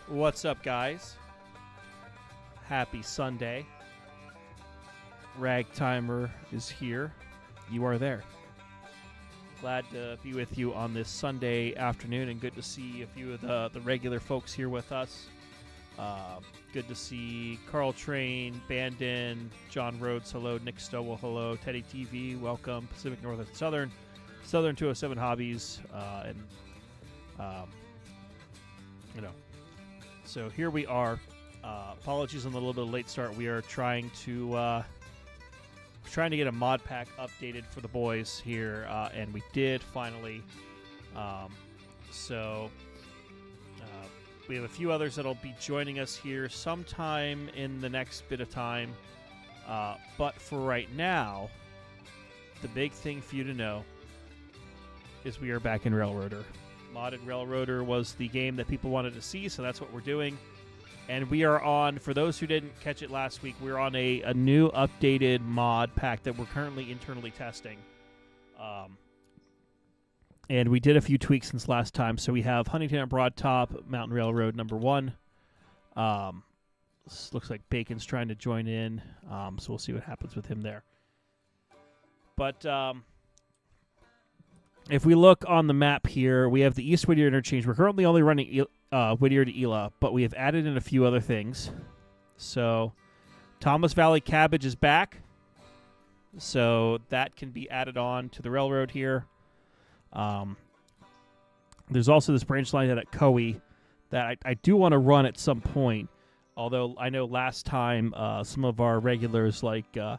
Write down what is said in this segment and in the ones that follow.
What's up, guys? Happy Sunday. Ragtimer is here. You are there. Glad to be with you on this Sunday afternoon, and good to see a few of the regular folks here with us. Good to see Carl Train, Bandon, John Rhodes, hello, Nick Stowell, hello, Teddy TV, welcome, Pacific North and Southern, Southern 207 Hobbies, So here we are. Apologies on the little bit of late start. We are trying to get a mod pack updated for the boys here, and we did finally. We have a few others that'll be joining us here sometime in the next bit of time. But for right now, the big thing for you to know is we are back in Railroader. Modded Railroader was the game that people wanted to see, so that's what we're doing. And we are on, for those who didn't catch it last week, we're on a new updated mod pack that we're currently internally testing. And we did a few tweaks since last time. So we have Huntington and Broad Top, Mountain Railroad number 1. Looks like Bacon's trying to join in, so we'll see what happens with him there. But if we look on the map here, we have the East Whittier interchange. We're currently only running Whittier to Ela, but we have added in a few other things. So Thomas Valley Cabbage is back, so that can be added on to the railroad here. There's also this branch line at Coe that I do want to run at some point, although I know last time some of our regulars like oh,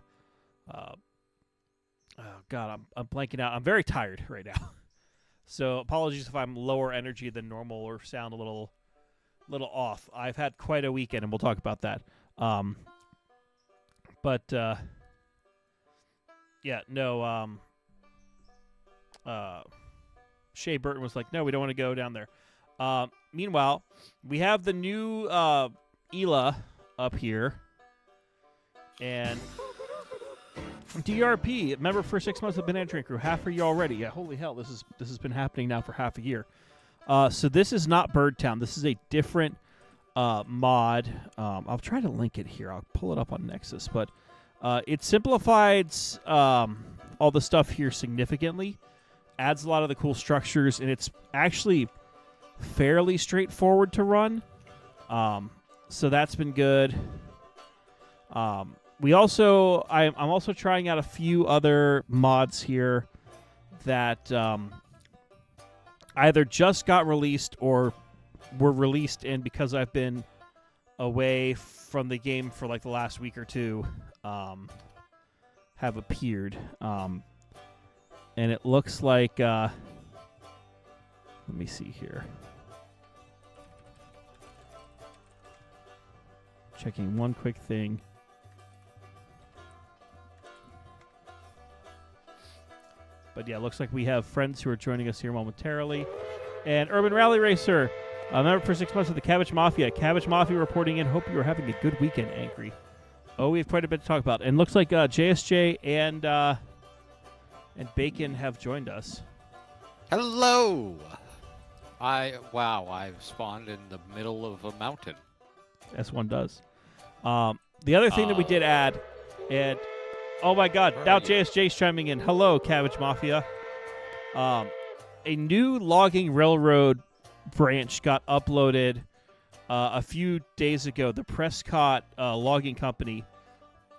God, I'm blanking out. I'm very tired right now. So apologies if I'm lower energy than normal or sound a little off. I've had quite a weekend, and we'll talk about that. Shea Burton was like, no, we don't want to go down there. Meanwhile, we have the new Ela up here. And DRP, member for 6 months of Banana Train Crew. Half a year already. Yeah, holy hell, this has been happening now for half a year. So this is not Birdtown. This is a different mod. I'll try to link it here. I'll pull it up on Nexus. But it simplifies all the stuff here significantly. Adds a lot of the cool structures, and it's actually fairly straightforward to run. So that's been good. I'm also trying out a few other mods here that either just got released or were released in because I've been away from the game for like the last week or two, have appeared. And it looks like, let me see here. Checking one quick thing. But yeah, it looks like we have friends who are joining us here momentarily. And Urban Rally Racer, member for 6 months of the Cabbage Mafia. Cabbage Mafia reporting in. Hope you are having a good weekend, Angry. Oh, we have quite a bit to talk about. And looks like JSJ and Bacon have joined us. Hello! I spawned in the middle of a mountain. As one does. The other thing that we did add, and oh my God, now JSJ's chiming in. Hello, Cabbage Mafia. A new logging railroad branch got uploaded a few days ago. The Prescott Logging Company.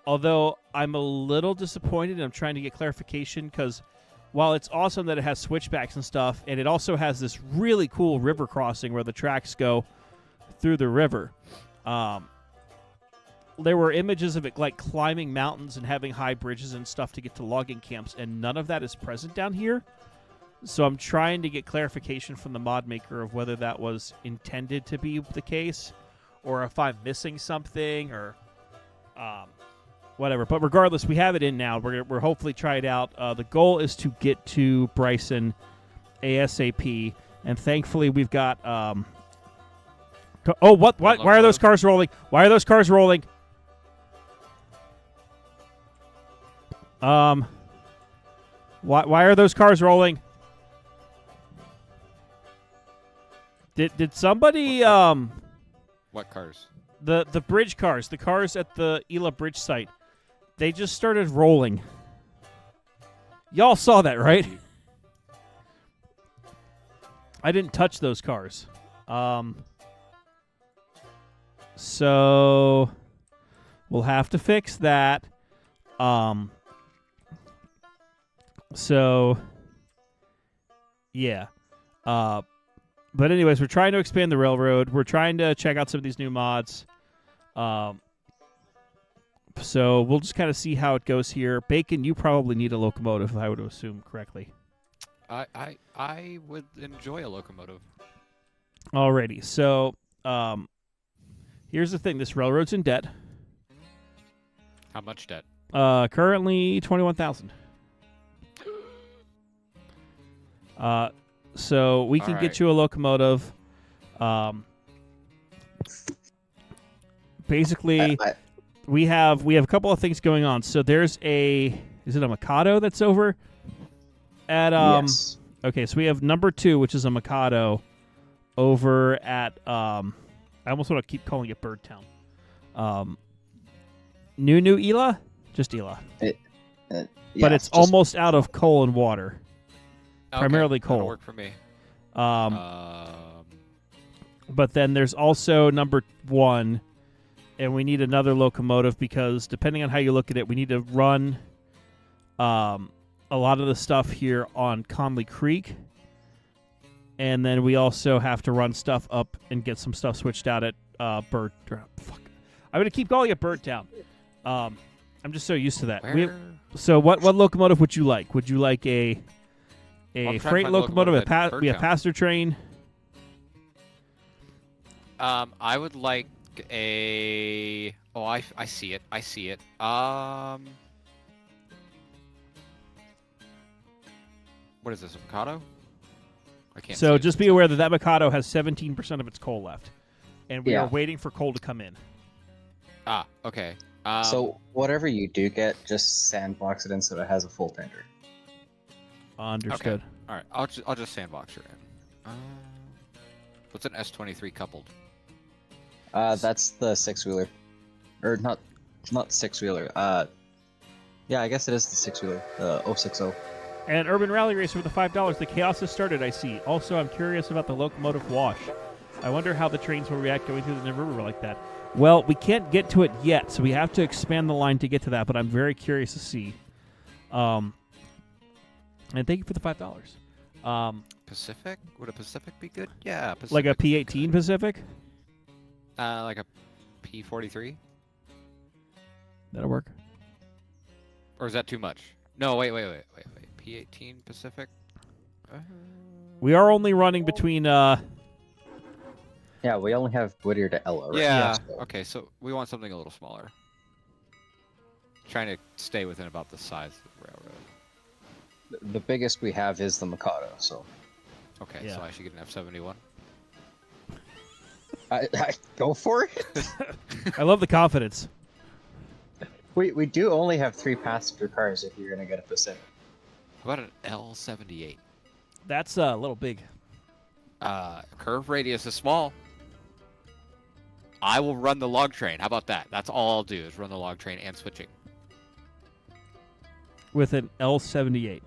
Although I'm a little disappointed, and I'm trying to get clarification because while it's awesome that it has switchbacks and stuff, and it also has this really cool river crossing where the tracks go through the river. There were images of it like climbing mountains and having high bridges and stuff to get to logging camps, and none of that is present down here. So I'm trying to get clarification from the mod maker of whether that was intended to be the case or if I'm missing something or whatever. But regardless, we have it in now. We're hopefully try it out. The goal is to get to Bryson ASAP, and thankfully we've got oh, what? Why are those cars rolling? Why are those cars rolling? Why are those cars rolling? Did somebody What cars? The bridge cars, the cars at the Ela Bridge site, they just started rolling. Y'all saw that, right? I didn't touch those cars. So we'll have to fix that. So yeah. But anyways, we're trying to expand the railroad. We're trying to check out some of these new mods. So we'll just kind of see how it goes here. Bacon, you probably need a locomotive, I would assume correctly. I would enjoy a locomotive. Alrighty, so here's the thing: this railroad's in debt. How much debt? Currently 21,000. So we can get you a locomotive. Basically, we have a couple of things going on. So there's is it a Mikado that's over at Yes. Okay, so we have number 2, which is a Mikado over at I almost want to keep calling it Birdtown. New Ela? Just Ela. Yeah, But it's just- almost out of coal and water. Okay, Primarily coal. That'll work for me. But then there's also number 1, and we need another locomotive because depending on how you look at it, we need to run a lot of the stuff here on Conley Creek. And then we also have to run stuff up and get some stuff switched out at Fuck. I'm going to keep calling it Birdtown. I'm just so used to that. Where? So what locomotive would you like? Would you like a I'm trying to freight find a locomotive, locomotive at a Birdtown. passenger train? I would like a. Oh, I see it. I see it. What is this, a Mikado? I can't. So see just it. be aware that Mikado has 17% of its coal left, and we Yeah. are waiting for coal to come in. Ah, okay. So whatever you do get, just sandbox it in so it has a full tender. Understood. all right. I'll just sandbox her in. What's an S23 coupled? That's the 6-wheeler, or not 6-wheeler. Yeah, I guess it is the 6-wheeler. 060. And Urban Rally Racer with the $5. The chaos has started, I see. Also, I'm curious about the locomotive wash. I wonder how the trains will react going through the river like that. Well, we can't get to it yet, so we have to expand the line to get to that, but I'm very curious to see. And thank you for the $5. Pacific? Would a Pacific be good? Yeah, Pacific. Like a would be P18 good. Pacific? Like a P43? That'll work. Or is that too much? No, wait. P18 Pacific? We are only running between... Yeah, we only have Whittier to Ella, right? Yeah. So- Okay, so we want something a little smaller. Trying to stay within about the size of the railroad. The biggest we have is the Mikado, so Okay, Yeah. so I should get an F71. I go for it. I love the confidence. We do only have 3 passenger cars if you're gonna get a Pacific. How about an L78? That's a little big. Curve radius is small. I will run the log train. How about that? That's all I'll do is run the log train and switching. With an L78.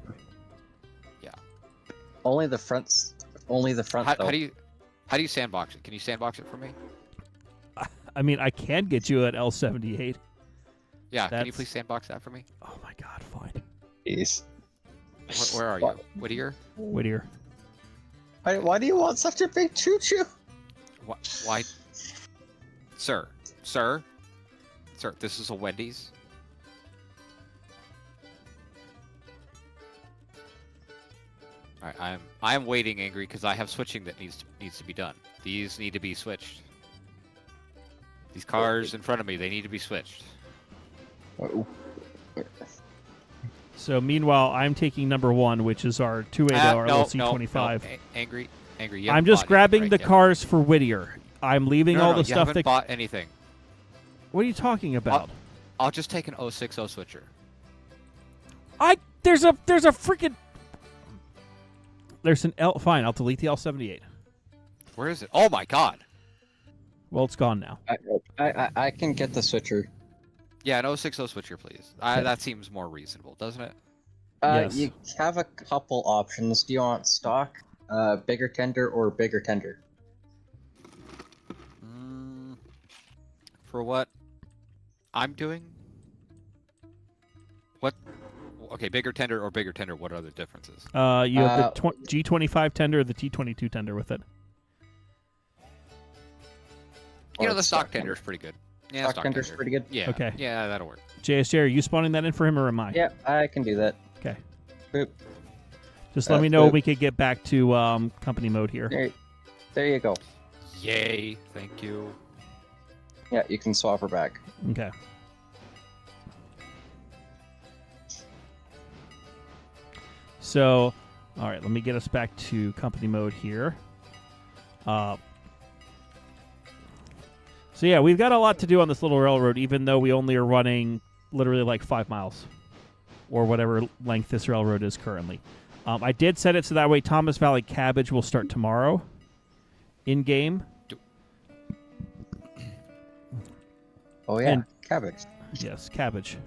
Only the fronts. Only the front. How though. do you sandbox it? Can you sandbox it for me? I mean, I can get you an L78. Yeah, can you That's- please sandbox that for me? Oh my god, fine. Jeez. Where are you? Whittier? Whittier. Why do you want such a big choo-choo? Why? Sir, this is a Wendy's. All right, I am waiting, angry, because I have switching that needs to be done. These need to be switched. These cars in front of me, they need to be switched. Oh. So meanwhile, I'm taking number 1, which is our 280 our LC25. No, angry. You I'm haven't just bought grabbing anything, the right, yet. cars for Whittier. I'm leaving all the you stuff haven't that. bought anything. What are you talking about? I'll just take an 060 switcher. There's a freaking. There's an L. Fine, I'll delete the L78. Where is it? Oh my god! Well, it's gone now. I can get the switcher. Yeah, an 060 switcher, please. That seems more reasonable, doesn't it? Yes. You have a couple options. Do you want stock, bigger tender, or bigger tender? For what I'm doing? What? Okay, bigger tender or bigger tender. What are the differences? You have the G25 tender or the T22 tender with it. You know, Or the stock tender is pretty good. Yeah, stock tender's pretty good. Yeah. Okay. Yeah, that'll work. JSJ, are you spawning that in for him or am I? Yeah, I can do that. Okay. Boop. Just let me know when boop. we could get back to company mode here. There you go. Yay! Thank you. Yeah, you can swap her back. Okay. So, all right, let me get us back to company mode here. So yeah, we've got a lot to do on this little railroad, even though we only are running literally like 5 miles, or whatever length this railroad is currently. I did set it so that way Thomas Valley Cabbage will start tomorrow, in game. Oh yeah, And- cabbage. Yes, cabbage,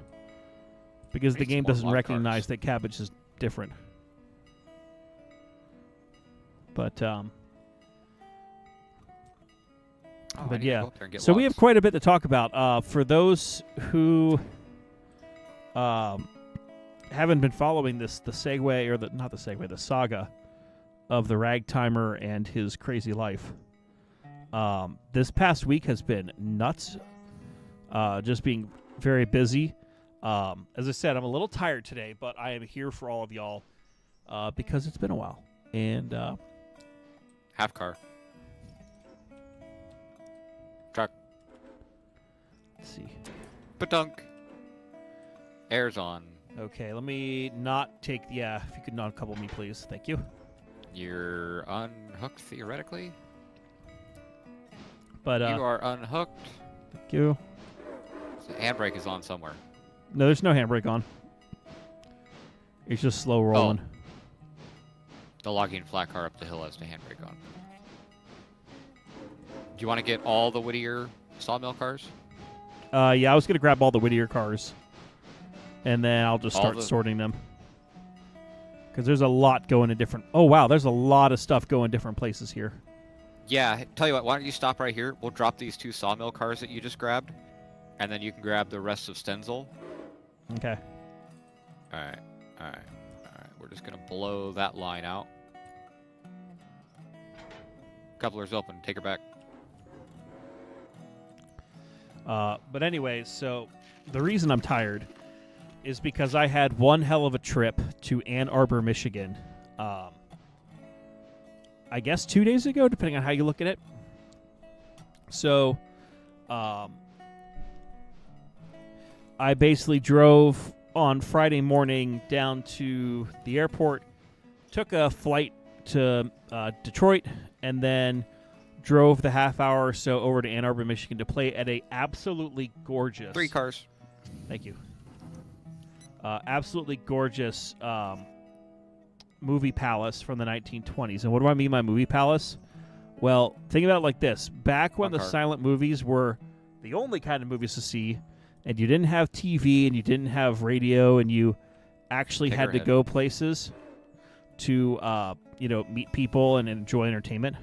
because the Need some game more doesn't mod recognize cars. that cabbage is different. But Oh, I But need to yeah, go up there and get so we have logs. quite a bit to talk about. For those who haven't been following the segue, or not the segue, the saga of the Ragtimer and his crazy life. This past week has been nuts. Just being very busy. As I said, I'm a little tired today, but I am here for all of y'all because it's been a while. And Half car. Truck. let's see. Badunk. Air's on. Okay, let me not take. Yeah, if you could not couple me, please. Thank you. You're unhooked theoretically. But You are unhooked. thank you. The handbrake is on somewhere. No, there's no handbrake on. It's just slow rolling. The logging flat car up the hill has the handbrake on. Do you want to get all the Whittier sawmill cars? Yeah, I was gonna grab all the Whittier cars, and then I'll just All start the- sorting them. Because there's a lot going in different. Oh wow, there's a lot of stuff going different places here. Yeah, tell you what, why don't you stop right here? We'll drop these 2 sawmill cars that you just grabbed, and then you can grab the rest of Stenzel. Okay. Alright. We're just gonna blow that line out. Coupler's open, take her back. But anyways, so the reason I'm tired is because I had one hell of a trip to Ann Arbor, Michigan. I guess 2 days ago, depending on how you look at it. So, I basically drove on Friday morning down to the airport, took a flight to Detroit, and then drove the half hour or so over to Ann Arbor, Michigan to play at a absolutely gorgeous 3 cars. Thank you. Absolutely gorgeous movie palace from the 1920s. And what do I mean by movie palace? Well, think about it like this. Back when One the car. silent movies were the only kind of movies to see, and you didn't have TV and you didn't have radio, and you actually had to Figurehead. go places to meet people and enjoy entertainment.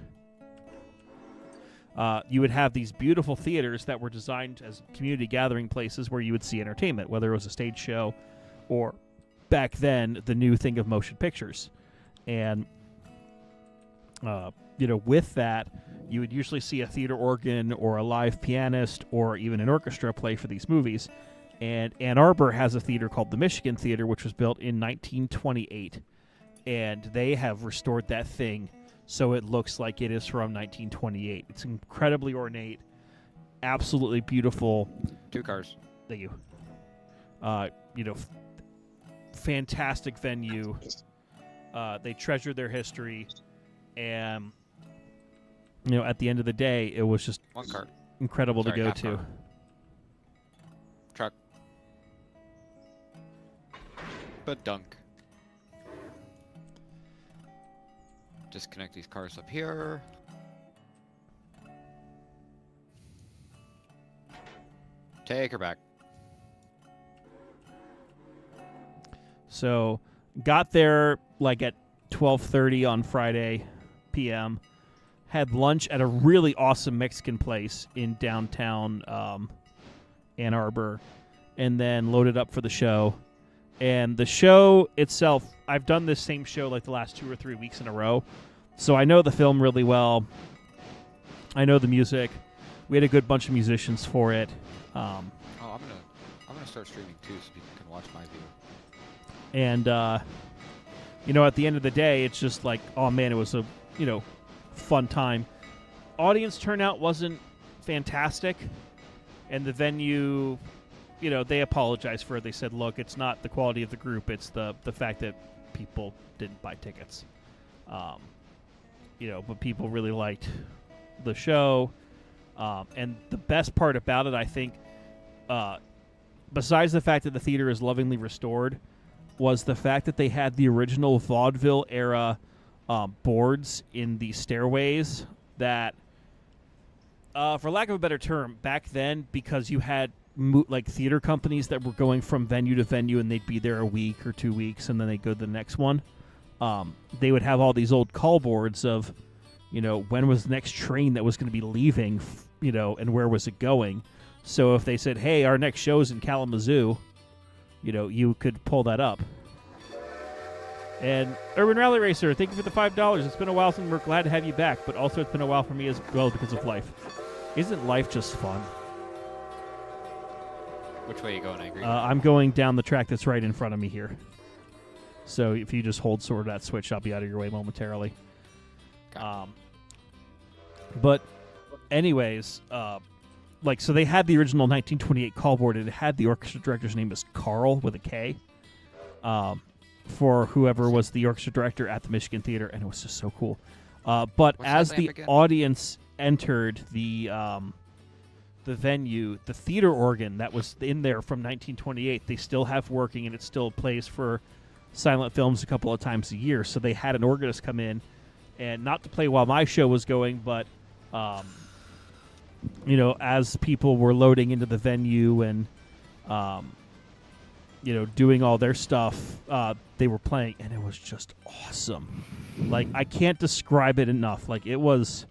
You would have these beautiful theaters that were designed as community gathering places where you would see entertainment, whether it was a stage show or back then the new thing of motion pictures. And with that, you would usually see a theater organ or a live pianist or even an orchestra play for these movies. And Ann Arbor has a theater called the Michigan Theater, which was built in 1928. And they have restored that thing so it looks like it is from 1928. It's incredibly ornate, absolutely beautiful. 2 cars. Thank you. Fantastic venue. They treasured their history, and at the end of the day, it was just 1 car. incredible Sorry, to go half to. car. Truck. Badunk. Disconnect these cars up here. Take her back. So got there like at 12:30 on Friday p.m. Had lunch at a really awesome Mexican place in downtown Ann Arbor, and then loaded up for the show. And the show itself, I've done this same show like the last 2 or 3 weeks in a row, so I know the film really well. I know the music. We had a good bunch of musicians for it. I'm gonna start streaming too, so people can watch my view. And at the end of the day, it's just like, oh man, it was a fun time. Audience turnout wasn't fantastic, and the venue, they apologized for it. They said, look, it's not the quality of the group, it's the fact that people didn't buy tickets. But people really liked the show. And the best part about it, I think, besides the fact that the theater is lovingly restored, was the fact that they had the original vaudeville era boards in the stairways that, for lack of a better term, back then, because you had like theater companies that were going from venue to venue, and they'd be there a week or 2 weeks, and then they'd go to the next one. They would have all these old call boards of, when was the next train that was going to be leaving, and where was it going. So if they said, hey, our next show's in Kalamazoo, you could pull that up. And Urban Rally Racer, thank you for the $5. It's been a while since we're glad to have you back, but also it's been a while for me as well because of life. Isn't life just fun? Which way are you going, Angry? I'm going down the track that's right in front of me here. So if you just hold sort of that switch, I'll be out of your way momentarily. But anyways, so they had the original 1928 call board, and it had the orchestra director's name as Carl with a K. For whoever was the orchestra director at the Michigan Theater, and it was just so cool. But What's as that name the again? audience entered the venue, the theater organ that was in there from 1928, they still have working, and it still plays for silent films a couple of times a year. So they had an organist come in, and not to play while my show was going, but as people were loading into the venue and doing all their stuff, they were playing, and it was just awesome. Like, I can't describe it enough. Like, it was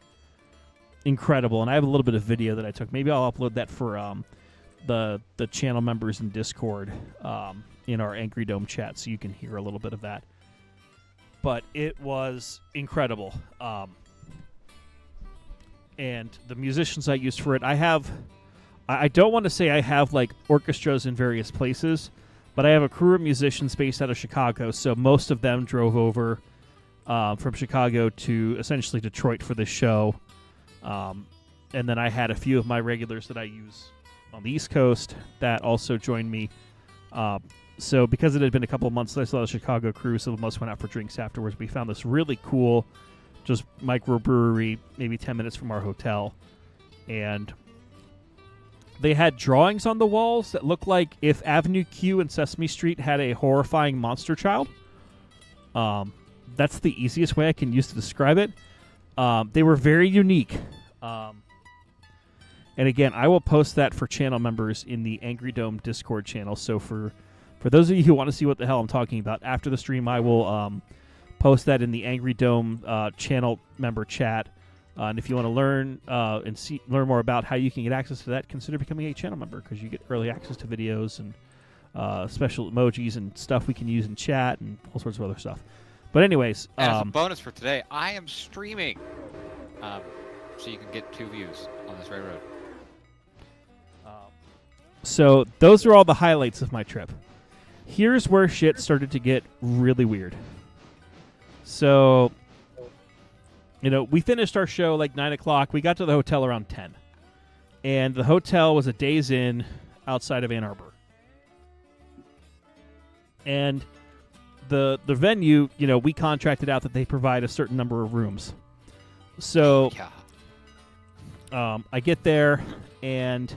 incredible, and I have a little bit of video that I took. Maybe I'll upload that for the channel members in Discord in our Angry Dome chat, so you can hear a little bit of that. But it was incredible. And the musicians I used for it, I don't want to say I have like orchestras in various places, but I have a crew of musicians based out of Chicago, so most of them drove over from Chicago to essentially Detroit for this show. And then I had a few of my regulars that I use on the East Coast that also joined me. So because it had been a couple of months, I saw the Chicago crew, so most went out for drinks afterwards. We found this really cool, just microbrewery, maybe 10 minutes from our hotel. And they had drawings on the walls that looked like if Avenue Q and Sesame Street had a horrifying monster child. That's the easiest way I can use to describe it. They were very unique. And again, I will post that for channel members in the Angry Dome Discord channel. So for those of you who want to see what the hell I'm talking about, after the stream, I will post that in the Angry Dome channel member chat. And if you want to learn learn more about how you can get access to that, consider becoming a channel member, because you get early access to videos and special emojis and stuff we can use in chat and all sorts of other stuff. But anyways, as a bonus for today, I am streaming, so you can get 2 views on this railroad. So those are all the highlights of my trip. Here's where shit started to get really weird. So, we finished our show like 9 o'clock. We got to the hotel around 10. And the hotel was a Days Inn outside of Ann Arbor. And the venue, we contracted out that they provide a certain number of rooms. So I get there, and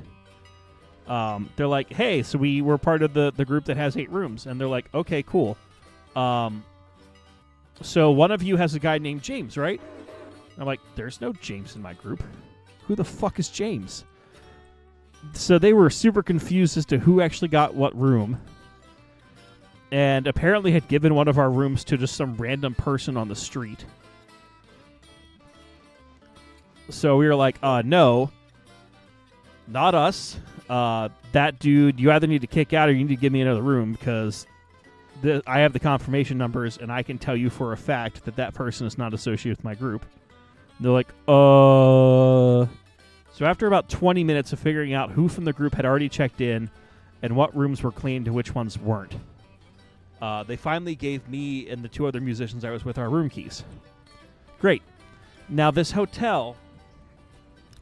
they're like, hey, so we were part of the group that has 8 rooms. And they're like, okay, cool. So one of you has a guy named James, right? I'm like, there's no James in my group. Who the fuck is James? So they were super confused as to who actually got what room. And apparently had given one of our rooms to just some random person on the street. So we were like, no, not us. That dude, you either need to kick out or you need to give me another room because I have the confirmation numbers and I can tell you for a fact that that person is not associated with my group. And they're like, So after about 20 minutes of figuring out who from the group had already checked in and what rooms were cleaned and which ones weren't, they finally gave me and the two other musicians I was with our room keys. Great. Now, this hotel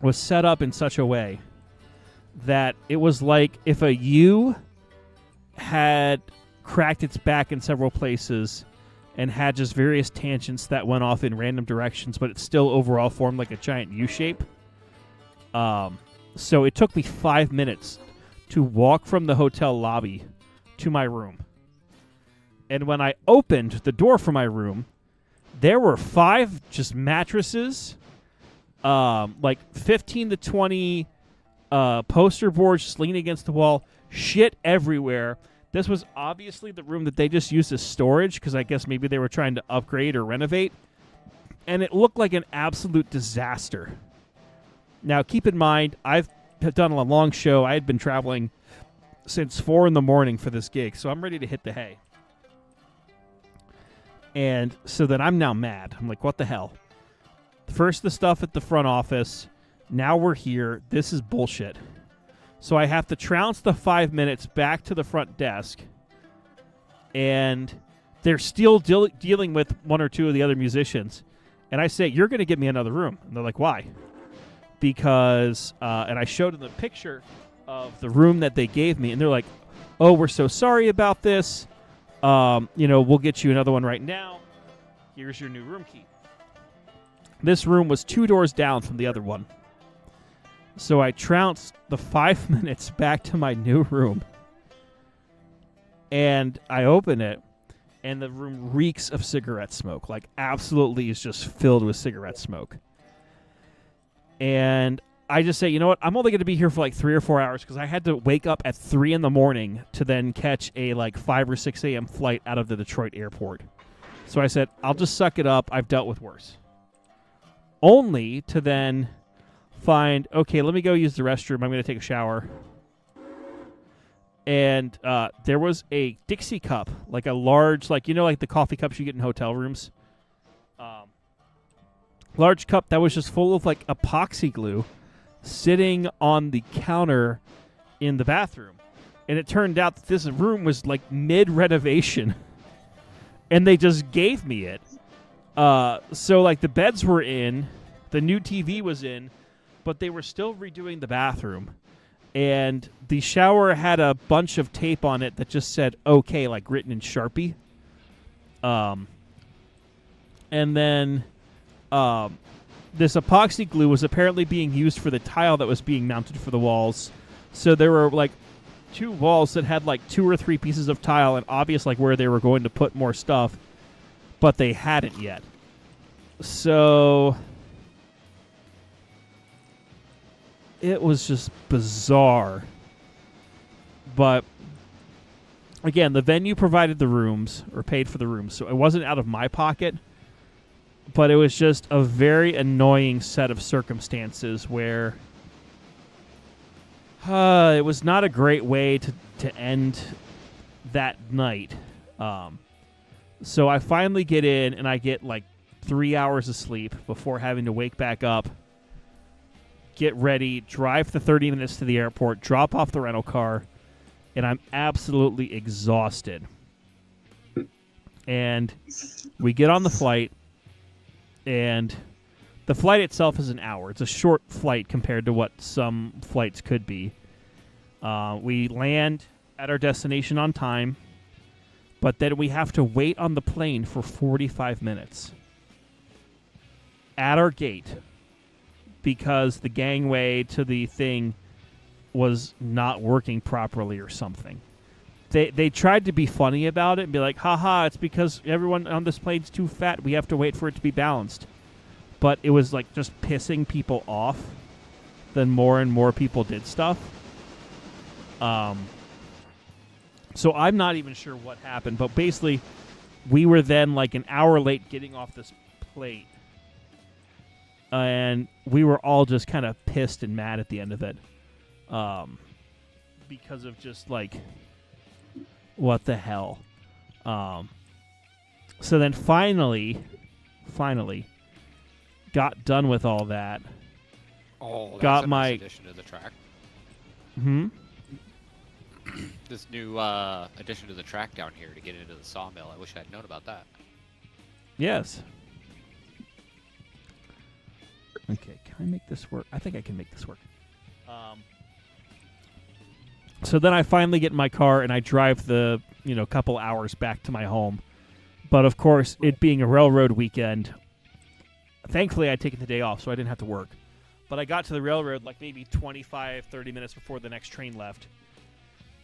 was set up in such a way that it was like if a U had cracked its back in several places and had just various tangents that went off in random directions, but it still overall formed like a giant U shape. So it took me 5 minutes to walk from the hotel lobby to my room. And when I opened the door for my room, there were 5 just mattresses, like 15 to 20 poster boards just leaning against the wall, shit everywhere. This was obviously the room that they just used as storage because I guess maybe they were trying to upgrade or renovate. And it looked like an absolute disaster. Now, keep in mind, I've done a long show. I had been traveling since 4 in the morning for this gig, so I'm ready to hit the hay. And so then I'm now mad. I'm like, what the hell? First the stuff at the front office. Now we're here. This is bullshit. So I have to trounce the 5 minutes back to the front desk. And they're still dealing with one or two of the other musicians. And I say, you're going to give me another room. And they're like, why? Because, and I showed them the picture of the room that they gave me. And they're like, oh, we're so sorry about this. We'll get you another one right now. Here's your new room key. This room was 2 doors down from the other one. So I trounced the 5 minutes back to my new room. And I open it, and the room reeks of cigarette smoke. Like, absolutely is just filled with cigarette smoke. And I just say, you know what? I'm only going to be here for like 3 or 4 hours because I had to wake up at 3 in the morning to then catch a like 5 or 6 a.m. flight out of the Detroit airport. So I said, I'll just suck it up. I've dealt with worse. Only to then find, okay, let me go use the restroom. I'm going to take a shower. And there was a Dixie cup, like a large, like the coffee cups you get in hotel rooms. Large cup that was just full of like epoxy glue sitting on the counter in the bathroom. And it turned out that this room was like mid-renovation. And they just gave me it. So like the beds were in, the new TV was in, but they were still redoing the bathroom. And the shower had a bunch of tape on it that just said okay, like written in Sharpie. And then this epoxy glue was apparently being used for the tile that was being mounted for the walls. So there were like 2 walls that had like 2 or 3 pieces of tile and obvious like where they were going to put more stuff, but they hadn't yet. So it was just bizarre. But again, the venue provided the rooms or paid for the rooms, so it wasn't out of my pocket. But it was just a very annoying set of circumstances where it was not a great way to end that night. So I finally get in, and I get like 3 hours of sleep before having to wake back up, get ready, drive the 30 minutes to the airport, drop off the rental car, and I'm absolutely exhausted. And we get on the flight. And the flight itself is an hour. It's a short flight compared to what some flights could be. We land at our destination on time, but then we have to wait on the plane for 45 minutes at our gate because the gangway to the thing was not working properly or something. They tried to be funny about it and be like, haha, it's because everyone on this plane's too fat. We have to wait for it to be balanced. But it was like just pissing people off. Then more and more people did stuff. So I'm not even sure what happened, but basically, we were then like an hour late getting off this plate, and we were all just kind of pissed and mad at the end of it, because of just like, what the hell. So then finally, got done with all that. Oh, that's Got a my- nice addition to the track. This new addition to the track down here to get into the sawmill. I wish I'd known about that. Yes. Okay, can I make this work? I think I can make this work. So then I finally get in my car and I drive the couple hours back to my home. But of course, it being a railroad weekend, thankfully I'd taken the day off, so I didn't have to work. But I got to the railroad like maybe 25, 30 minutes before the next train left.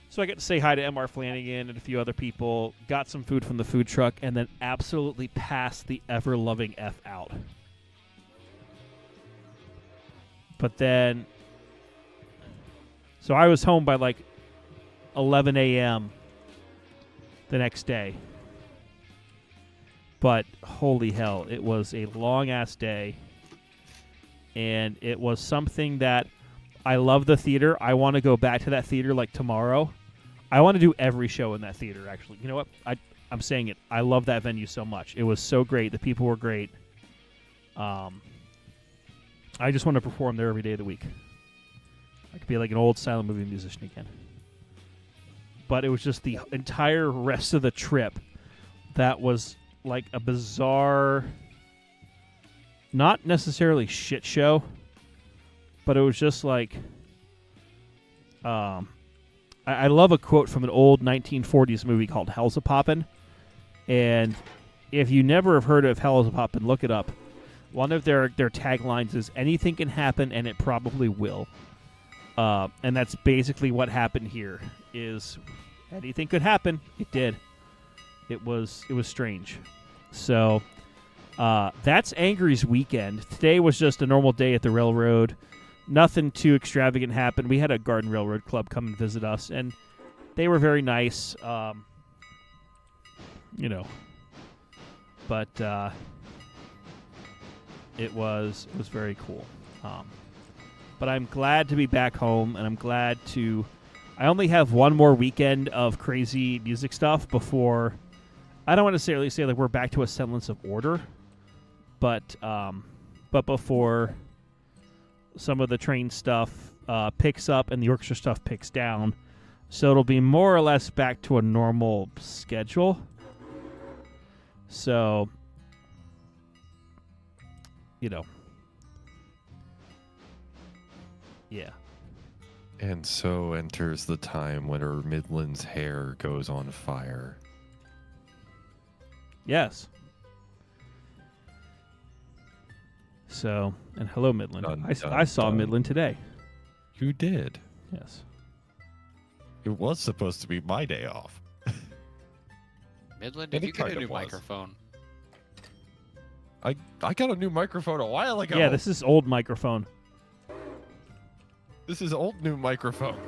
So I got to say hi to M.R. Flanagan and a few other people, got some food from the food truck, and then absolutely passed the ever-loving F out. But then... So I was home by like 11 a.m. the next day. But holy hell, it was a long-ass day. And it was something that I love the theater. I want to go back to that theater like tomorrow. I want to do every show in that theater, actually. You know what? I'm saying it. I love that venue so much. It was so great. The people were great. I just want to perform there every day of the week. I could be like an old silent movie musician again. But it was just the entire rest of the trip that was like a bizarre, not necessarily shit show, but it was just like, I love a quote from an old 1940s movie called Hell's a Poppin'. And if you never have heard of Hell's a Poppin', look it up. One of their taglines is, anything can happen, and it probably will. And that's basically what happened here, is anything could happen. It did. It was strange. So that's Angry's weekend. Today was just a normal day at the railroad. Nothing too extravagant happened. We had a Garden Railroad Club come and visit us, and they were very nice. But it was very cool. But I'm glad to be back home, and I'm glad to... I only have one more weekend of crazy music stuff before... I don't want to necessarily say that we're back to a semblance of order, but before some of the train stuff picks up and the orchestra stuff picks down, so it'll be more or less back to a normal schedule. So, yeah. And so enters the time when her Midland's hair goes on fire. Yes. So, and hello, Midland. Dun, I dun, saw dun. Midland today. You did. Yes. It was supposed to be my day off. Midland, And did you it get a kind new of was. microphone? I got a new microphone a while ago. Yeah, this is old microphone. This is old new microphone.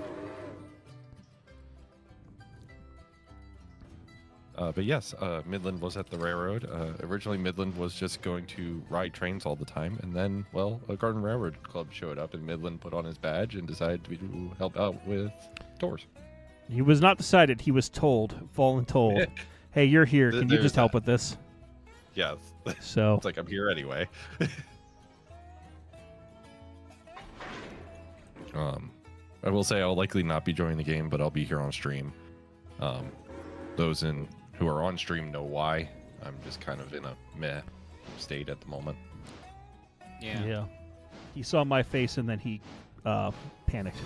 But yes, Midland was at the railroad. Originally, Midland was just going to ride trains all the time, and then, well, a Garden Railroad Club showed up, and Midland put on his badge and decided to help out with tours. He was not decided. He was told, told. Hey, you're here. Can you There's just help that. with this? Yes, So, it's like I'm here anyway. I will say I'll likely not be joining the game, but I'll be here on stream. Those who are on stream know why. I'm just kind of in a meh state at the moment. Yeah. He saw my face and then he panicked.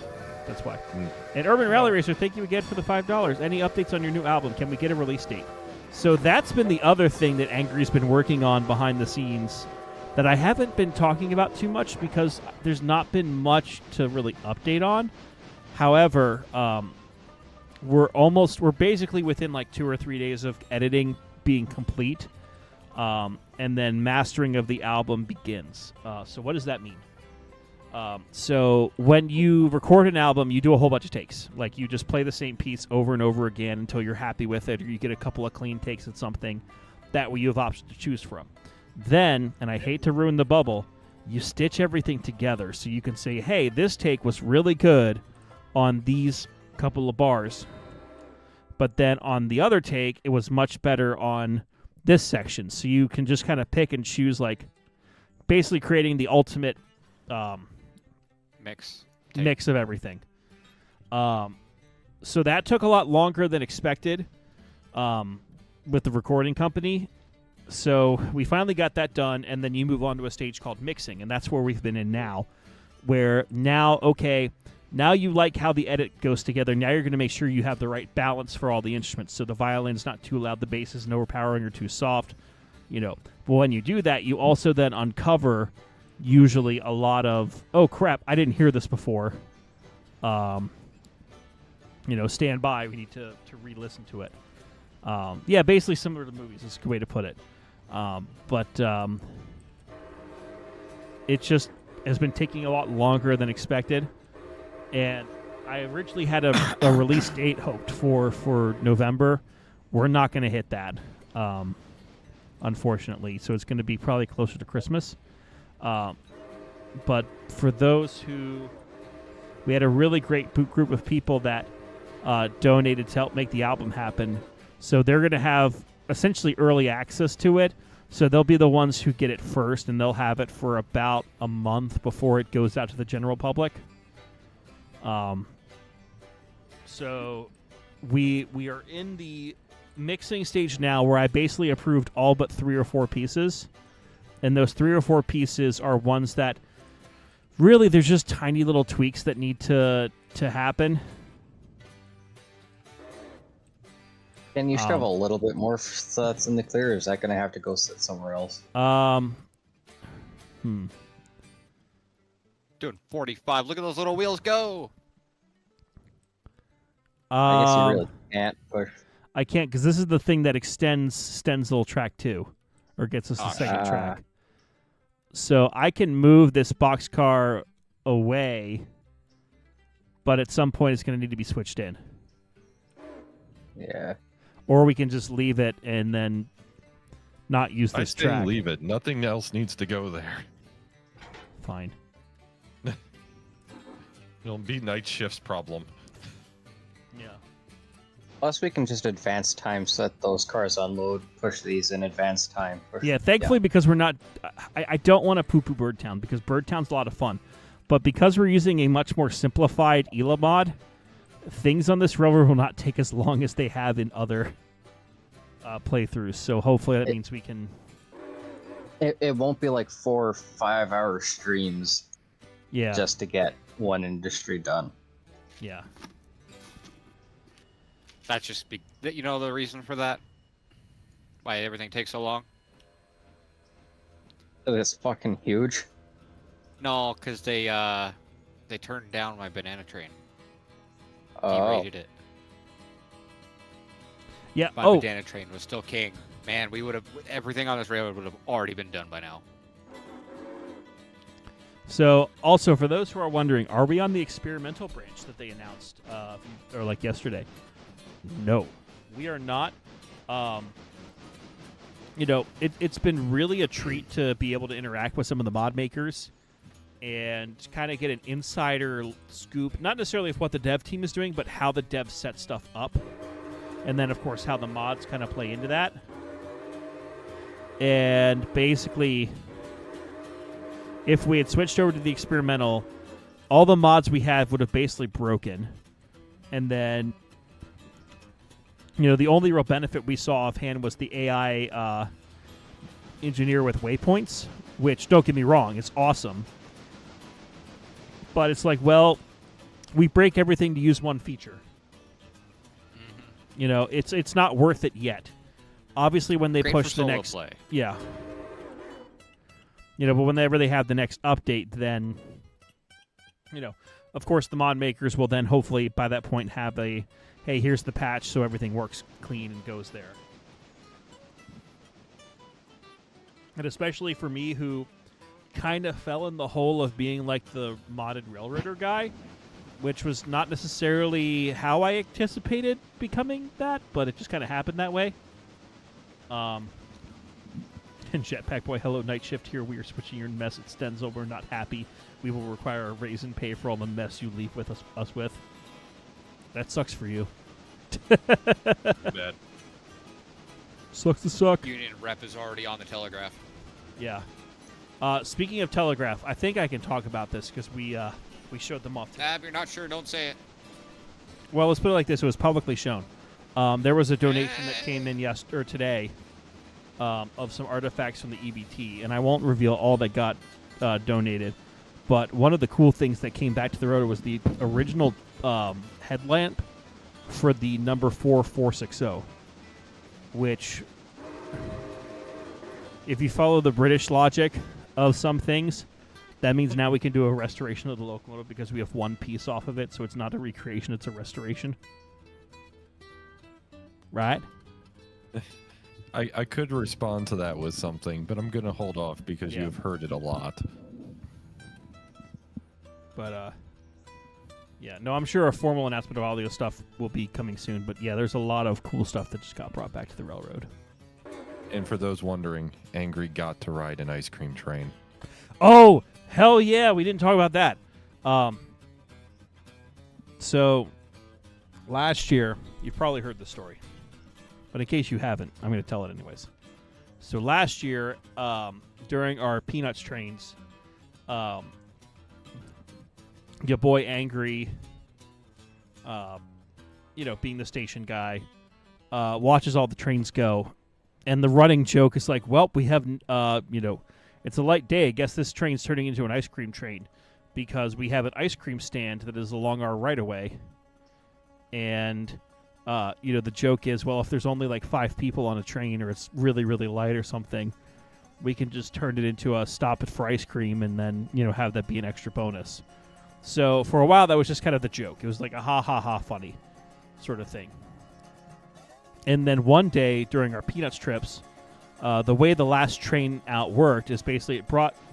That's why. Mm. And Urban Rally Racer, thank you again for the $5. Any updates on your new album? Can we get a release date? So that's been the other thing that Angry's been working on behind the scenes that I haven't been talking about too much because there's not been much to really update on. However, we're basically within like 2 or 3 days of editing being complete, and then mastering of the album begins. So what does that mean? So when you record an album, you do a whole bunch of takes. Like you just play the same piece over and over again until you're happy with it, or you get a couple of clean takes at something. That way you have options to choose from. Then, and I hate to ruin the bubble, you stitch everything together so you can say, hey, this take was really good on these couple of bars. But then on the other take, it was much better on this section. So you can just kind of pick and choose, like basically creating the ultimate mix of everything. So that took a lot longer than expected with the recording company. So we finally got that done, and then you move on to a stage called mixing, and that's where we've been in now, where now, okay, now you like how the edit goes together. Now you're going to make sure you have the right balance for all the instruments. So the violin's not too loud, the bass isn't overpowering or too soft, you know. But when you do that, you also then uncover usually a lot of, oh crap, I didn't hear this before. Stand by. We need to re-listen to it. Yeah, basically similar to movies is a good way to put it. But it just has been taking a lot longer than expected. And I originally had a release date hoped for November. We're not going to hit that, unfortunately. So it's going to be probably closer to Christmas. But for those who... We had a really great group of people that donated to help make the album happen. So they're going to have essentially early access to it. So they'll be the ones who get it first, and they'll have it for about a month before it goes out to the general public. So we are in the mixing stage now where I basically approved all but 3 or 4 pieces. And those 3 or 4 pieces are ones that really there's just tiny little tweaks that need to happen. Can you shove a little bit more so that's in the clear, or is that going to have to go sit somewhere else? Doing 45. Look at those little wheels go. I guess you really can't push. I can't, because this is the thing that extends Stenzel track 2, or gets us the second track. So I can move this boxcar away, but at some point it's going to need to be switched in. Yeah. Or we can just leave it and then not use this I say track. leave it. Nothing else needs to go there. Fine. It'll be night shift's problem. Yeah. Plus, we can just advance time, so that those cars unload, push these in advance time. Yeah, thankfully, because we're not... I don't want to poo-poo Birdtown, because Birdtown's a lot of fun. But because we're using a much more simplified ELA mod, things on this railroad will not take as long as they have in other playthroughs. So hopefully that means we can... It won't be like 4 or 5 hour streams just to get one industry done. Yeah. That's just you know the reason for that? Why everything takes so long? It's fucking huge. No, because they turned down my banana train. Oh. Derated it. Yeah. My banana train was still king. Man, we would have everything on this railroad would have already been done by now. So, also, for those who are wondering, are we on the experimental branch that they announced, or like yesterday? No, we are not. It's been really a treat to be able to interact with some of the mod makers and kind of get an insider scoop, not necessarily of what the dev team is doing, but how the devs set stuff up. And then, of course, how the mods kind of play into that. And basically, if we had switched over to the experimental, all the mods we had would have basically broken. And then, the only real benefit we saw offhand was the AI engineer with waypoints, which, don't get me wrong, it's awesome. But it's like, well, we break everything to use one feature. It's not worth it yet. Obviously, when they push the next... play. Yeah. But whenever they have the next update, then, of course, the mod makers will then hopefully, by that point, have a, hey, here's the patch so everything works clean and goes there. And especially for me, who kind of fell in the hole of being like the modded railroader guy, which was not necessarily how I anticipated becoming that, but it just kind of happened that way. And Jetpack Boy, hello, night shift here. We are switching your mess at Stenzel. We're not happy. We will require a raise in pay for all the mess you leave with us with. That sucks for you. Bad. Sucks to suck. Union rep is already on the telegraph. Yeah. Speaking of Telegraph, I think I can talk about this because we showed them off today. Tab, you're not sure? Don't say it. Well, let's put it like this. It was publicly shown. There was a donation that came in today of some artifacts from the EBT, and I won't reveal all that got donated. But one of the cool things that came back to the rotor was the original headlamp for the number 4460, which, if you follow the British logic of some things, that means now we can do a restoration of the locomotive because we have one piece off of it, so it's not a recreation, it's a restoration. Right? I could respond to that with something, but I'm going to hold off because Yeah. you've heard it a lot. But, yeah, no, I'm sure a formal announcement of all the stuff will be coming soon, but yeah, there's a lot of cool stuff that just got brought back to the railroad. And for those wondering, Angry got to ride an ice cream train. Oh, hell yeah, we didn't talk about that. So, last year, you've probably heard the story. But in case you haven't, I'm going to tell it anyways. So last year, during our Peanuts trains, your boy Angry, being the station guy, watches all the trains go. And the running joke is like, well, we have, it's a light day. I guess this train's turning into an ice cream train because we have an ice cream stand that is along our right-of-way. And... the joke is, well, if there's only like 5 people on a train or it's really, really light or something, we can just turn it into a stop it for ice cream and then, have that be an extra bonus. So for a while, that was just kind of the joke. It was like a ha ha ha funny sort of thing. And then one day during our Peanuts trips, the way the last train out worked is basically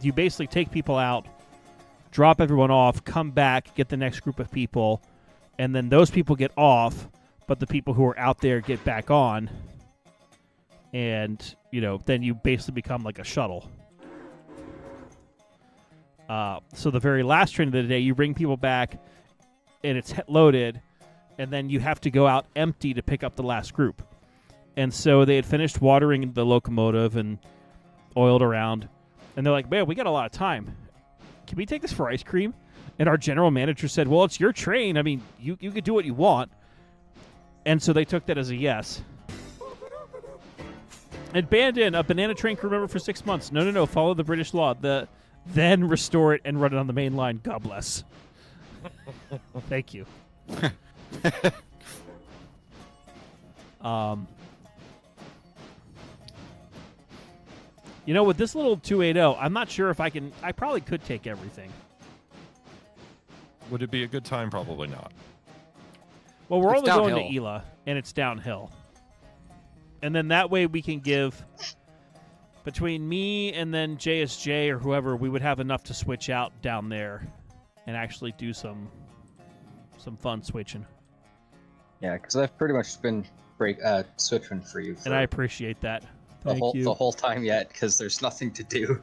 you basically take people out, drop everyone off, come back, get the next group of people, and then those people get off, but the people who are out there get back on, and, then you basically become like a shuttle. So the very last train of the day, you bring people back, and it's loaded, and then you have to go out empty to pick up the last group. And so they had finished watering the locomotive and oiled around, and they're like, man, we got a lot of time. Can we take this for ice cream? And our general manager said, well, it's your train. I mean, you could do what you want. And so they took that as a yes. And banned in a banana train crew member for 6 months. No. Follow the British law. Then restore it and run it on the main line. God bless. Thank you. With this little 280, I'm not sure if I probably could take everything. Would it be a good time? Probably not. Well, we're It's only going downhill. to Ela, and it's downhill. And then that way we can give, between me and then JSJ or whoever, we would have enough to switch out down there and actually do some fun switching. Yeah, because I've pretty much been switching for you for And I appreciate that. Thank you. the whole time yet, because there's nothing to do.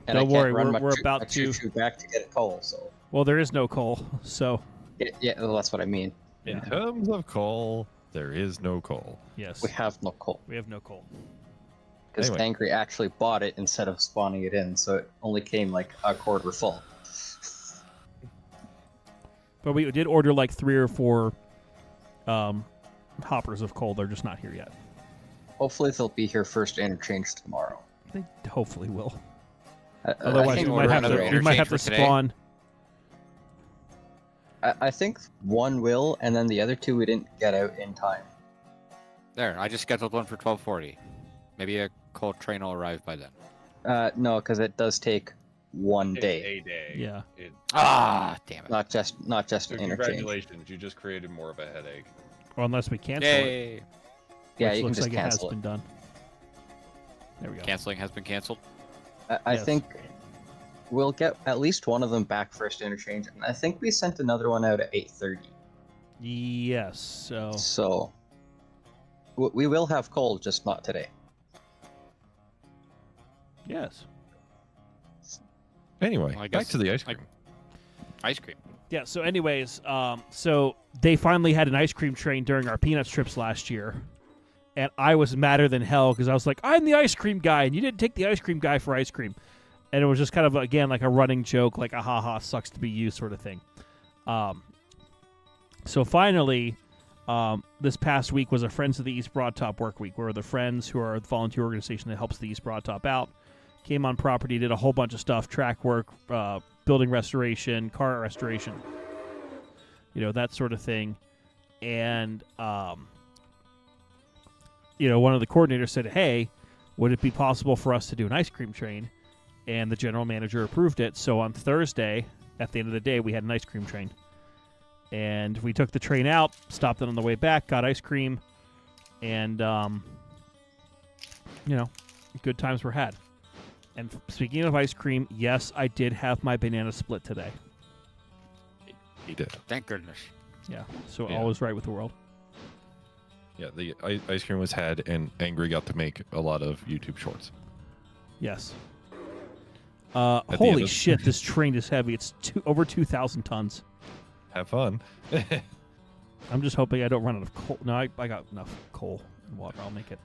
And Don't I can't worry, run we're my about to- choo-choo back to get a coal, so... Well, there is no coal, so Yeah, well, that's what I mean. yeah. In terms of coal, there is no coal. Yes. We have no coal. We have no coal. Because Anyway. Angry actually bought it instead of spawning it in, so it only came like a quarter full. But we did order like 3 or 4 hoppers of coal. They're just not here yet. Hopefully they'll be here first to interchange tomorrow. They hopefully will. I Otherwise, think we order might have another to interchange for today. spawn. I think one will, and then the other 2 we didn't get out in time. There, I just scheduled one for 12:40. Maybe a coal train will arrive by then. No, because it does take one day, A day. Yeah. Ah, damn it. not just So an interchange. congratulations, you just created more of a headache. Or unless we cancel it. Yay! Yeah, Which you can looks just like it has cancel it. been done. There we go. Canceling has been canceled. I Yes. think we'll get at least one of them back first interchange, and I think we sent another one out at 8:30. Yes. So So we will have coal, just not today. yes. Anyway, Well, I back guess to the ice I- cream. Ice cream. Yeah. So, anyways, so they finally had an ice cream train during our peanuts trips last year, and I was madder than hell because I was like, "I'm the ice cream guy, and you didn't take the ice cream guy for ice cream," and it was just kind of again like a running joke, like a "haha, sucks to be you" sort of thing. So finally, this past week was a Friends of the East Broadtop work week, where the Friends, who are a volunteer organization that helps the East Broadtop out, came on property, did a whole bunch of stuff, track work, building restoration, car restoration, that sort of thing. And, one of the coordinators said, hey, would it be possible for us to do an ice cream train? And the general manager approved it. So on Thursday, at the end of the day, we had an ice cream train. And we took the train out, stopped it on the way back, got ice cream, and, good times were had. And speaking of ice cream, yes, I did have my banana split today. He did. Thank goodness. Yeah, so Yeah. all is right with the world. Yeah, the ice cream was had, and Angry got to make a lot of YouTube shorts. Yes. the Holy end of- shit, this train is heavy. It's over 2,000 tons. Have fun. I'm just hoping I don't run out of coal. No, I got enough coal and water. I'll make it.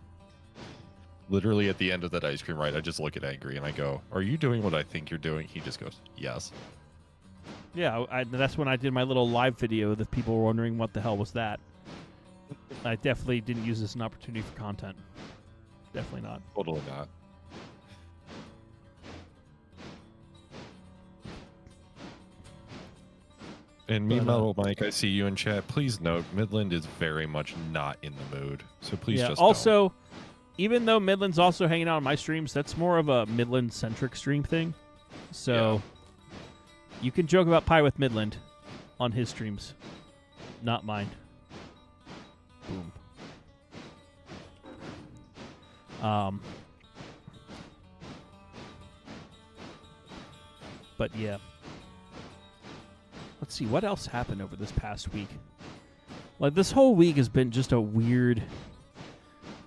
Literally at the end of that ice cream ride, I just look at Angry and I go, "Are you doing what I think you're doing?" He just goes, "Yes." Yeah, that's when I did my little live video that people were wondering what the hell was that. I definitely didn't use this as an opportunity for content. Definitely not. Totally not. And meanwhile, Mike, I see you in chat. Please note, Midland is very much not in the mood. So please Yeah. just Also, even though Midland's also hanging out on my streams, that's more of a Midland-centric stream thing. So you can joke about Pie with Midland on his streams, not mine. Boom. But yeah. Let's see, what else happened over this past week? Like, this whole week has been just a weird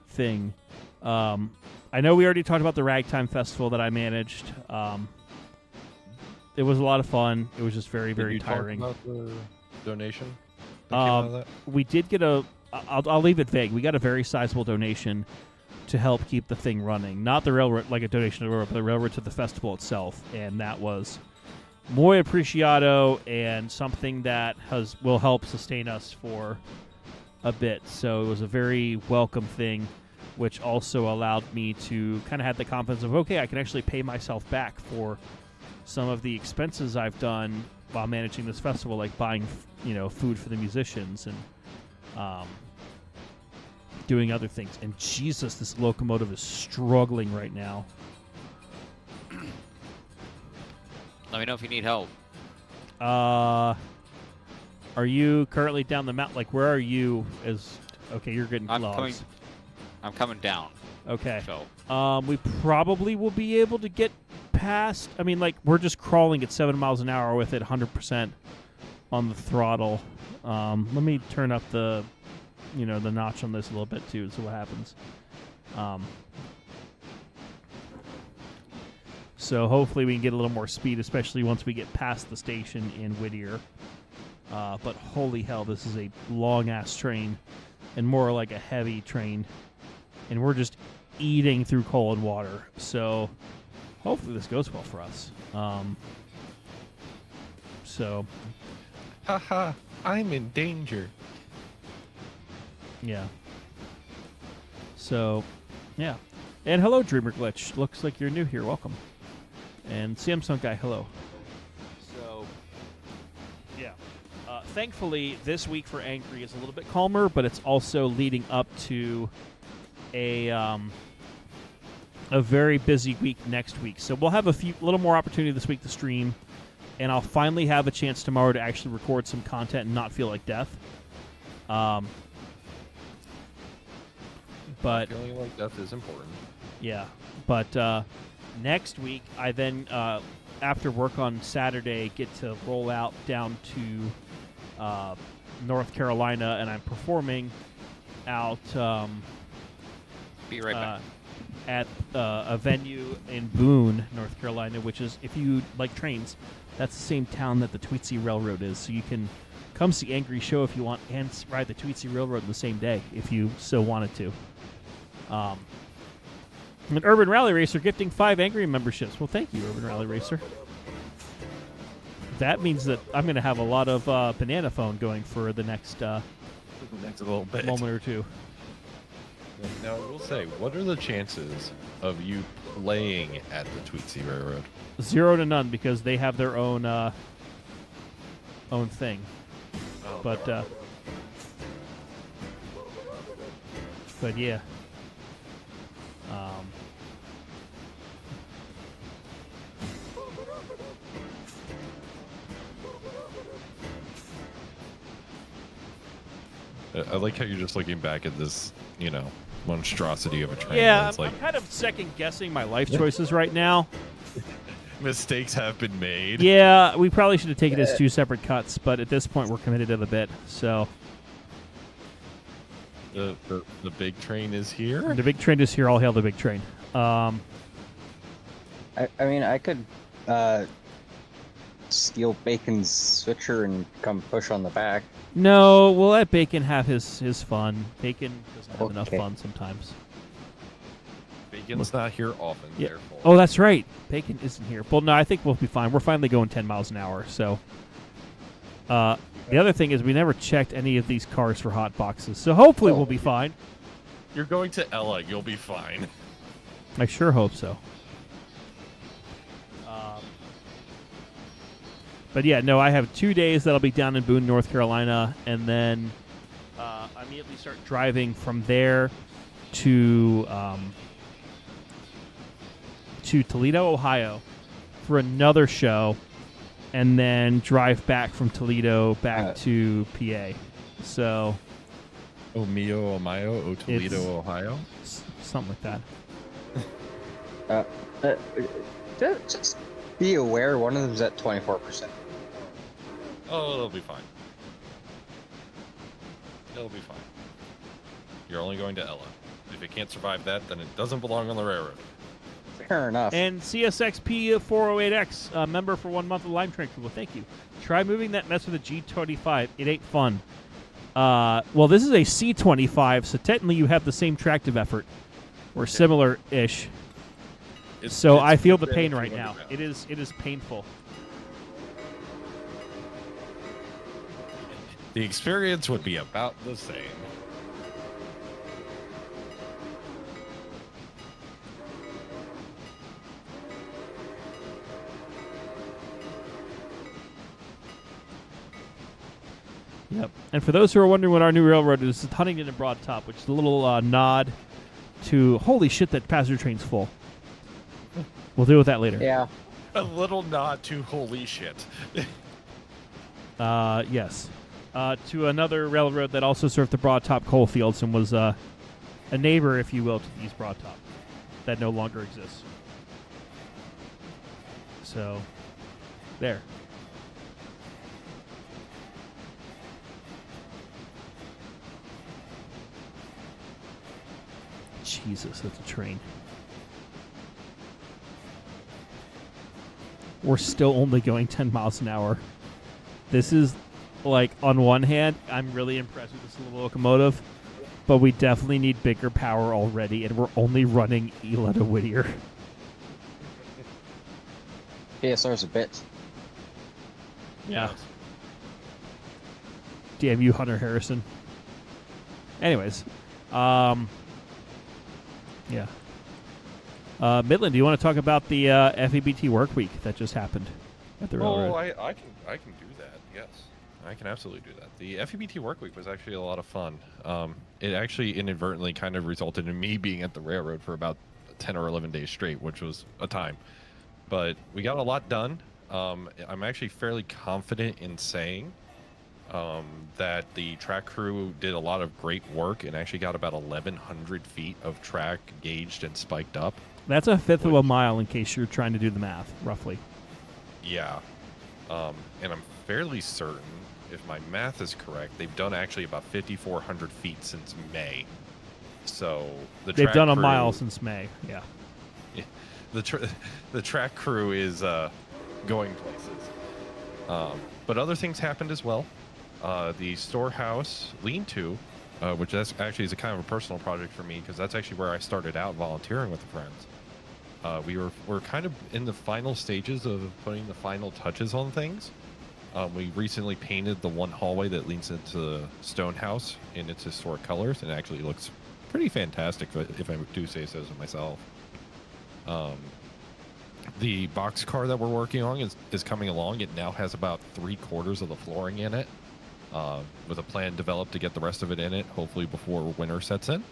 thing. I know we already talked about the Ragtime Festival that I managed. It was a lot of fun. It was just very, very tiring. Talk about the donation that came out of that? We did get I'll leave it vague. We got a very sizable donation to help keep the thing running. Not the railroad, like a donation to the railroad, but the railroad to the festival itself. And that was muy apreciado and something that will help sustain us for a bit. So it was a very welcome thing, which also allowed me to kind of have the confidence of, okay, I can actually pay myself back for some of the expenses I've done while managing this festival, like buying, food for the musicians and doing other things. And Jesus, this locomotive is struggling right now. Let me know if you need help. Are you currently down the mountain? Like, where are you? Okay, you're getting logs. I'm coming down. Okay. So We probably will be able to get past. I mean, like, we're just crawling at 7 miles an hour with it 100% on the throttle. Let me turn up the notch on this a little bit too, and see what happens. So hopefully we can get a little more speed, especially once we get past the station in Whittier. But holy hell, this is a long-ass train and more like a heavy train. And we're just eating through coal and water. So hopefully this goes well for us. Haha, I'm in danger. Yeah. So, yeah. And hello, Dreamer Glitch. Looks like you're new here. Welcome. And Samsung Guy, hello. So, yeah. Thankfully, this week for Angry is a little bit calmer, but it's also leading up to a very busy week next week. So we'll have a little more opportunity this week to stream, and I'll finally have a chance tomorrow to actually record some content and not feel like death. But Feeling like death is important. yeah, but Next week, I then, after work on Saturday, get to roll out down to North Carolina, and I'm performing out Be right back. at a venue in Boone, North Carolina, which is, if you like trains, that's the same town that the Tweetsie Railroad is. So you can come see Angry Show if you want, and ride the Tweetsie Railroad the same day if you so wanted to. An Urban Rally Racer gifting 5 Angry memberships. Well, thank you, Urban Rally Racer. That means that I'm going to have a lot of banana phone going for the next Next little bit. moment or two. Now, I will say, what are the chances of you playing at the Tweetsie Railroad? 0 to none, because they have their own thing. Oh, But yeah. I like how you're just looking back at this, monstrosity of a train. Yeah, It's I'm kind of second guessing my life choices right now. mistakes have been made. Yeah, we probably should have taken it as 2 separate cuts, but at this point we're committed to the bit. So The big train is here. the big train is here. All hail the big train. I mean, I could steal Bacon's switcher and come push on the back. No, we'll let Bacon have his fun. Bacon doesn't have enough Okay. fun sometimes. Bacon's not here often, Yeah. therefore. Oh, that's right. Bacon isn't here. Well, no, I think we'll be fine. We're finally going 10 miles an hour. So, the other thing is we never checked any of these cars for hot boxes. So hopefully we'll be fine. You're going to Ella. You'll be fine. I sure hope so. But yeah, no, I have 2 days that'll be down in Boone, North Carolina, and then I immediately start driving from there to Toledo, Ohio, for another show, and then drive back from Toledo back to PA. So O mio, o mayo, o Toledo, It's- Ohio. something like that. Just be aware, one of them's at 24%. Oh, it'll be fine. It'll be fine. You're only going to Ella. If it can't survive that, then it doesn't belong on the railroad. Fair enough. And CSXP 408X, member for 1 month of Lime Train Crew. Well, thank you. Try moving that mess with a G25. It ain't fun. Well, this is a C25, so technically you have the same tractive effort, or similar-ish. So I feel the pain right now. It is painful. The experience would be about the same. Yep. And for those who are wondering what our new railroad is, it's Huntington and Broad Top, which is a little nod to, holy shit, that passenger train's full. We'll deal with that later. Yeah. A little nod to holy shit. Yes. To another railroad that also served the Broad Top coal fields and was a neighbor, if you will, to East Broad Top that no longer exists. So, there. Jesus, that's a train. We're still only going 10 miles an hour. This is, like, on one hand, I'm really impressed with this little locomotive, but we definitely need bigger power already, and we're only running Ela to Whittier. PSR's a bit. Yeah. Damn you, Hunter Harrison. Anyways, yeah. Midland, do you want to talk about the FEBT work week that just happened at the railroad? Oh, I can do that. Yes, I can absolutely do that. The FEBT work week was actually a lot of fun. It actually inadvertently kind of resulted in me being at the railroad for about 10 or 11 days straight, which was a time. But we got a lot done. I'm actually fairly confident in saying that the track crew did a lot of great work and actually got about 1,100 feet of track gauged and spiked up. That's a fifth of a mile in case you're trying to do the math, roughly. Yeah. And I'm fairly certain, if my math is correct, they've done actually about 5,400 feet since May. So They've track done a crew- mile since May. Yeah. the track crew is going places. But other things happened as well. The storehouse lean-to, which that's actually is a kind of a personal project for me because that's actually where I started out volunteering with the friends. We're kind of in the final stages of putting the final touches on things. We recently painted the one hallway that leads into the stone house in its historic colors, and it actually looks pretty fantastic if I do say so myself. The box car that we're working on is coming along. It now has about 3/4 of the flooring in it, with a plan developed to get the rest of it in it, hopefully before winter sets in.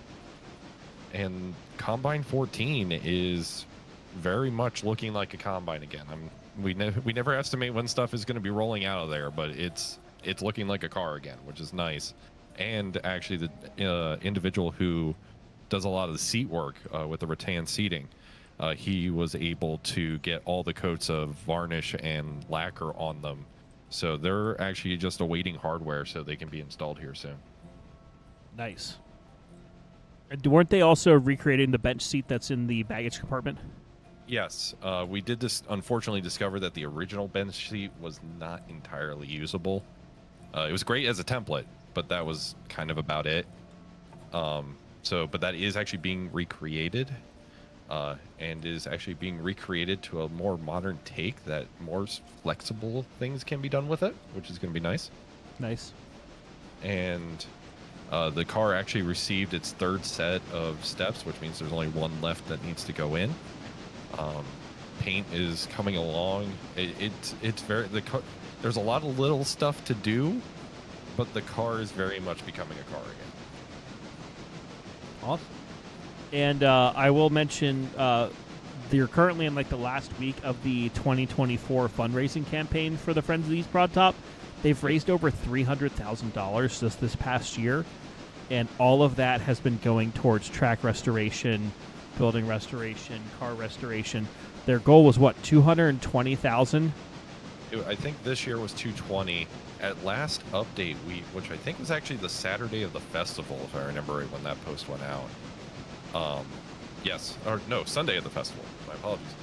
And Combine 14 is very much looking like a Combine again. We never estimate when stuff is going to be rolling out of there, but it's looking like a car again, which is nice. And actually, the individual who does a lot of the seat work with the rattan seating, he was able to get all the coats of varnish and lacquer on them. So they're actually just awaiting hardware so they can be installed here soon. Nice. And weren't they also recreating the bench seat that's in the baggage compartment? Yes, we did unfortunately discover that the original bench seat was not entirely usable. It was great as a template, but that was kind of about it. But that is actually being recreated, and is actually being recreated to a more modern take that more flexible things can be done with it, which is going to be nice. Nice. And the car actually received its third set of steps, which means there's only one left that needs to go in. Paint is coming along. It's very there's a lot of little stuff to do, but the car is very much becoming a car again. Awesome. And I will mention they're currently in like the last week of the 2024 fundraising campaign for the Friends of the East Broad Top. They've raised over $300,000 just this past year, and all of that has been going towards track restoration, building restoration, car restoration. Their goal was what, 220,000? I think this year was 220. At last update week, which I think was actually the Saturday of the festival, if I remember right when that post went out. Yes, or no, Sunday of the festival. My apologies.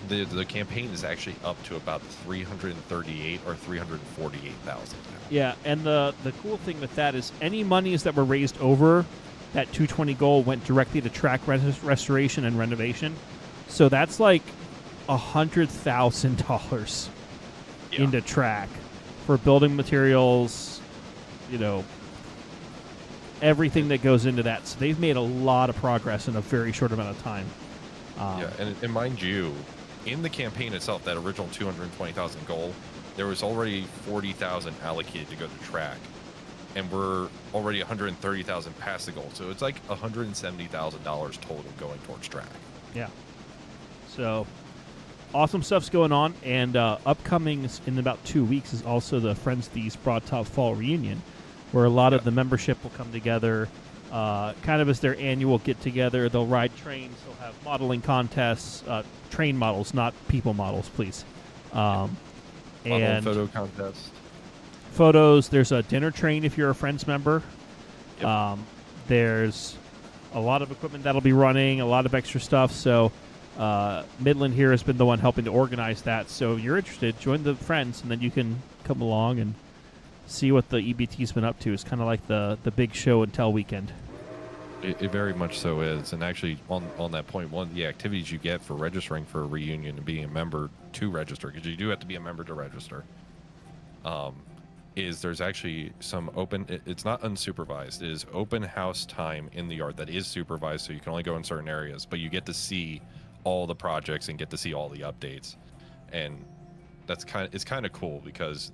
The campaign is actually up to about 338 or 348,000 now. Yeah, and the cool thing with that is any monies that were raised over that 220 goal went directly to track restoration and renovation. So that's like $100,000 into track for building materials, everything that goes into that. So they've made a lot of progress in a very short amount of time. And mind you, in the campaign itself, that original 220,000 goal, there was already 40,000 allocated to go to track, and we're already 130,000 past the goal. So it's like $170,000 total going towards track. Yeah. So awesome stuff's going on, and upcoming in about 2 weeks is also the Friends of the East Broad Top Fall Reunion, where a lot of the membership will come together, kind of as their annual get-together. They'll ride trains. They'll have modeling contests, train models, not people models, please. And photo contest. Photos. There's a dinner train if you're a Friends member. Yep. There's a lot of equipment that'll be running, a lot of extra stuff. So Midland here has been the one helping to organize that. So if you're interested, join the Friends, and then you can come along and see what the EBT's been up to. It's kind of like the big show and tell weekend. It very much so is. And actually, on that point, one of the activities you get for registering for a reunion and being a member to register, because you do have to be a member to register, is there's actually some it's not unsupervised. It is open house time in the yard that is supervised, so you can only go in certain areas, but you get to see all the projects and get to see all the updates. And it's kind of cool because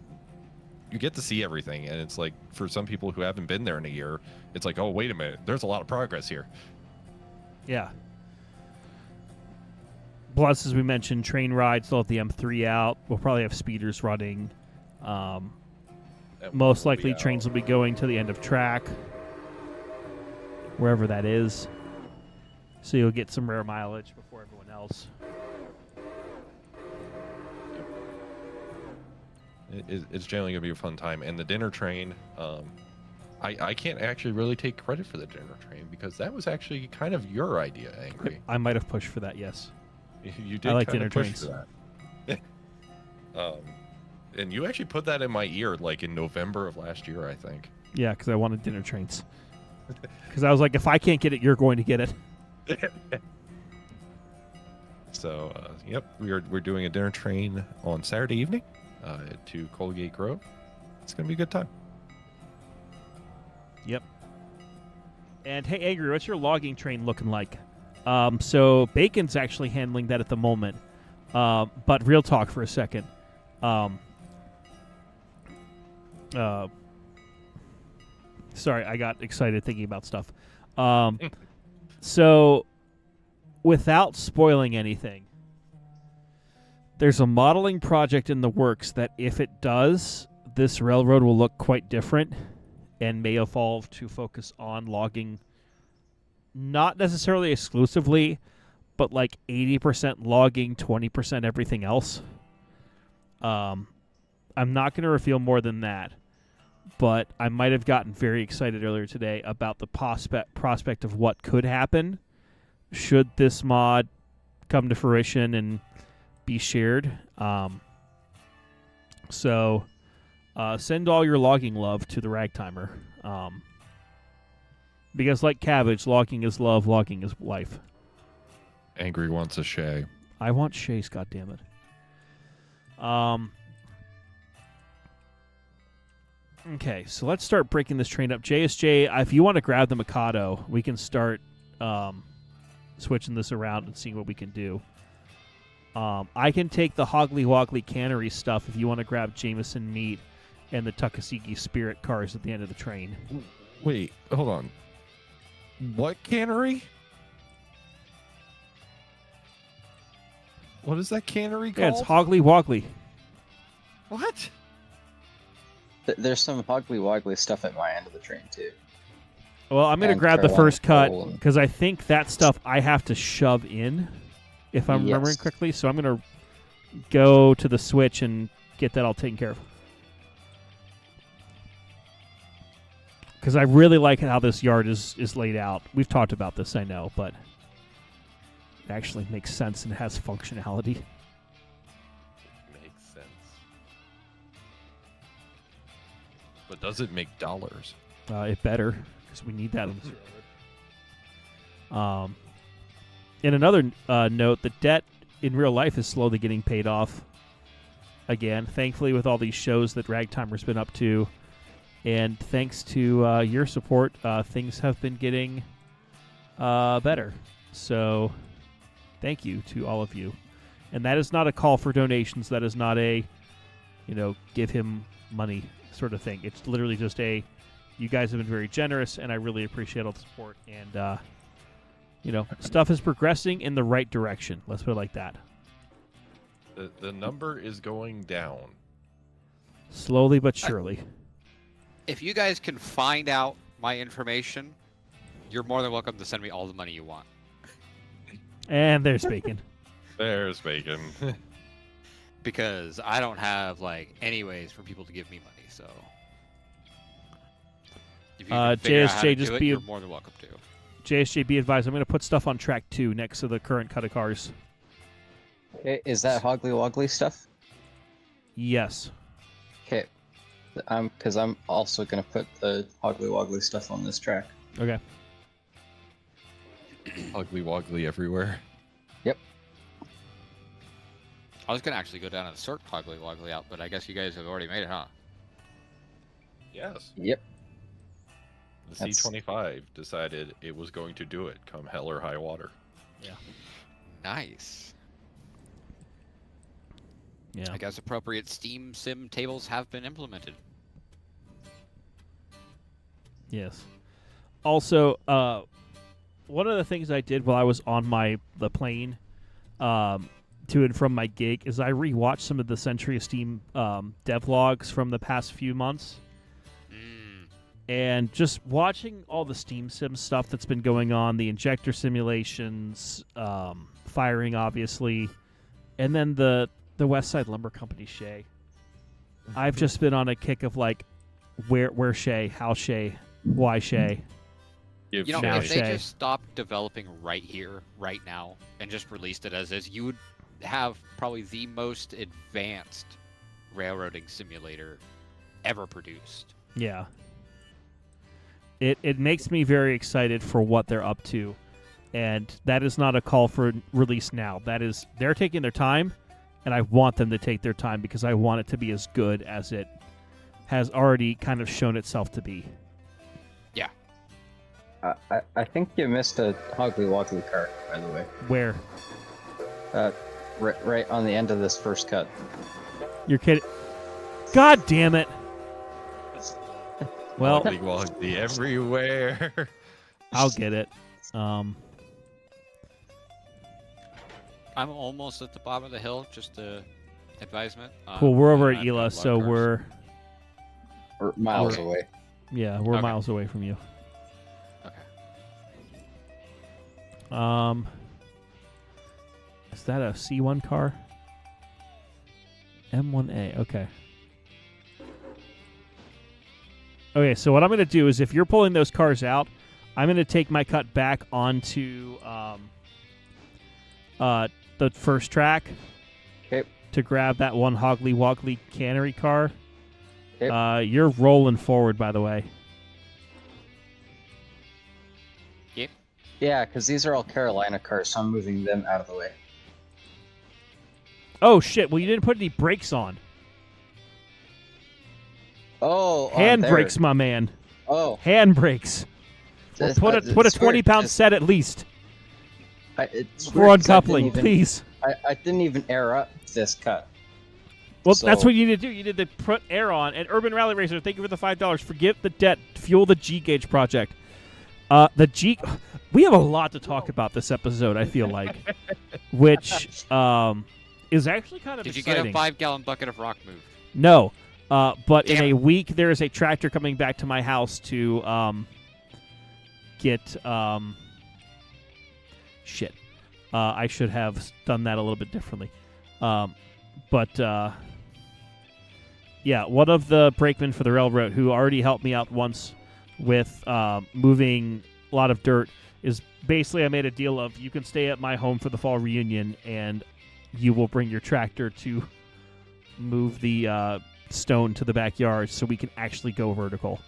you get to see everything, and it's like, for some people who haven't been there in a year, it's like, oh, wait a minute, there's a lot of progress here. Yeah. plus, as we mentioned, train rides. They'll have the M3 out. We'll probably have speeders running. That Most will be likely, out. trains will be going to the end of track, wherever that is. So you'll get some rare mileage before everyone else. It's generally gonna be a fun time, and the dinner train. I can't actually really take credit for the dinner train because that was actually kind of your idea, Angry. I might have pushed for that, yes. You did like kind dinner of push trains. for that. And you actually put that in my ear like in November of last year, I think. Yeah, because I wanted dinner trains. Because I was like, if I can't get it, you're going to get it. So, yep, we're doing a dinner train on Saturday evening to Colgate Grove. It's gonna be a good time. Yep. And hey, Angry, what's your logging train looking like? So Bacon's actually handling that at the moment. But real talk for a second. Sorry, I got excited thinking about stuff. So, without spoiling anything, there's a modeling project in the works that if it does, this railroad will look quite different and may evolve to focus on logging, not necessarily exclusively, but like 80% logging, 20% everything else. I'm not going to reveal more than that, but I might have gotten very excited earlier today about the prospect of what could happen should this mod come to fruition and be shared. So send all your logging love to the Ragtimer. Because like cabbage, logging is love, logging is life. Angry wants a Shay. I want Shays, goddammit. Okay, so let's start breaking this train up. JSJ, if you want to grab the Mikado, we can start switching this around and seeing what we can do. I can take the Hoggly Woggly Cannery stuff if you want to grab Jameson Meat and the Tuckasegee Spirit cars at the end of the train. Wait, hold on. What cannery? What is that cannery Yeah, called? it's Hoggly Woggly. What? There's some Hoggly Woggly stuff at my end of the train too. Well, I'm going to And grab the Carolina first cut Coal and- because I think that stuff I have to shove in, if I'm remembering Yes. correctly. So I'm going to go to the switch and get that all taken care of. Because I really like how this yard is laid out. We've talked about this, I know, but it actually makes sense and has functionality. Makes sense. But does it make dollars? It better, because we need that on this railroad. In another note, the debt in real life is slowly getting paid off again. Thankfully, with all these shows that Ragtimer's been up to, and thanks to your support, things have been getting better. So, thank you to all of you. And that is not a call for donations. That is not a, give him money sort of thing. It's literally just a, you guys have been very generous, and I really appreciate all the support. And, stuff is progressing in the right direction. Let's put it like that. The number is going down. Slowly but surely. If you guys can find out my information, you're more than welcome to send me all the money you want. And there's bacon. There's bacon. Because I don't have any ways for people to give me money, so if you can figure out how to JSJ, just do it, be you're more than welcome to. JSJ, be advised, I'm going to put stuff on track 2 next to the current cut of cars. Okay, is that Hoggly Woggly stuff? Yes. Okay. Because I'm also gonna put the Hoggly Woggly stuff on this track. Okay. Ugly woggly everywhere. I was gonna actually go down and sort Hoggly Woggly out, but I guess you guys have already made it, huh? Yes. Yep. The That's- C-25 decided it was going to do it come hell or high water. Nice. Yeah. I guess appropriate Steam sim tables have been implemented. Yes. Also, one of the things I did while I was on the plane to and from my gig is I rewatched some of the Century of Steam devlogs from the past few months. And just watching all the Steam Sim stuff that's been going on, the injector simulations, firing, obviously, and then the West Side Lumber Company Shay. I've just been on a kick of like, where Shay, how Shay, why Shay. You know, Now if they Shay. just stopped developing right here, right now, and just released it as is, you would have probably the most advanced railroading simulator ever produced. Yeah. It makes me very excited for what they're up to. And that is not a call for release now. That is, they're taking their time, and I want them to take their time because I want it to be as good as it has already kind of shown itself to be. Yeah. I think you missed a Hoggly Woggly car, by the way. Where? Right on the end of this first cut. You're kidding. God damn it. Well, Woggly everywhere. I'll get it. I'm almost at the bottom of the hill, just a advisement. Cool, we're over I've at got a Ela, lot of so cars. We're miles We're- away. we're Okay. miles away from you. Okay. Is that a C1 car? M1A, okay. Okay, so what I'm going to do is if you're pulling those cars out, I'm going to take my cut back onto the first track Okay. to grab that one Hoggly Woggly cannery car. Okay. You're rolling forward, by the way. Yep. Yeah, because these are all Carolina cars, so I'm moving them out of the way. Oh, shit. Well, you didn't put any brakes on. Oh, on Hand there. brakes, my man. Oh, Hand brakes. Or put a it's 20-pound weird, set at least it's for weird 'cause I didn't uncoupling, even- please. I didn't even air up this cut. Well, that's So- what you need to do. You need to put air on. And Urban Rally Racer, thank you for the $5. Forgive the debt. Fuel the G-Gauge project. The G... We have a lot to talk about this episode, I feel like. Which is actually kind of Did you exciting. get a 5-gallon bucket of rock moved? No. But in Damn a it. week, there is a tractor coming back to my house to get... shit. I should have done that a little bit differently. But yeah, one of the brakemen for the railroad who already helped me out once with moving a lot of dirt is basically I made a deal of you can stay at my home for the fall reunion and you will bring your tractor to move the stone to the backyard so we can actually go vertical.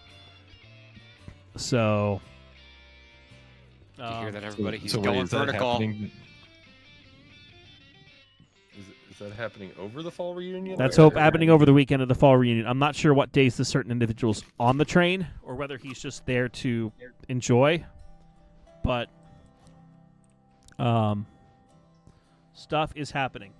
So... Did you hear that, everybody? He's so wait, going is that vertical. happening? Is that happening over the fall reunion? That's or- happening over the weekend of the fall reunion. I'm not sure what days the certain individuals on the train or whether he's just there to enjoy. But stuff is happening.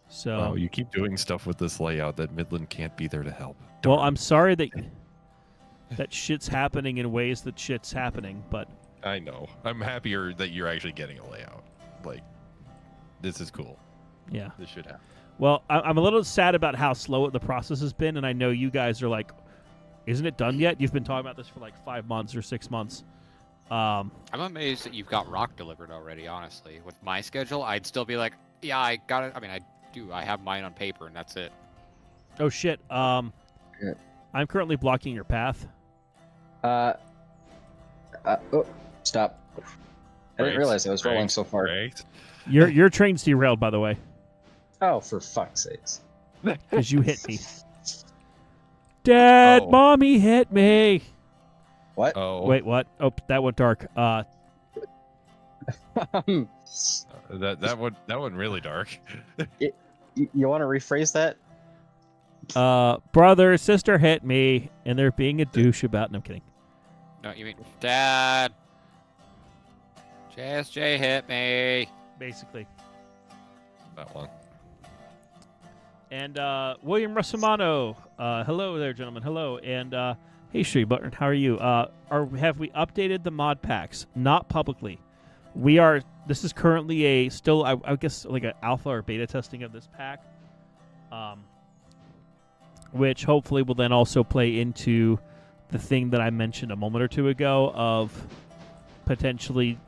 So Wow, you keep doing stuff with this layout that Midland can't be there to help. well, I'm sorry that shit's happening in ways that shit's happening, but I know. I'm happier that you're actually getting a layout. Like, this is cool. yeah. This should happen. Well, I'm a little sad about how slow the process has been, and I know you guys are like, isn't it done yet? You've been talking about this for like 5 months or 6 months. I'm amazed that you've got rock delivered already, honestly. With my schedule, I'd still be like, yeah, I got it. I mean, I do. I have mine on paper, and that's it. Oh, shit. Yeah. I'm currently blocking your path. Oh, stop. I didn't realize I was rolling so far. Right. Your train's derailed, by the way, Oh, for fuck's sakes. because you hit me. Dad, Oh. Mommy hit me. What? Oh, Wait, what? Oh, that went dark. that one really dark. You want to rephrase that? Brother, sister hit me, and they're being a douche about. No, I'm kidding. No, you mean, Dad. JSJ hit me. Basically. That one. And William Russamano, hello there, gentlemen. Hello, and hey, Shree Button, how are you? Have we updated the mod packs? Not publicly. We are This is currently I guess like an alpha or beta testing of this pack, which hopefully will then also play into the thing that I mentioned a moment or two ago of potentially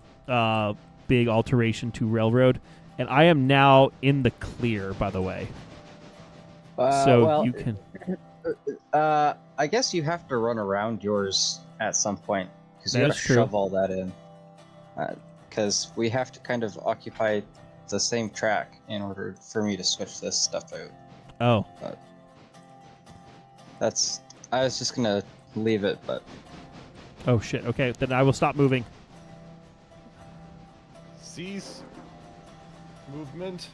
big alteration to Railroad. And I am now in the clear, by the way. So well, you can. I guess you have to run around yours at some point because you That got to is true. shove all that in. Because we have to kind of occupy the same track in order for me to switch this stuff out. Oh, I was just gonna leave it, but oh shit. Okay, then I will stop moving. Cease movement.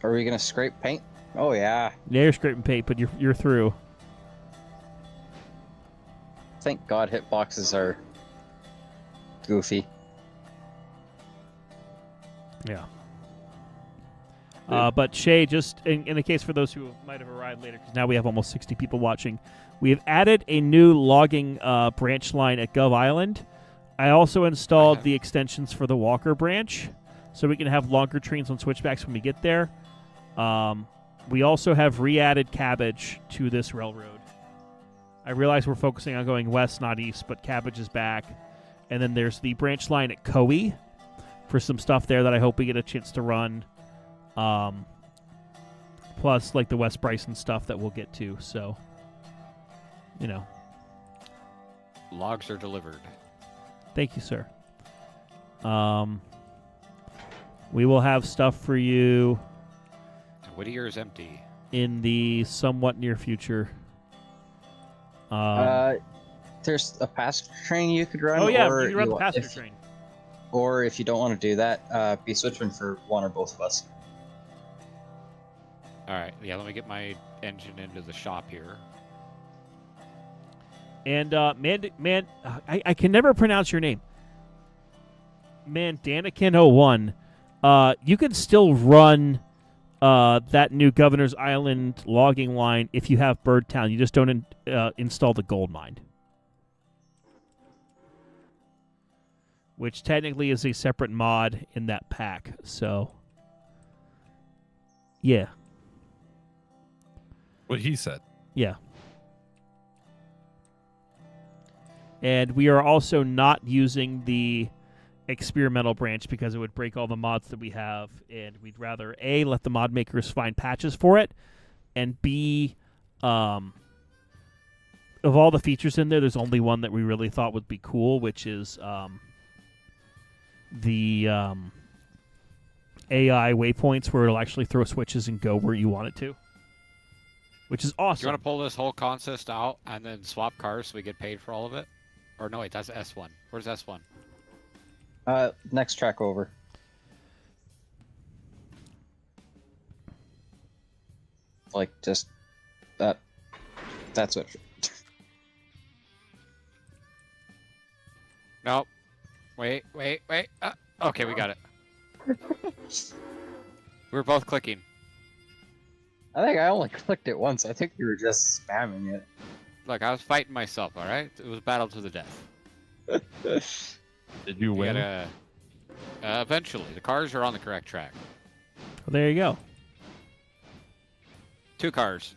are we gonna scrape paint? Oh yeah. Yeah, you're scraping paint, but you're through. Thank God hitboxes are goofy. Yeah. But Shay, just in the case for those who might have arrived later, because now we have almost 60 people watching, we have added a new logging branch line at Gov Island. I also installed the extensions for the Walker branch, so we can have longer trains on switchbacks when we get there. We also have re-added cabbage to this railroad. I realize we're focusing on going west, not east, but cabbage is back. And then there's the branch line at Coe for some stuff there that I hope we get a chance to run. Plus, like the West Bryson stuff that we'll get to. So, you know. Logs are delivered. Thank you, sir. We will have stuff for you Whittier is empty. in the somewhat near future. There's a passenger train you could run. Oh yeah, or you can run the wa- passenger if- train. Or if you don't want to do that, be switching for one or both of us. All right, yeah. Let me get my engine into the shop here. And I can never pronounce your name. Mandanakin01. You can still run that new Governor's Island logging line if you have Birdtown. You just don't install the gold mine, which technically is a separate mod in that pack. So, yeah. What he said. Yeah. And we are also not using the experimental branch because it would break all the mods that we have, and we'd rather A, let the mod makers find patches for it, and B, of all the features in there, there's only one that we really thought would be cool, which is the AI waypoints where it'll actually throw switches and go where you want it to, which is Do you awesome. want to pull this whole consist out and then swap cars so we get paid for all of it? Or no, wait, that's S1. Where's S1? Next track over. Like just that. That's what. Nope. Wait. Okay, we got it. We're both clicking. I think I only clicked it once. I think you were just spamming it. Look, I was fighting myself, all right? It was battle to the death. Did you We win? gotta... eventually, the cars are on the correct track. Well, there you go. 2 cars.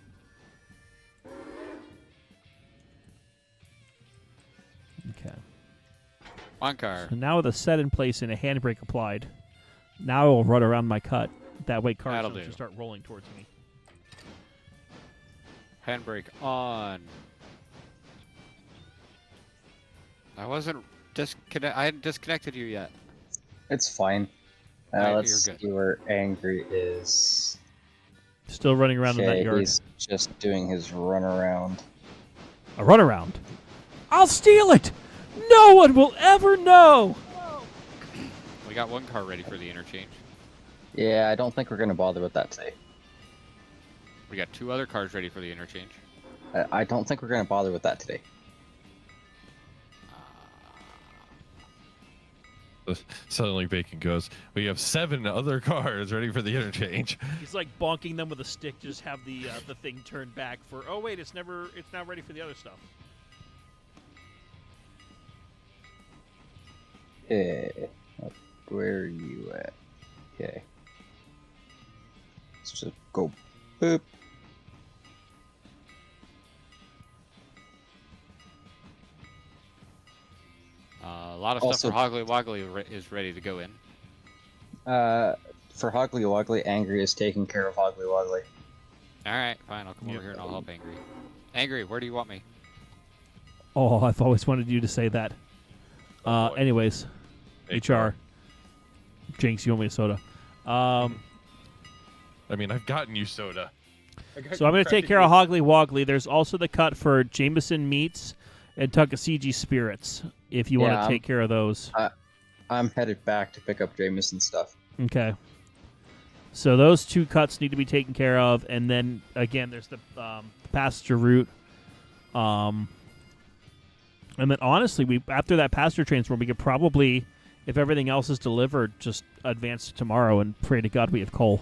Okay. 1 car. So now with a set in place and a handbrake applied, now I will run around my cut. That way cars That'll don't do. just start rolling towards me. Handbrake on. I wasn't I hadn't disconnected you yet. It's fine. Alright, Let's you're good. see where Angry is. Still running around in that Okay, yard. he's just doing his run around. A runaround. I'll steal it! No one will ever know! We got 1 car ready for the interchange. Yeah, I don't think we're gonna bother with that today. We got 2 other cars ready for the interchange. I don't think we're gonna bother with that today. Suddenly Bacon goes, we have 7 other cars ready for the interchange. He's like bonking them with a stick, just have the thing turned back for, oh wait, it's now ready for the other stuff. Okay. Where are you at? Okay. Let's just go boop. A lot of Also- stuff for Hoggly Woggly is ready to go in. For Hoggly Woggly, Angry is taking care of Hoggly Woggly. All right, fine. I'll come over here and I'll help Angry. Angry, where do you want me? Oh, I've always wanted you to say that. Oh, boy. Anyways, HR. Jinx, you want me a soda? I mean, I've gotten you soda. So I'm going to take care of Hoggly Woggly. There's also the cut for Jameson Meats and Tuckasegee Spirits, if you want Yeah, to take care of those. I'm headed back to pick up Jameson stuff. Okay. So those two cuts need to be taken care of, and then again, there's the passenger route. And then honestly, we after that passenger transform, we could probably, if everything else is delivered, just advance to tomorrow and pray to God we have coal.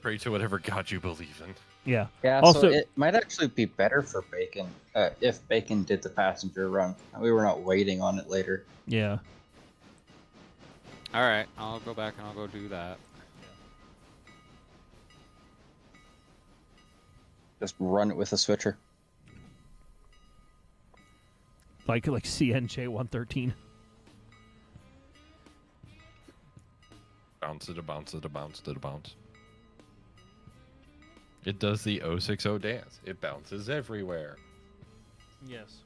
Pray to whatever God you believe in. Yeah. Yeah, Also- so it might actually be better for Bacon if Bacon did the passenger run. We were not waiting on it later. Yeah. All right, I'll go back and I'll go do that. Just run it with a switcher. Like CNJ 113. Bounce it a bounce it a bounce it a bounce. It does the 060 dance. It bounces everywhere. Yes.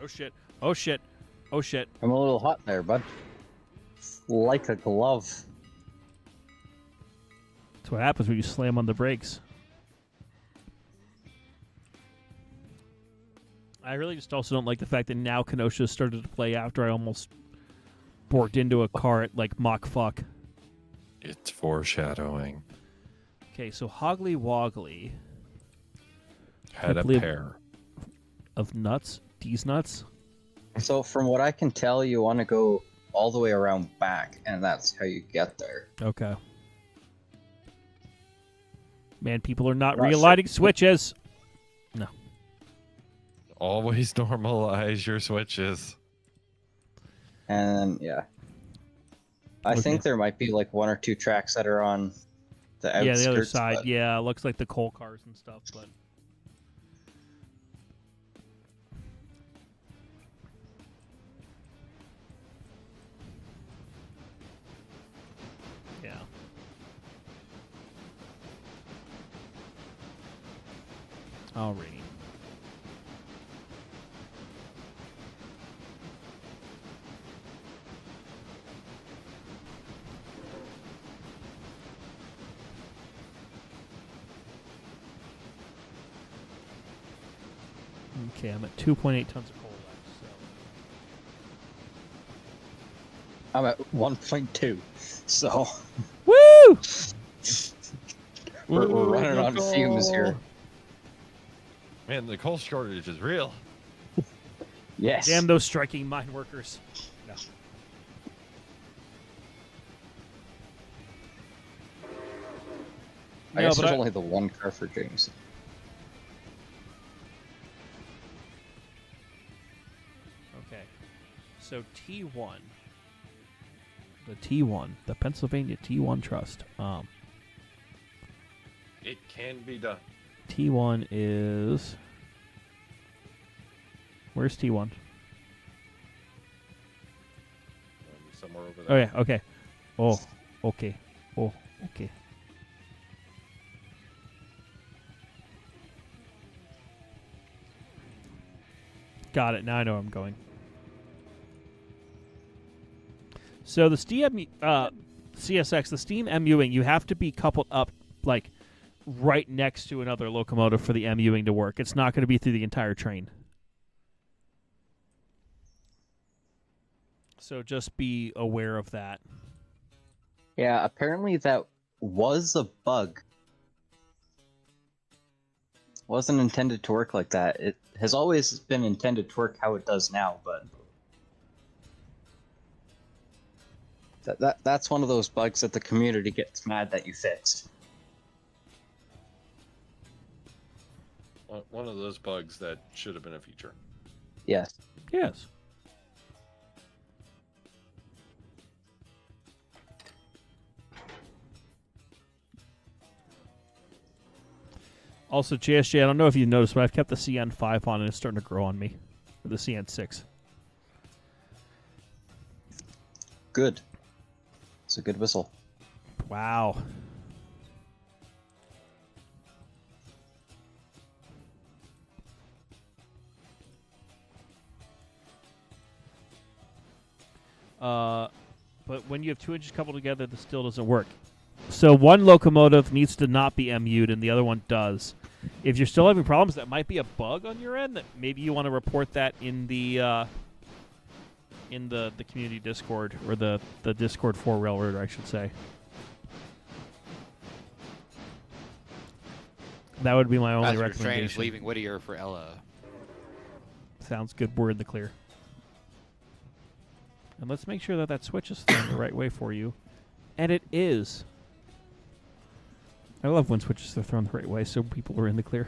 Oh shit. Oh shit. Oh shit. I'm a little hot there, bud. Like a glove. That's what happens when you slam on the brakes. I really just also don't like the fact that now Kenosha started to play after I almost borked into a car at like Mach fuck. It's foreshadowing. Okay, so Hoggly Woggly Had a believe- pair. of nuts. These nuts. So from what I can tell, you want to go all the way around back, and that's how you get there. Okay. Man, people are not Not realigning switches. Always normalize your switches. And yeah. I Okay. think there might be like one or two tracks that are on the outskirts. Yeah, the other side. but- Yeah, it looks like the coal cars and stuff, but yeah. Alrighty. Okay, I'm at 2.8 tons of coal left. I'm at 1.2. So So. Woo! we're running on fumes here. Man, the coal shortage is real. Yes. Damn those striking mine workers. No. I No, guess but there's I- only the one car for James. Okay. So T1. The T1, the Pennsylvania T1 Trust. It can be done. T1 is. Where's T1? Somewhere over Oh there. yeah. Okay. Oh. Okay. Oh. Okay. Got it. Now I know where I'm going. So the Steam CSX, the Steam MUing, you have to be coupled up like right next to another locomotive for the MUing to work. It's not going to be through the entire train. So just be aware of that. Yeah, apparently that was a bug. wasn't intended to work like that. It has always been intended to work how it does now, but that's one of those bugs that the community gets mad that you fixed. One of those bugs that should have been a feature. Yes. Yes. Also, JSJ, I don't know if you noticed, but I've kept the CN5 on and it's starting to grow on me. Or the CN6. Good. It's a good whistle. Wow. But when you have 2 inches coupled together, this still doesn't work. So one locomotive needs to not be MU'd and the other one does. If you're still having problems, that might be a bug on your end. That maybe you want to report that in the community Discord, or the Discord for Railroader, I should say. That would be my only Passenger train is recommendation. leaving Whittier for Ella. Sounds good. We're in the clear. And let's make sure that that switch is thrown the right way for you. And it is. I love when switches are thrown the right way so people are in the clear.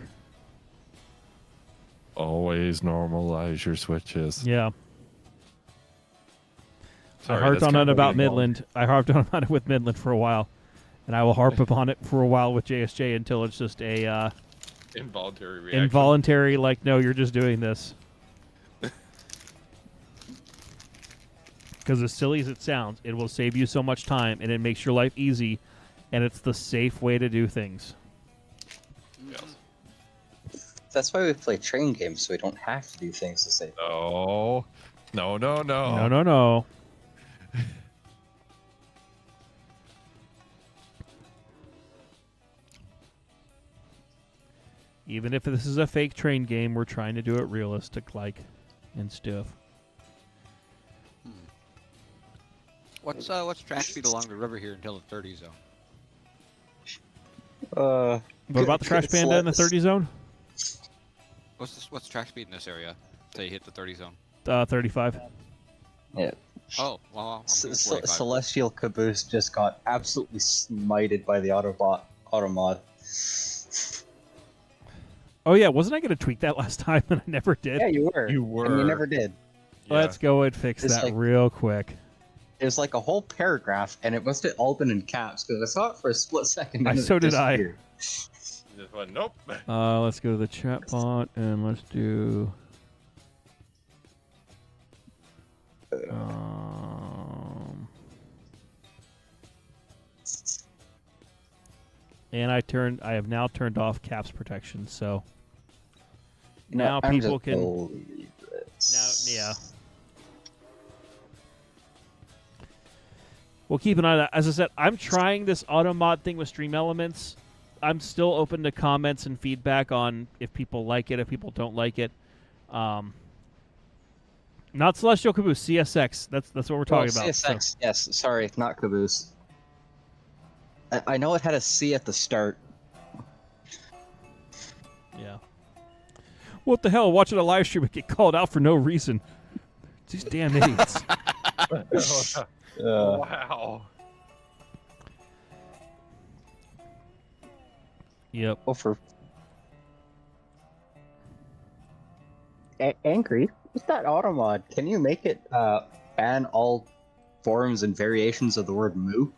Always normalize your switches. Yeah. Sorry, I harped that's on kind it of about getting long. Midland. I harped on about it with Midland for a while. And I will harp upon it for a while with JSJ until it's just a Involuntary reaction. involuntary, like, no, you're just doing this. Because as silly as it sounds, it will save you so much time, and it makes your life easy, and it's the safe way to do things. Yes. That's why we play train games, so we don't have to do things the same. No. No, no, no. No. Even if this is a fake train game, we're trying to do it realistic, like, and stuff. What's track speed along the river here until the 30 zone? What about the Crash Panda in the 30 zone? What's track speed in this area until you hit the 30 zone? 35. Yeah. Oh, well, I'm doing 45. Celestial Caboose just got absolutely smited by the Automod. Oh, yeah, wasn't I going to tweak that last time, and I never did? Yeah, you were. You were. And you never did. Yeah. Let's go and fix It's that like- real quick. There's like a whole paragraph, and it must have all been in caps, because I saw it for a split second. And So it did I. disappeared. You just went, nope. Let's go to the chat bot, and let's do... And I have now turned off caps protection, so No, now I'm people just can... believe this. Yeah. We'll keep an eye on that. As I said, I'm trying this auto mod thing with Stream Elements. I'm still open to comments and feedback on if people like it, if people don't like it. Not Celestial Caboose, CSX. That's what we're talking about. CSX, So- yes. Sorry, not Caboose. I know it had a C at the start. Yeah. What the hell? Watching a live stream and get called out for no reason. These damn idiots. Wow. Yep. Oh, for angry. What's that automod? Can you make it ban all forms and variations of the word moo?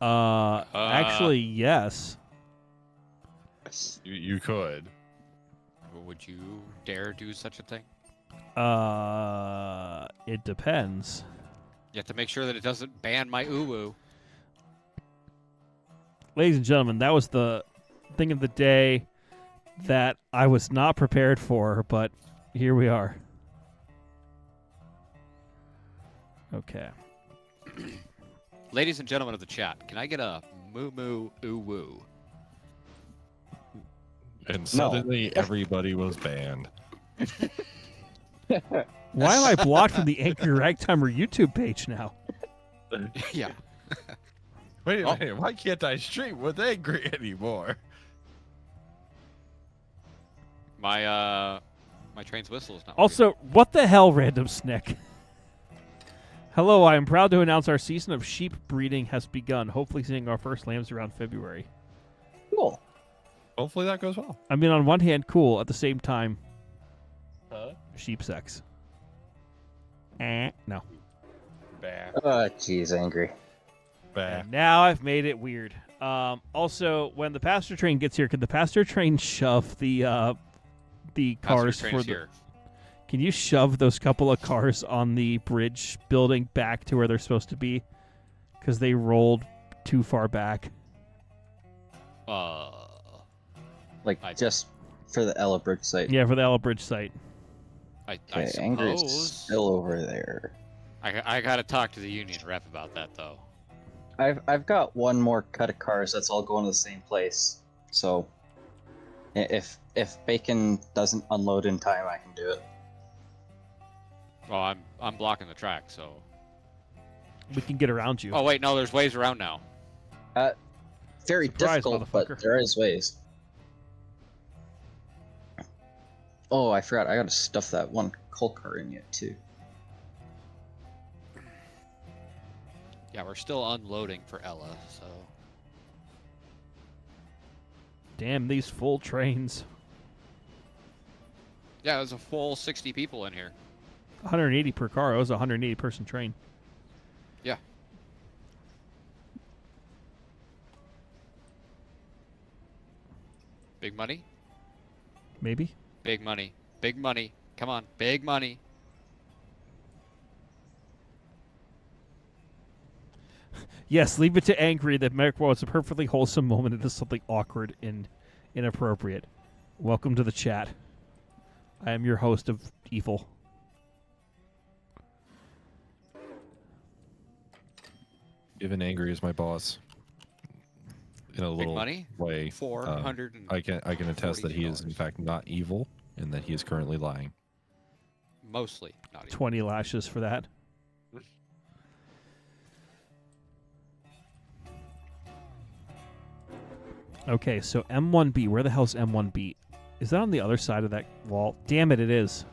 Actually, yes. You could. Would you dare do such a thing? It depends. You have to make sure that it doesn't ban my uwu. Ladies and gentlemen, that was the thing of the day that I was not prepared for, but here we are. Okay. Ladies and gentlemen of the chat, can I get a moo moo uwu? And suddenly everybody was banned. Why am I blocked from the Angry Ragtimer YouTube page now? Yeah. Wait a Oh. minute, why can't I stream with Angry anymore? my train's whistle is not. Also, what the hell, random snick? Hello, I am proud to announce our season of sheep breeding has begun. Hopefully, seeing our first lambs around February. Cool. Hopefully that goes well. I mean, on one hand, cool. At the same time, sheep sex. No. Bah. Oh, jeez, angry. Bah. And now I've made it weird. Also, when the pasture train gets here, could the pasture train shove the cars Train for is the? here. Can you shove those couple of cars on the bridge building back to where they're supposed to be? Because they rolled too far back. Like, just for the Ella Bridge site. Yeah, for the Ella Bridge site. I Okay, angry is suppose. still over there. I gotta talk to the union rep about that though. I've got one more cut of cars that's all going to the same place. So if Bacon doesn't unload in time, I can do it. Well, I'm blocking the track, so. We can get around you. Oh wait, no, there's ways around now. Very Surprise, difficult, but motherfucker. there is ways. Oh, I forgot. I gotta stuff that one coal car in yet too. Yeah, we're still unloading for Ella, so. Damn these full trains. Yeah, there's a full 60 people in here. 180 per car. It was a 180 person train. Yeah. Big money? Maybe. Big money. Big money. Come on, big money. Yes, leave it to angry that Merrick was a perfectly wholesome moment into something awkward and inappropriate. Welcome to the chat. I am your host of evil. Even angry is my boss. In a Big little money? way. 400. I can attest that he is in $40. fact not evil and that he is currently lying. Mostly not even. 20 lashes for that. Okay, so M1B. Where the hell's M1B? Is that on the other side of that wall? Damn it, it is.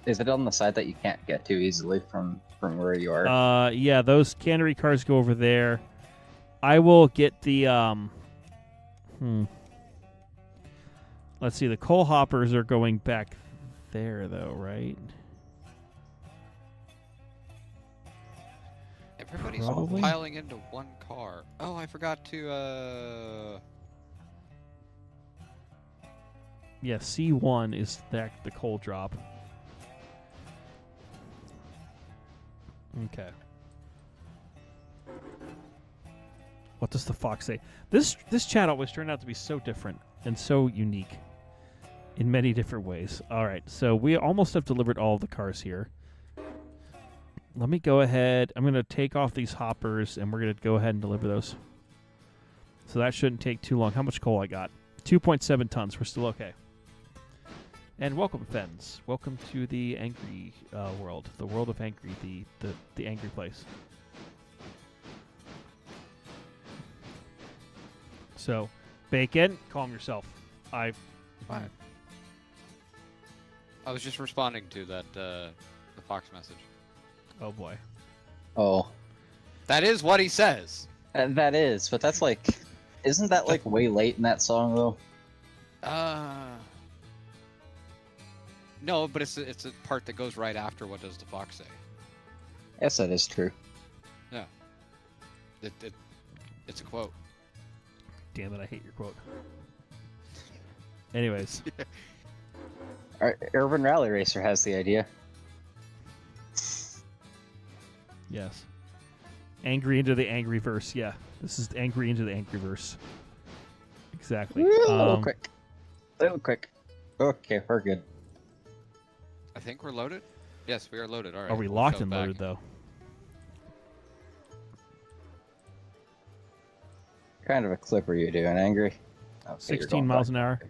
Is it on the side that you can't get to easily from where you are? Yeah, those cannery cars go over there. I will get the Let's see, the coal hoppers are going back there though, right? Everybody's Probably. piling into one car. Oh, I forgot to Yeah, C1 is the coal drop. Okay. What does the fox say? This chat always turned out to be so different and so unique in many different ways. All right, so we almost have delivered all of the cars here. Let me go ahead. I'm going to take off these hoppers, and we're going to go ahead and deliver those. So that shouldn't take too long. How much coal I got? 2.7 tons. We're still okay. And welcome, Fens. Welcome to the angry world. The world of angry. The angry place. So, Bacon, calm yourself. Fine. I was just responding to that the Fox message. Oh boy. Oh, That is what he says. that is, but that's like, isn't that like way late in that song though? No, but it's a part that goes right after what does the Fox say. Yes, that is true. Yeah. It's a quote. Damn it, I hate your quote. Anyways. Our Urban Rally Racer has the idea. Yes. Angry into the angry verse. Yeah. This is angry into the angry verse. Exactly. A little quick. Little quick. Okay, we're good. I think we're loaded. Yes, we are loaded. All right. Are we we'll locked shove and back. loaded though? Kind of a clip are you doing, Angry? Okay, you're 16 going miles back. an hour. I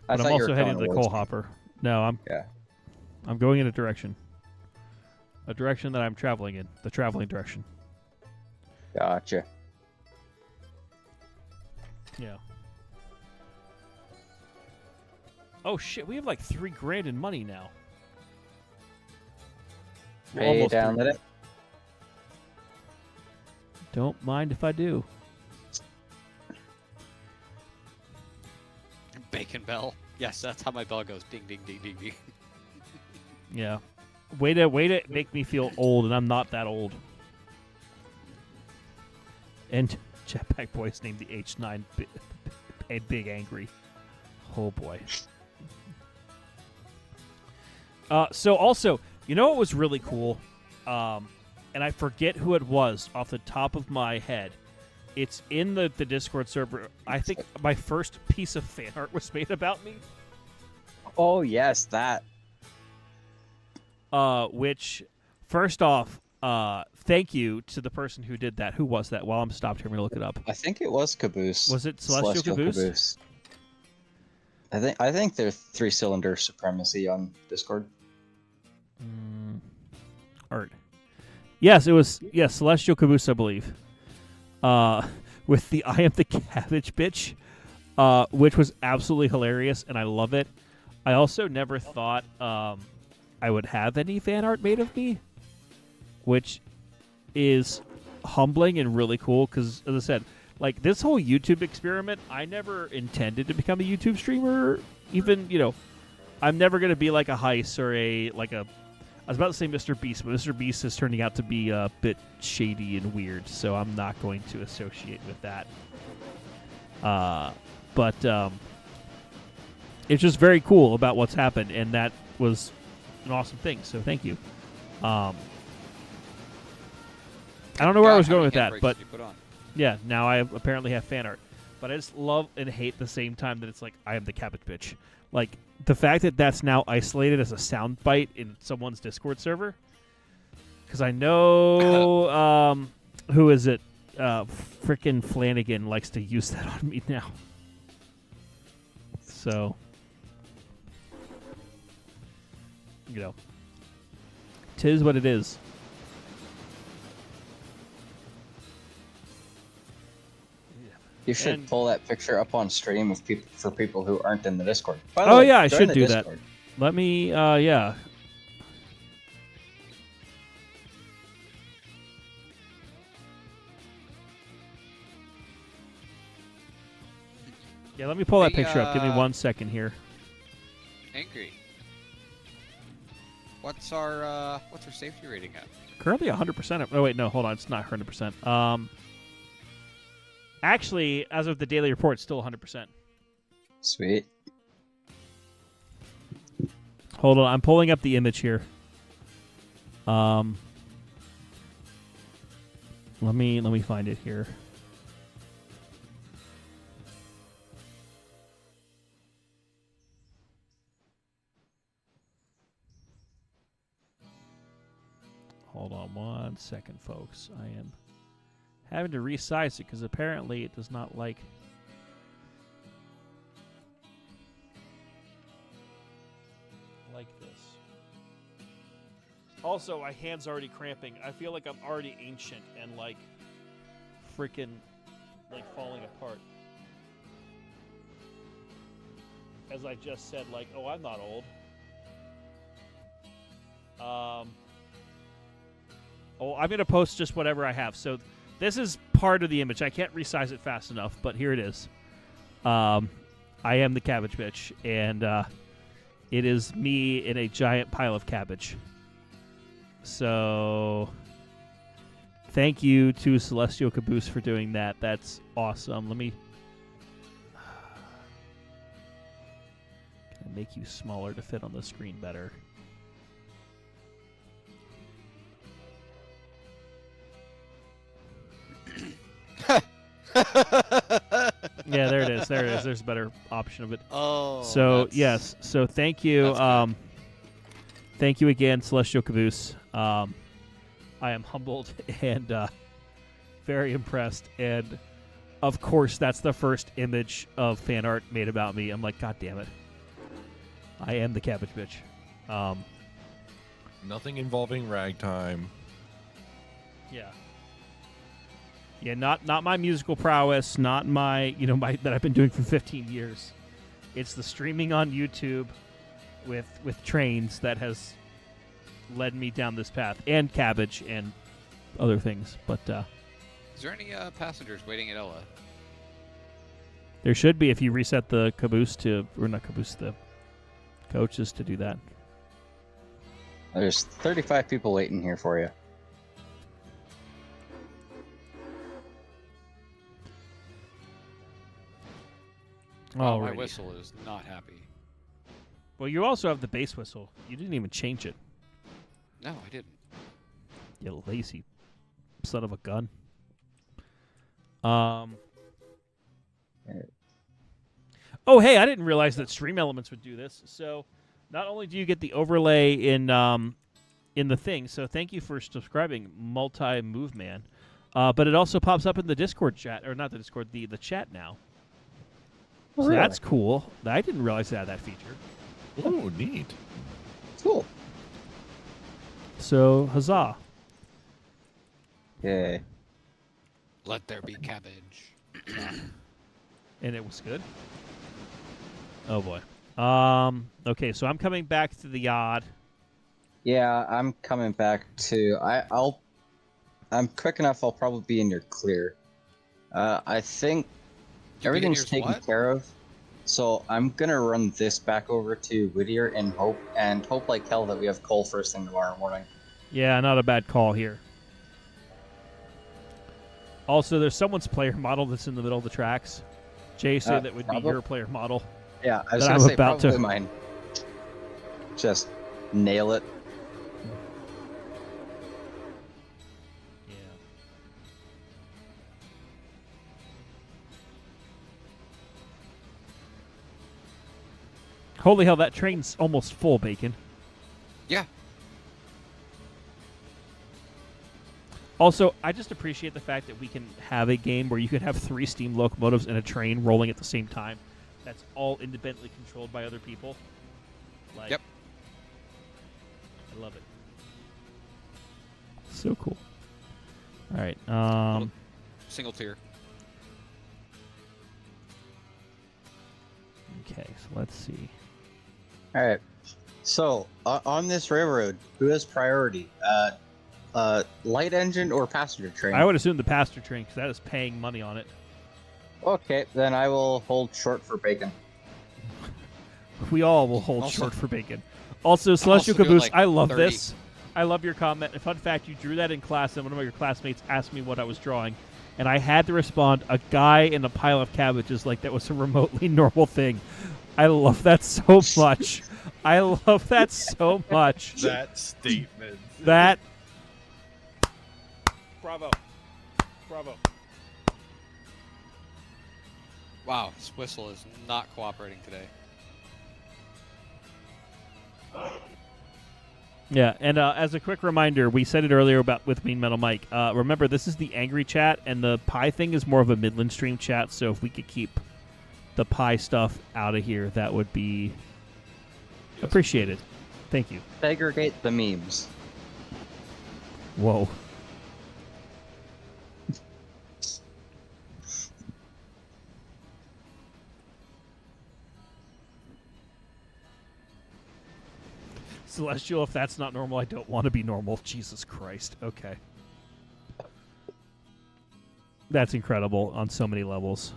But I'm thought you were also heading to going the coal towards me. hopper. No, Yeah. I'm going in a direction. A direction that I'm traveling in. The traveling direction. Gotcha. Yeah. Oh shit, we have like $3,000 in money now. Well, Pay almost down $3,000. with it. Don't mind if I do. Bacon bell. Yes, that's how my bell goes. Ding, ding, ding, ding, ding. Yeah. Way to make me feel old, and I'm not that old. And Jetpack Boy's named the H9 Big Angry. Oh boy. So also, you know what was really cool? And I forget who it was off the top of my head. It's in the Discord server. I think my first piece of fan art was made about me. Oh yes, that. Which, first off, thank you to the person who did that. Who was that? While I'm stopped here, I'm gonna look it up. I think it was Caboose. Was it Celestial Caboose? I think they're 3-cylinder supremacy on Discord. Art. Yes, it was. Yes, Celestial Caboose, I believe. With the "I am the cabbage bitch," which was absolutely hilarious, and I love it. I also never thought I would have any fan art made of me, which is humbling and really cool. Because, as I said, like this whole YouTube experiment, I never intended to become a YouTube streamer. Even I'm never gonna be like a Heist or I was about to say Mr. Beast, but Mr. Beast is turning out to be a bit shady and weird, so I'm not going to associate with that. But it's just very cool about what's happened, and that was an awesome thing, so thank you. I don't know where I was going with that, but yeah, now I apparently have fan art. But I just love and hate at the same time that it's like, I am the cabbage bitch. Like, the fact that that's now isolated as a soundbite in someone's Discord server. Because I know, who is it? Frickin' Flanagan likes to use that on me now. So, tis what it is. You should And- pull that picture up on stream of for people who aren't in the Discord. By the Oh way, yeah, I join should the do Discord. that. Let me, yeah. Yeah, let me pull that Hey, picture up. Give me 1 second here. Angry. What's our safety rating at? Currently 100%. Oh wait, no, hold on. It's not 100%. Actually, as of the daily report, it's still 100%. Sweet. Hold on, I'm pulling up the image here. Let me find it here. Hold on 1 second, folks. I am having to resize it because apparently it does not like this. Also, my hand's already cramping. I feel like I'm already ancient and like freaking like falling apart. As I just said, like, oh, I'm not old. Oh, I'm gonna post just whatever I have. So this is part of the image. I can't resize it fast enough, but here it is. I am the cabbage bitch, and it is me in a giant pile of cabbage. So thank you to Celestial Caboose for doing that. That's awesome. Let me... Can I make you smaller to fit on the screen better? Yeah, there it is. There it is. There's a better option of it. Oh. So yes. So thank you. That's Thank you again, Celestial Caboose. I am humbled and very impressed. And of course, that's the first image of fan art made about me. I'm like, God damn it! I am the cabbage bitch. Nothing involving ragtime. Yeah. Yeah, not my musical prowess, not my that I've been doing for 15 years. It's the streaming on YouTube with trains that has led me down this path, and cabbage and other things. But Is there any passengers waiting at Ella? there should be if you reset the caboose to, or not caboose, the coaches to do that. There's 35 people waiting here for you. Oh, my Alrighty. whistle is not happy. Well, you also have the bass whistle. You didn't even change it. No, I didn't. You lazy son of a gun. Oh, hey, I didn't realize that Stream Elements would do this. So, not only do you get the overlay in the thing, so thank you for subscribing, Multi-Move Man, but it also pops up in the Discord chat, or not the Discord, the chat now. So Really? that's cool. I didn't realize they had that feature. Oh, neat. Cool. So, huzzah. Yay. Let there be cabbage. And it was good. Oh boy. Okay, so I'm coming back to the yard. Yeah, I'm coming back to. I'm quick enough. I'll probably be in your clear. I think everything's Whittier's taken what? care of. So I'm gonna run this back over to Whittier and hope like hell that we have coal first thing tomorrow morning. Yeah, not a bad call here. Also, there's someone's player model that's in the middle of the tracks. Jay said that would be your player model. Yeah, I was That gonna I'm say about to- probably mine. Just nail it. Yeah. Holy hell, that train's almost full, Bacon. Yeah. Also, I just appreciate the fact that we can have a game where you can have 3 steam locomotives and a train rolling at the same time. That's all independently controlled by other people. Like, Yep. I love it. So cool. All right. Single tier. Okay, so let's see. All right. So on this railroad, who has priority? Light engine or passenger train? I would assume the passenger train because that is paying money on it. Okay, then I will hold short for bacon. We all will hold Also- short for bacon. Also, Celestial doing, Caboose, like, I love 30. this. I love your comment. A fun fact, you drew that in class, and one of your classmates asked me what I was drawing, and I had to respond, a guy in a pile of cabbages, like that was a remotely normal thing. I love that so much. I love that so much. That statement. That. Bravo. Bravo. Wow, this whistle is not cooperating today. Yeah, and as a quick reminder, we said it earlier about with Mean Metal Mike. Remember, this is the angry chat, and the pie thing is more of a Midland stream chat. So if we could keep the pie stuff out of here, that would be appreciated. Thank you. Segregate the memes. Whoa. Celestial, if that's not normal, I don't want to be normal. Jesus Christ. Okay. That's incredible on so many levels.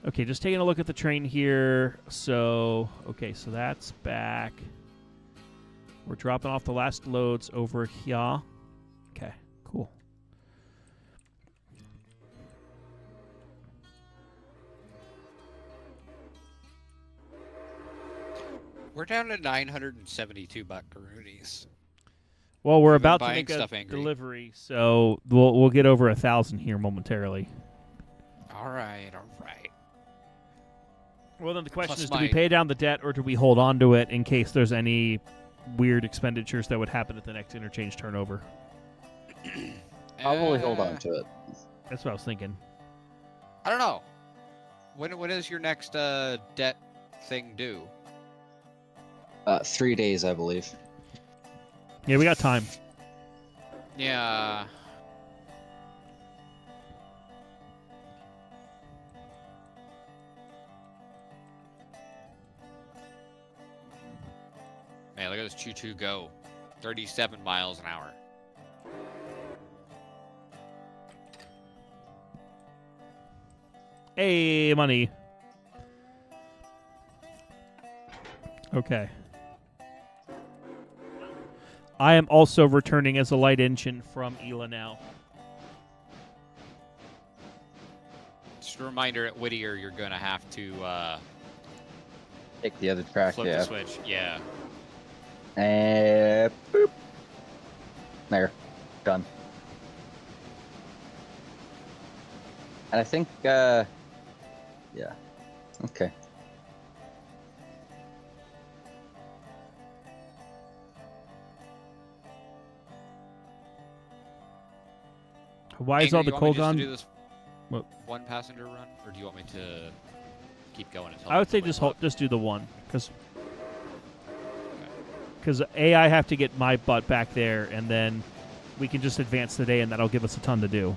Okay, just taking a look at the train here. So, okay, so that's back. We're dropping off the last loads over here. Okay, cool. We're down to 972 buckaroonies. Well, we're We've been about to buying make a stuff angry. delivery, so we'll get over 1,000 here momentarily. All right, all right. Well, then the question Plus is, do we my- pay down the debt or do we hold on to it in case there's any weird expenditures that would happen at the next interchange turnover? Probably hold on to it. That's what I was thinking. I don't know. When is your next debt thing due? 3 days, I believe. Yeah, we got time. Yeah. look at this choo-choo go. 37 miles an hour. Hey, money. Okay. I am also returning as a light engine from Ela now. Just a reminder, at Whittier, you're going to have to Take the other track, flip yeah. the switch. Yeah. And boop. There. Done. And I think, yeah. Okay. Why is Angry, all the you want coal me just gone? to do this What? one passenger run, or do you want me to keep going until? I would say just do the one, because I have to get my butt back there, and then we can just advance the day, and that'll give us a ton to do.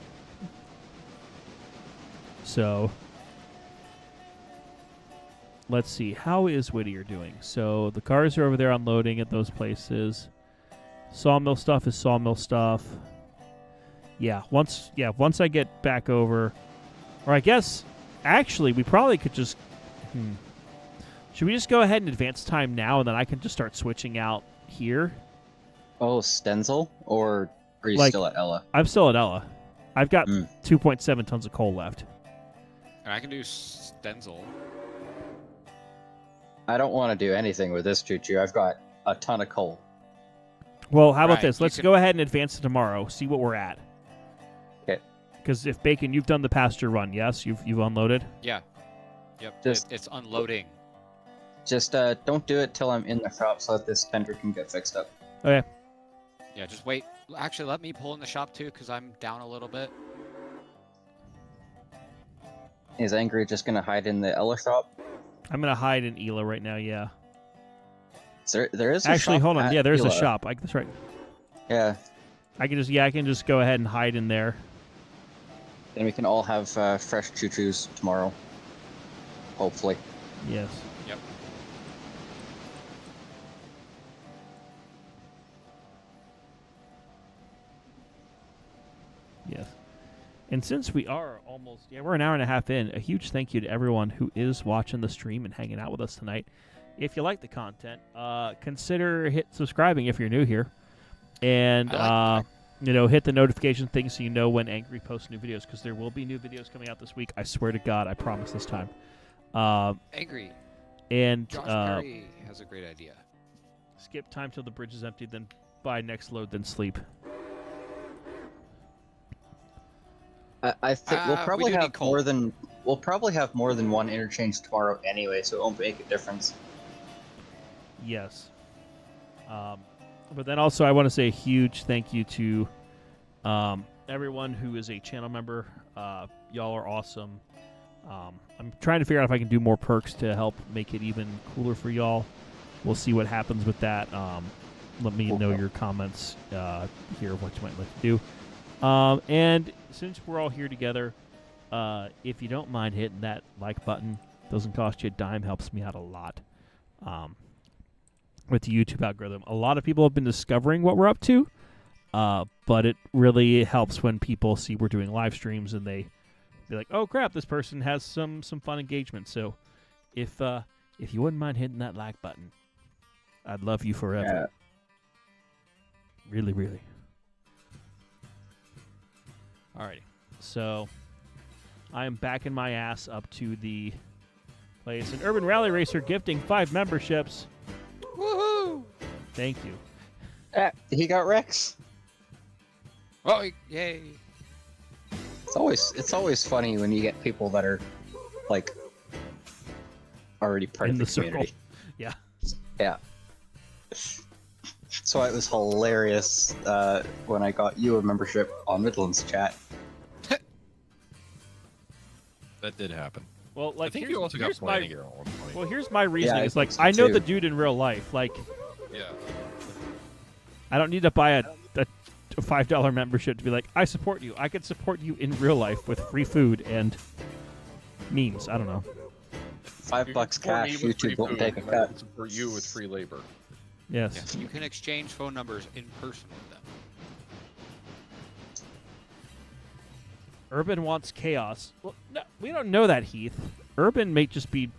So let's see, how is Whittier doing? So the cars are over there unloading at those places. Sawmill stuff is sawmill stuff. Yeah, once I get back over, or I guess actually we probably could just. Should we just go ahead and advance time now, and then I can just start switching out here? Oh, Stenzel? Or are you Like- still at Ella? I'm still at Ella. I've got Mm. 2.7 tons of coal left. And I can do Stenzel. I don't want to do anything with this choo-choo. I've got a ton of coal. Well, how about Right, this? you Let's could- go ahead and advance to tomorrow. See what we're at. Okay. Because if Bacon, you've done the pasture run, yes? You've unloaded. Yeah. Yep. Just- It's unloading. Just don't do it till I'm in the shop so that this fender can get fixed up. Okay. Yeah. Just wait. Actually, let me pull in the shop too, because I'm down a little bit. Is Angry just gonna hide in the Ella shop? I'm gonna hide in Ela right now. Yeah. There is a Actually, shop hold on. at Yeah, there's a Ela. shop. That's right. Yeah. I can just go ahead and hide in there. Then we can all have fresh choo-choos tomorrow. Hopefully. Yes. Yep. Yes. And since we are almost, we're an hour and a half in, a huge thank you to everyone who is watching the stream and hanging out with us tonight. If you like the content, consider hit subscribing if you're new here. And, hit the notification thing so you know when Angry posts new videos, because there will be new videos coming out this week. I swear to God, I promise this time. Angry. And Josh Perry has a great idea. skip time till the bridge is empty, then buy next load, then sleep. I think we'll we probably do need have coal. more than one interchange tomorrow anyway, so it won't make a difference. Yes. But then also I want to say a huge thank you to everyone who is a channel member. Y'all are awesome. I'm trying to figure out if I can do more perks to help make it even cooler for y'all. We'll see what happens with that. Let me know your comments here, what you might like to do. And since we're all here together, if you don't mind hitting that like button, doesn't cost you a dime, helps me out a lot. With the YouTube algorithm, a lot of people have been discovering what we're up to, but it really helps when people see we're doing live streams and they be like, "Oh crap, this person has some fun engagement." So, if you wouldn't mind hitting that like button, I'd love you forever. Yeah. Really, really. Alrighty, so I am backing my ass up to the place. An Urban Rally Racer gifting 5 memberships. Woohoo! Thank you. He got Rex. Oh, yay! It's always funny when you get people that are like already part In of the, the circle. community. Yeah. Yeah. So it was hilarious when I got you a membership on Midlands chat. That did happen. Well, like I think here's, you also got here's my Flanagan at one point. well, here's my reasoning. I It's like think so I know too. the dude in real life. Like Yeah. I don't need to buy a $5 membership to be like I support you. I could support you in real life with free food and memes. I don't know. $5 cash, YouTube won't take a cut. For you with free labor. Yes. Yeah, you can exchange phone numbers in person with them. Urban wants chaos. Well, no, we don't know that, Heath. Urban may just be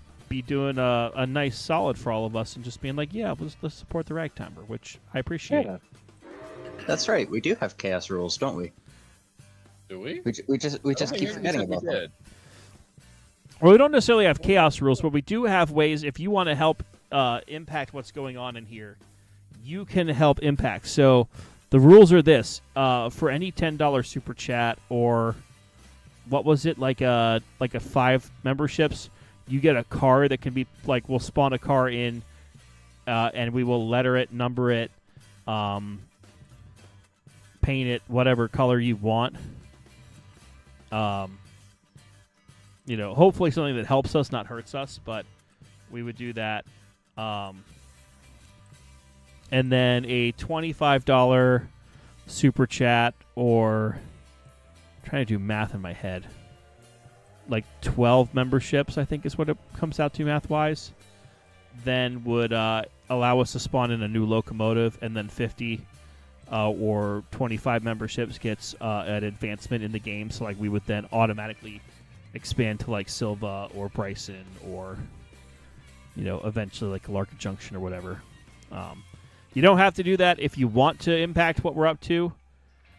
doing a nice solid for all of us and just being like, yeah, let's support the Ragtimer, which I appreciate. Yeah. That's right. We do have chaos rules, don't we? Do we? We just keep forgetting about them. Well, we don't necessarily have chaos rules, but we do have ways. If you want to help impact what's going on in here, you can help impact. So the rules are this: for any $10 super chat or what was it like a 5 memberships, you get a car that can be like we'll spawn a car in, and we will letter it, number it, paint it whatever color you want. Hopefully something that helps us, not hurts us, but we would do that. And then a $25 super chat, or I'm trying to do math in my head, like 12 memberships, I think is what it comes out to math-wise, then would allow us to spawn in a new locomotive, and then 50 or 25 memberships gets an advancement in the game. So like we would then automatically expand to like Silva or Bryson or eventually like Larkin Junction or whatever. You don't have to do that if you want to impact what we're up to.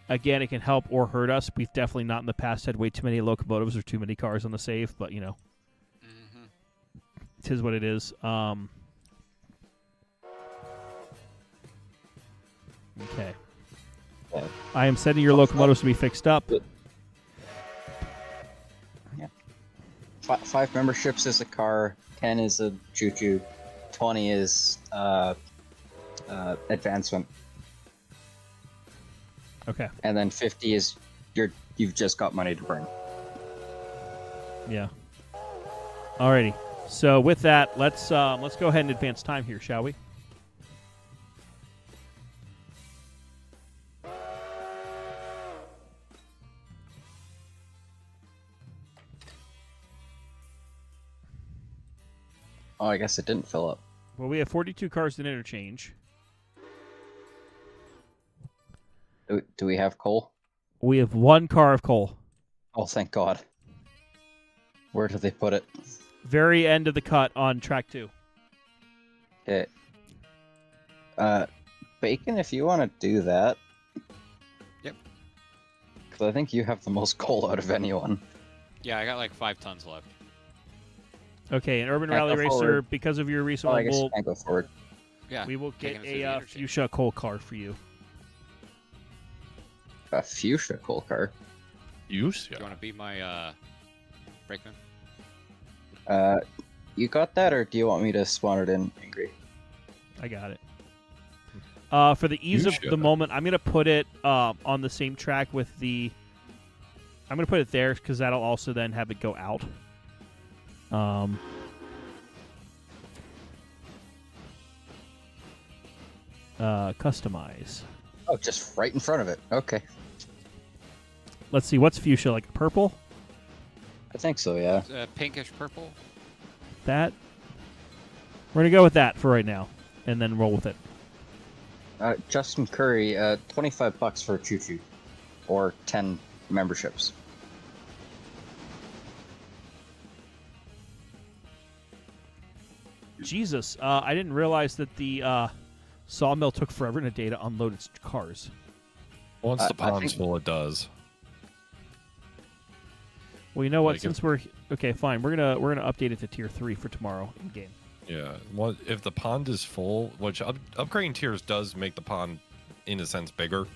Again, it can help or hurt us. We've definitely not in the past had way too many locomotives or too many cars on the save, but Mm-hmm. Tis what it is. Okay. Okay. I am setting your locomotives to be fixed up. Yeah. 5 memberships is a car. 10 is a choo-choo. 20 is advancement, Okay. and then 50 is you've just got money to burn. Yeah. Alrighty. So with that, let's go ahead and advance time here, shall we? Oh, I guess it didn't fill up. Well, we have 42 cars in interchange. Do we have coal? We have 1 car of coal. Oh, thank God. Where did they put it? Very end of the cut on track 2. Okay. Bacon, if you want to do that. Yep. Because I think you have the most coal out of anyone. Yeah, I got like 5 tons left. Okay, an Urban Can't Rally go Racer, forward. because of your recent Oh, I one, guess you can't go forward. Yeah. we will taking get us through the a interchange. fuchsia coal car for you. A fuchsia coal car. Use? Do you want to be my brakeman? You got that, or do you want me to spawn it in, Angry? I got it. For the ease of Fuchsia. the moment, I'm going to put it on the same track with the... I'm going to put it there because that'll also then have it go out. Customize. Oh, just right in front of it. Okay. Let's see, what's fuchsia, like purple? I think so, yeah. Pinkish purple. That? We're going to go with that for right now, and then roll with it. Justin Curry, $25 for a choo-choo. Or 10 memberships. Jesus, I didn't realize that the sawmill took forever in a day to unload its cars. Once the I pond's think- full, it does. Well, you know what? Like Since we're okay, fine. We're gonna update it to tier 3 for tomorrow in game. Yeah. Well, if the pond is full, which upgrading tiers does make the pond, in a sense, bigger.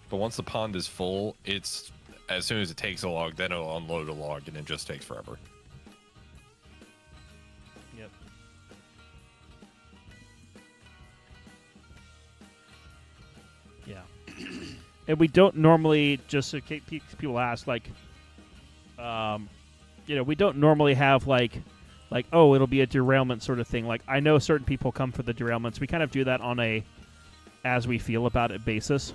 But once the pond is full, it's as soon as it takes a log, then it'll unload a log, and it just takes forever. Yep. Yeah. And we don't normally, just in case people ask, like, we don't normally have like, oh, it'll be a derailment sort of thing. Like, I know certain people come for the derailments. We kind of do that on a as we feel about it basis.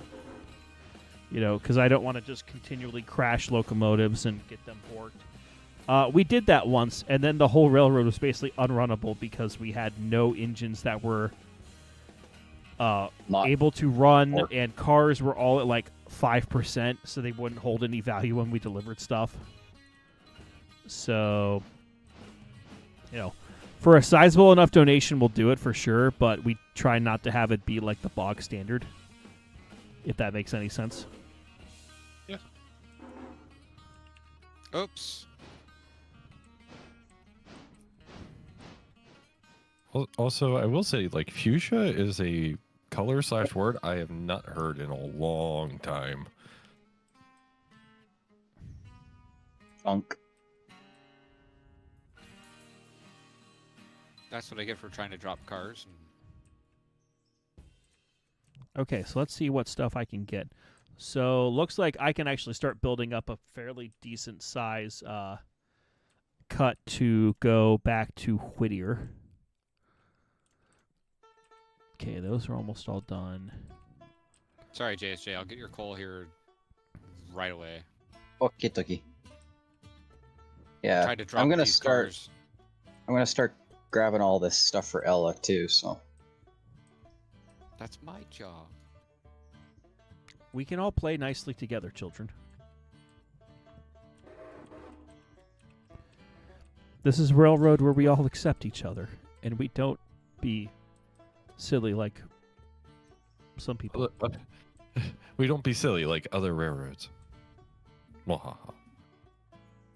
Because I don't want to just continually crash locomotives and get them borked. We did that once, and then the whole railroad was basically unrunnable because we had no engines that were Not able to run, or- and cars were all at like 5%, so they wouldn't hold any value when we delivered stuff. So, for a sizable enough donation, we'll do it for sure, but we try not to have it be like the bog standard, if that makes any sense. Oops. Also, I will say, like, fuchsia is a color/word I have not heard in a long time. funk. That's what I get for trying to drop cars. Okay, so let's see what stuff I can get. So, looks like I can actually start building up a fairly decent size cut to go back to Whittier. Okay, those are almost all done. Sorry, JSJ. I'll get your coal here right away. Okie dokie. Yeah, Tried to drop I'm gonna these start. cars. I'm gonna start grabbing all this stuff for Ella too. So That's my job. We can all play nicely together, children. This is Railroad where we all accept each other, and we don't be silly like some people. We don't be silly like other railroads. Mwahaha.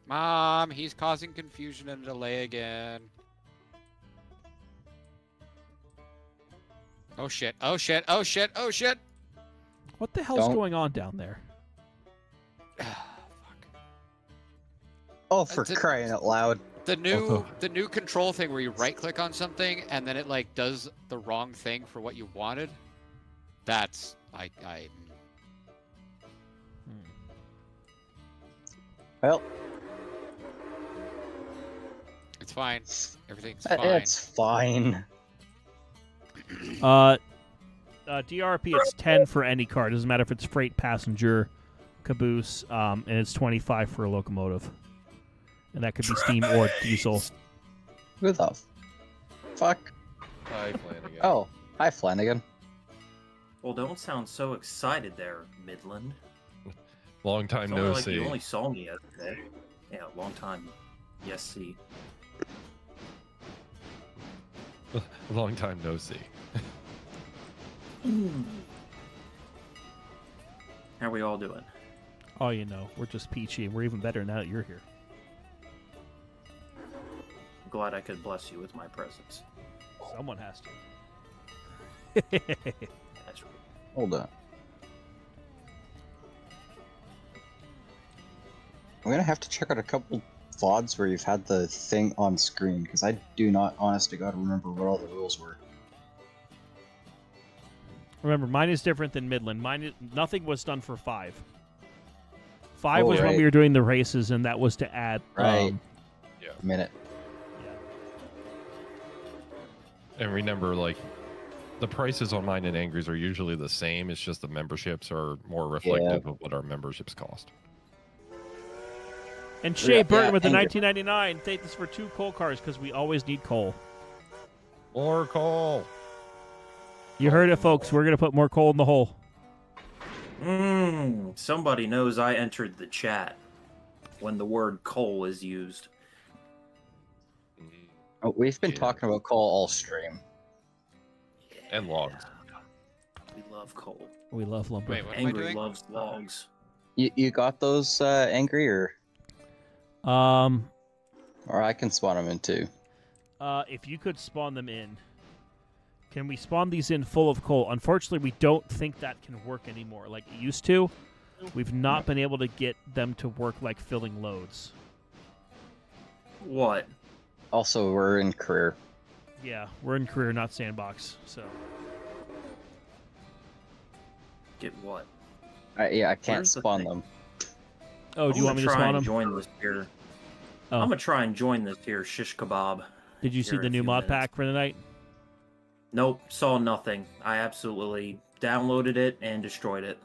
Mom, he's causing confusion and delay again. Oh shit, oh shit, oh shit, oh shit! What the hell's Don't- going on down there? Fuck. oh, for Did- crying out loud! The new Also- the new control thing where you right click on something and then it like does the wrong thing for what you wanted. That's I Well, it's fine. Everything's fine. it's fine. DRP, it's 10 for any car. Doesn't matter if it's freight, passenger, caboose, and it's 25 for a locomotive. And that could be steam or diesel. Who the fuck? Hi, Flanagan. Oh, hi Flanagan. Well, don't sound so excited there, Midland. Long time It's only no like see. you only saw me yesterday. Yeah, long time. Yes, see. Long time no see. How we all doing? Oh, we're just peachy, and we're even better now that you're here. I'm glad I could bless you with my presence. Someone has to. That's right. Hold on. I'm gonna have to check out a couple VODs where you've had the thing on screen because I do not, honest to God, remember what all the rules were. Remember, mine is different than Midland. Nothing was done for 5. 5 Oh, was when right. we were doing the races, and that was to add. Right. Yeah. A minute. And remember, like, the prices on mine and Angry's are usually the same. It's just the memberships are more reflective of what our memberships cost. And Shea Yeah, Burton with the Angry. 1999. Take this for 2 coal cars because we always need coal. More coal. You heard it, folks. We're going to put more coal in the hole. Somebody knows I entered the chat when the word coal is used. Oh, we've been Yeah. talking about coal all stream. And logs. We love coal. We love lumber. Wait, what am I Angry doing? loves logs. You got those angry or I can spawn them in too. If you could spawn them in, can we spawn these in full of coal? Unfortunately, we don't think that can work anymore like it used to. We've not been able to get them to work like filling loads. What? Also, we're in career. Yeah, we're in career, not sandbox. So Get what? I can't Here's the spawn thing. them. do you want me to try spawn and them? join this here. Oh. I'm gonna try and join this here shish kebab. Did you see here the in a new few mod minutes. pack for the night? Nope, saw nothing. I absolutely downloaded it and destroyed it.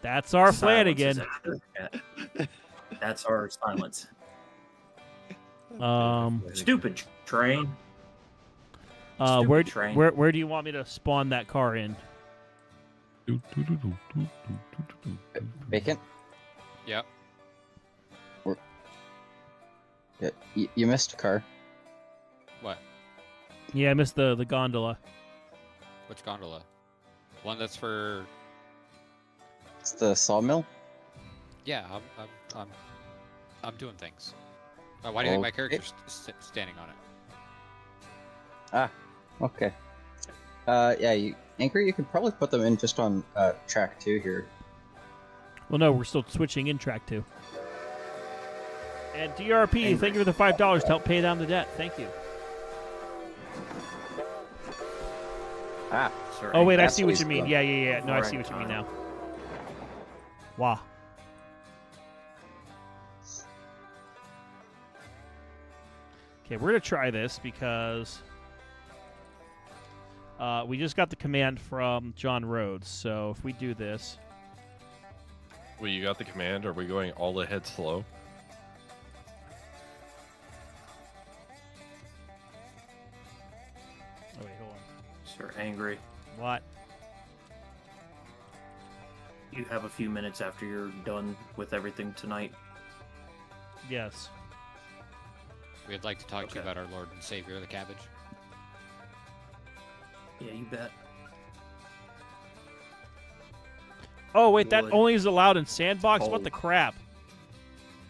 That's our Silence is Flanagan. actually- yeah. That's our silence. Um, Stupid train. Stupid Where train. where do you want me to spawn that car in? Bacon. Yep. Yeah, you missed a car. What? Yeah, I missed the gondola. Which gondola? One that's for. It's the sawmill. Yeah, I'm doing things. Why do you think my Okay. character's standing on it? Ah, okay. Yeah, Angry, you could probably put them in just on track 2 here. Well, no, we're still switching in track 2. And DRP, thank you for the $5 to help pay down the debt. Thank you. Ah, Sir Oh wait, I That's see what what he's you mean. doing. Yeah. No, I Right see what you mean time. now. Wow. Okay, we're gonna try this because we just got the command from John Rhodes. So if we do this, Well, you got the command. Are we going all ahead slow? oh wait, hold Sir Angry. on. What? You have a few minutes after you're done with everything tonight. Yes. We'd like to talk to you Okay. about our Lord and Savior, the cabbage. Yeah, you bet. Oh wait, that Wood. only is allowed in sandbox. What Cold. the crap?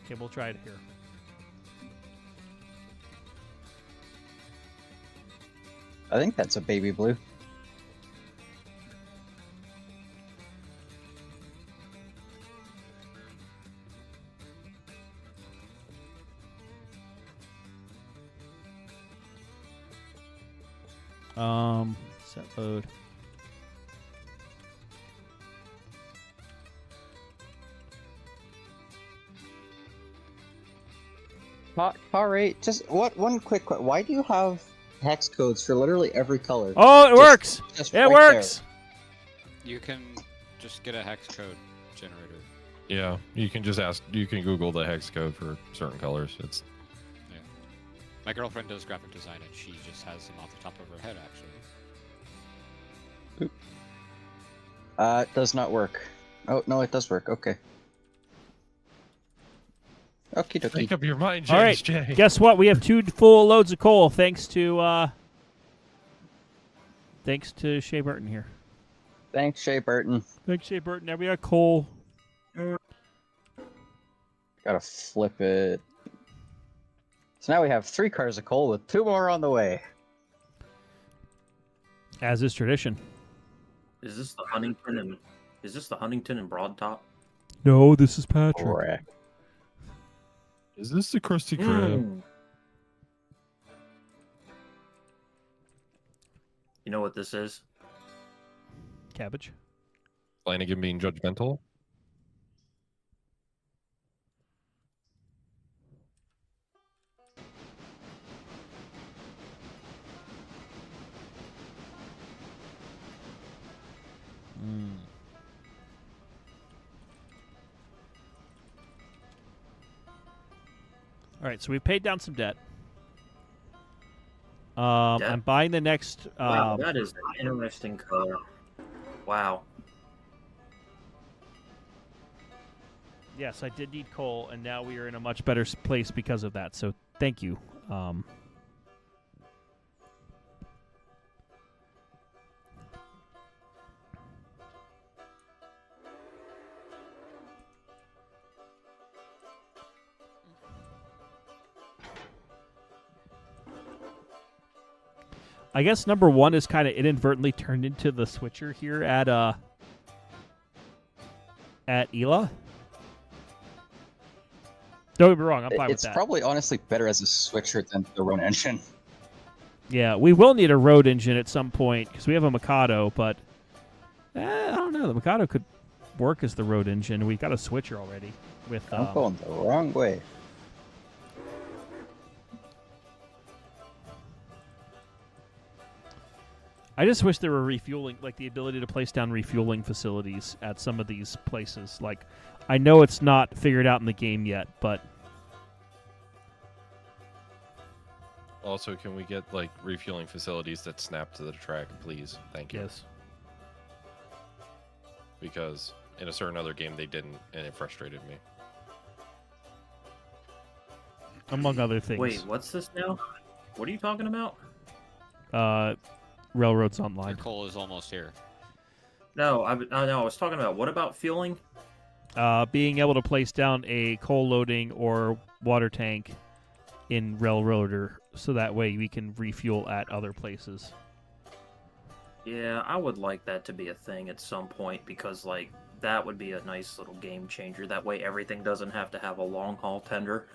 Okay, we'll try it here. I think that's a baby blue. Set load. Car 8, just one quick question. Why do you have hex codes for literally every color? Oh, it works. Just It right works. You can just get a hex code generator. Yeah, you can just ask. You can Google the hex code for certain colors. It's My girlfriend does graphic design, and she just has them off the top of her head, actually. It does not work. Oh, no, it does work. Okay. Okie dokie. make up your mind, James All right. J. Guess what? We have 2 full loads of coal thanks to Shea Burton here. Thanks, Shea Burton. Thanks, Shea Burton. Now we got coal. Gotta flip it. So now we have 3 cars of coal with 2 more on the way. As is tradition. Is this the Huntington and Broad Top? No, this is Patrick. Correct. Is this the Krusty Krab? Mm. You know what this is? Cabbage. Flanagan being judgmental? All right, so we've paid down some debt. Debt? I'm buying the next. Wow, that is an interesting color. Wow. Yes, I did need coal, and now we are in a much better place because of that. So thank you. I guess number 1 is kind of inadvertently turned into the switcher here at Ela. Don't get me wrong, I'm fine with It's that. probably honestly better as a switcher than the run engine. Yeah, we will need a road engine at some point because we have a Mikado, but I don't know. The Mikado could work as the road engine. We've got a switcher already with. I'm going the wrong way. I just wish there were refueling, like the ability to place down refueling facilities at some of these places. Like, I know it's not figured out in the game yet, but Also, can we get like refueling facilities that snap to the track, please? Thank you. Yes. Because in a certain other game they didn't, and it frustrated me. Among other things. Wait, what's this now? What are you talking about? Railroads Your Online. coal is almost here. No, I was talking about what about fueling? Being able to place down a coal loading or water tank in Railroader, so that way we can refuel at other places. Yeah, I would like that to be a thing at some point because like that would be a nice little game changer. That way everything doesn't have to have a long haul tender.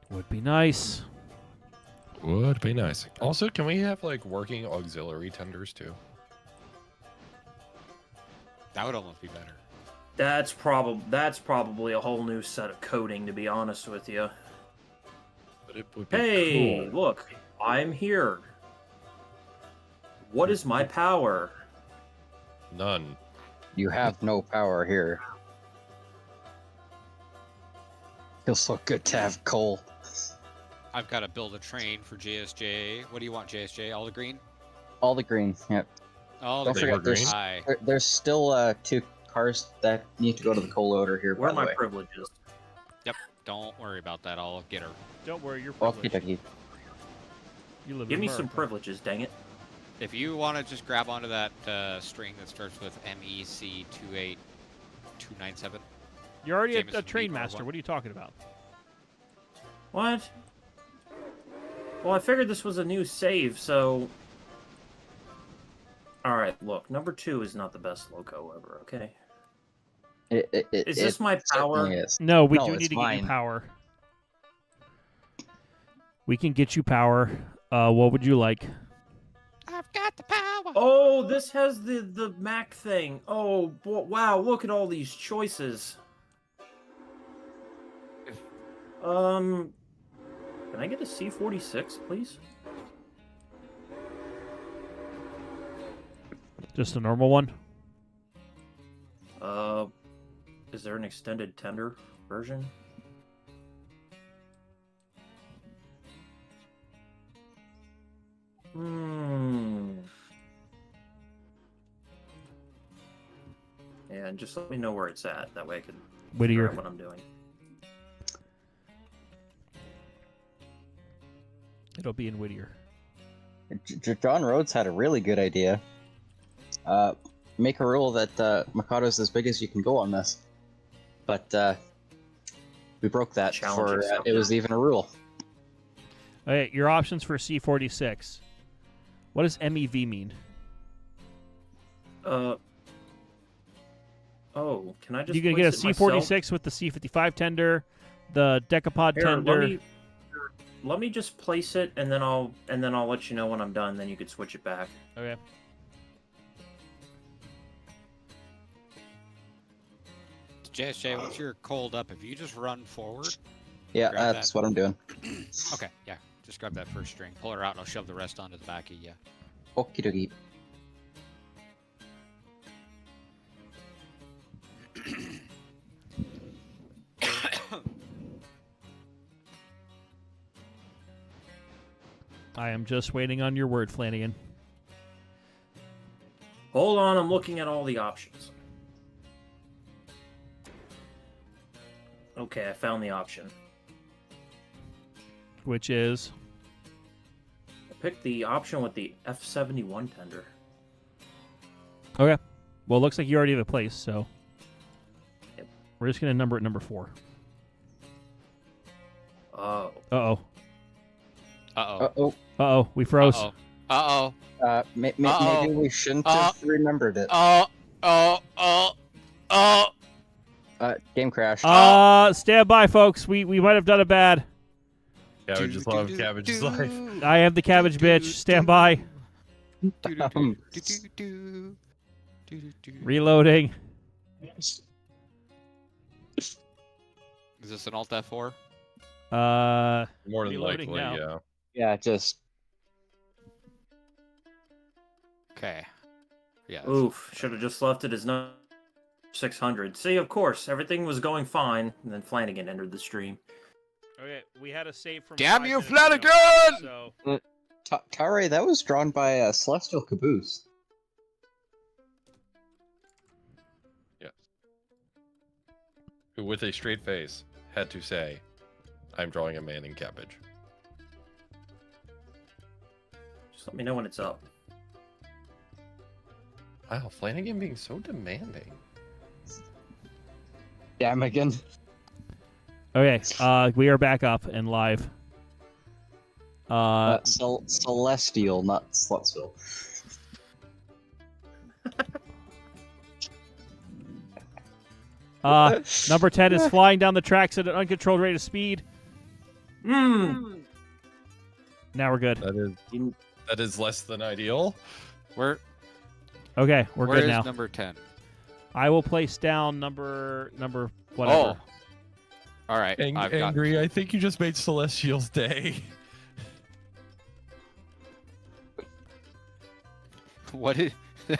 Would be nice. Would be nice. Also, can we have like working auxiliary tenders too? That would almost be better. That's probably a whole new set of coding, to be honest with you. But it would be Hey, cool. look, I'm here. What is my power? None. You have no power here. Feels so good to have coal. I've got to build a train for JSJ. What do you want, JSJ? All the green? All the green. Yep. All Don't the forget, green. there's Aye. there's still 2 cars that need to go to the coal loader here. Where by are the my way. privileges? Don't worry about that. I'll get her. Don't worry, you're Okie privileged. dokie. You live Give in me some America. privileges, dang it. If you want to just grab onto that string that starts with MEC28297. You're already Jameson a train Beat master. R1. What are you talking about? What? Well, I figured this was a new save, so... Alright, look, number 2 is not the best loco ever, okay? Is this my power? certainly is. No, we No, do it's need to get mine. you power. We can get you power. What would you like? I've got the power. Oh, this has the Mac thing. Oh, wow, look at all these choices. Can I get a C46, please? Just a normal one? Is there an extended tender version? Yeah, and just let me know where it's at. That way I can figure Whittier. out what I'm doing. It'll be in Whittier. John Rhodes had a really good idea. Make a rule that Mikado's as big as you can go on this. But we broke that Challenge before yourself. it was even a rule. Okay, your options for C46. What does MEV mean? Oh, can I just You can get a place it myself? C46 with the C55 tender, the Decapod Here, tender. let me just place it, and then I'll let you know when I'm done. Then you could switch it back. Okay. JSJ, once you're cold up, if you just run forward. Yeah, Grab that's that. what I'm doing. Okay, yeah. Just grab that first string. Pull her out, and I'll shove the rest onto the back of you. Okie dokie. I am just waiting on your word, Flanagan. Hold on, I'm looking at all the options. Okay, I found the option. Which is... I picked the option with the F71 tender. Okay. Well, it looks like you already have a place, so... Yep. We're just going to number it number 4. Oh. Uh-oh. Uh-oh. Uh-oh. Uh-oh. We froze. Uh-oh. Uh-oh. Maybe we shouldn't have remembered it. Game crash. Stand by, folks. We might have done it bad. Cabbage's love, cabbage's life. I am the cabbage bitch. Stand by. Reloading. Is this an Alt F4? More than Reloading likely, now. yeah. Yeah, just Okay. Yeah. Oof, should have just left it as 600. See, of course, everything was going fine, and then Flanagan entered the stream. Okay, we had a save from. Damn 5 you, minutes ago, Flanagan! So Tare, that was drawn by Celestial Caboose. Yes. Who, with a straight face, had to say, "I'm drawing a man in cabbage." Just let me know when it's up. Wow, Flanagan being so demanding. Damn again. okay, we are back up and live. Celestial, not Slutsville. Number 10 is flying down the tracks at an uncontrolled rate of speed. Mmm. Now we're good. That is less than ideal. Where Okay, we're where good is now. number 10? I will place down number whatever. Oh. All right. I've got Angry, I think you just made Celestial's day. what is The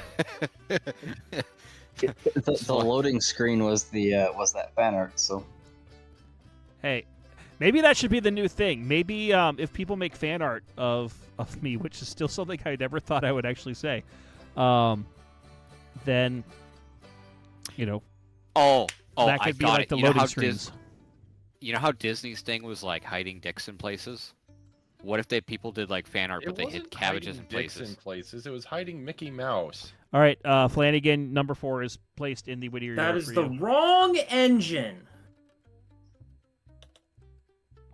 loading screen was that fan art. So Hey, maybe that should be the new thing. Maybe if people make fan art of me, which is still something I never thought I would actually say, then Oh, that I could be got like it. the You know loading how screens. You know how Disney's thing was like hiding dicks in places? What if people did like fan art, but they hid cabbages in places? It was hiding Mickey Mouse. All right, Flanagan, number 4 is placed in the Whittier That yard is for the you. wrong engine.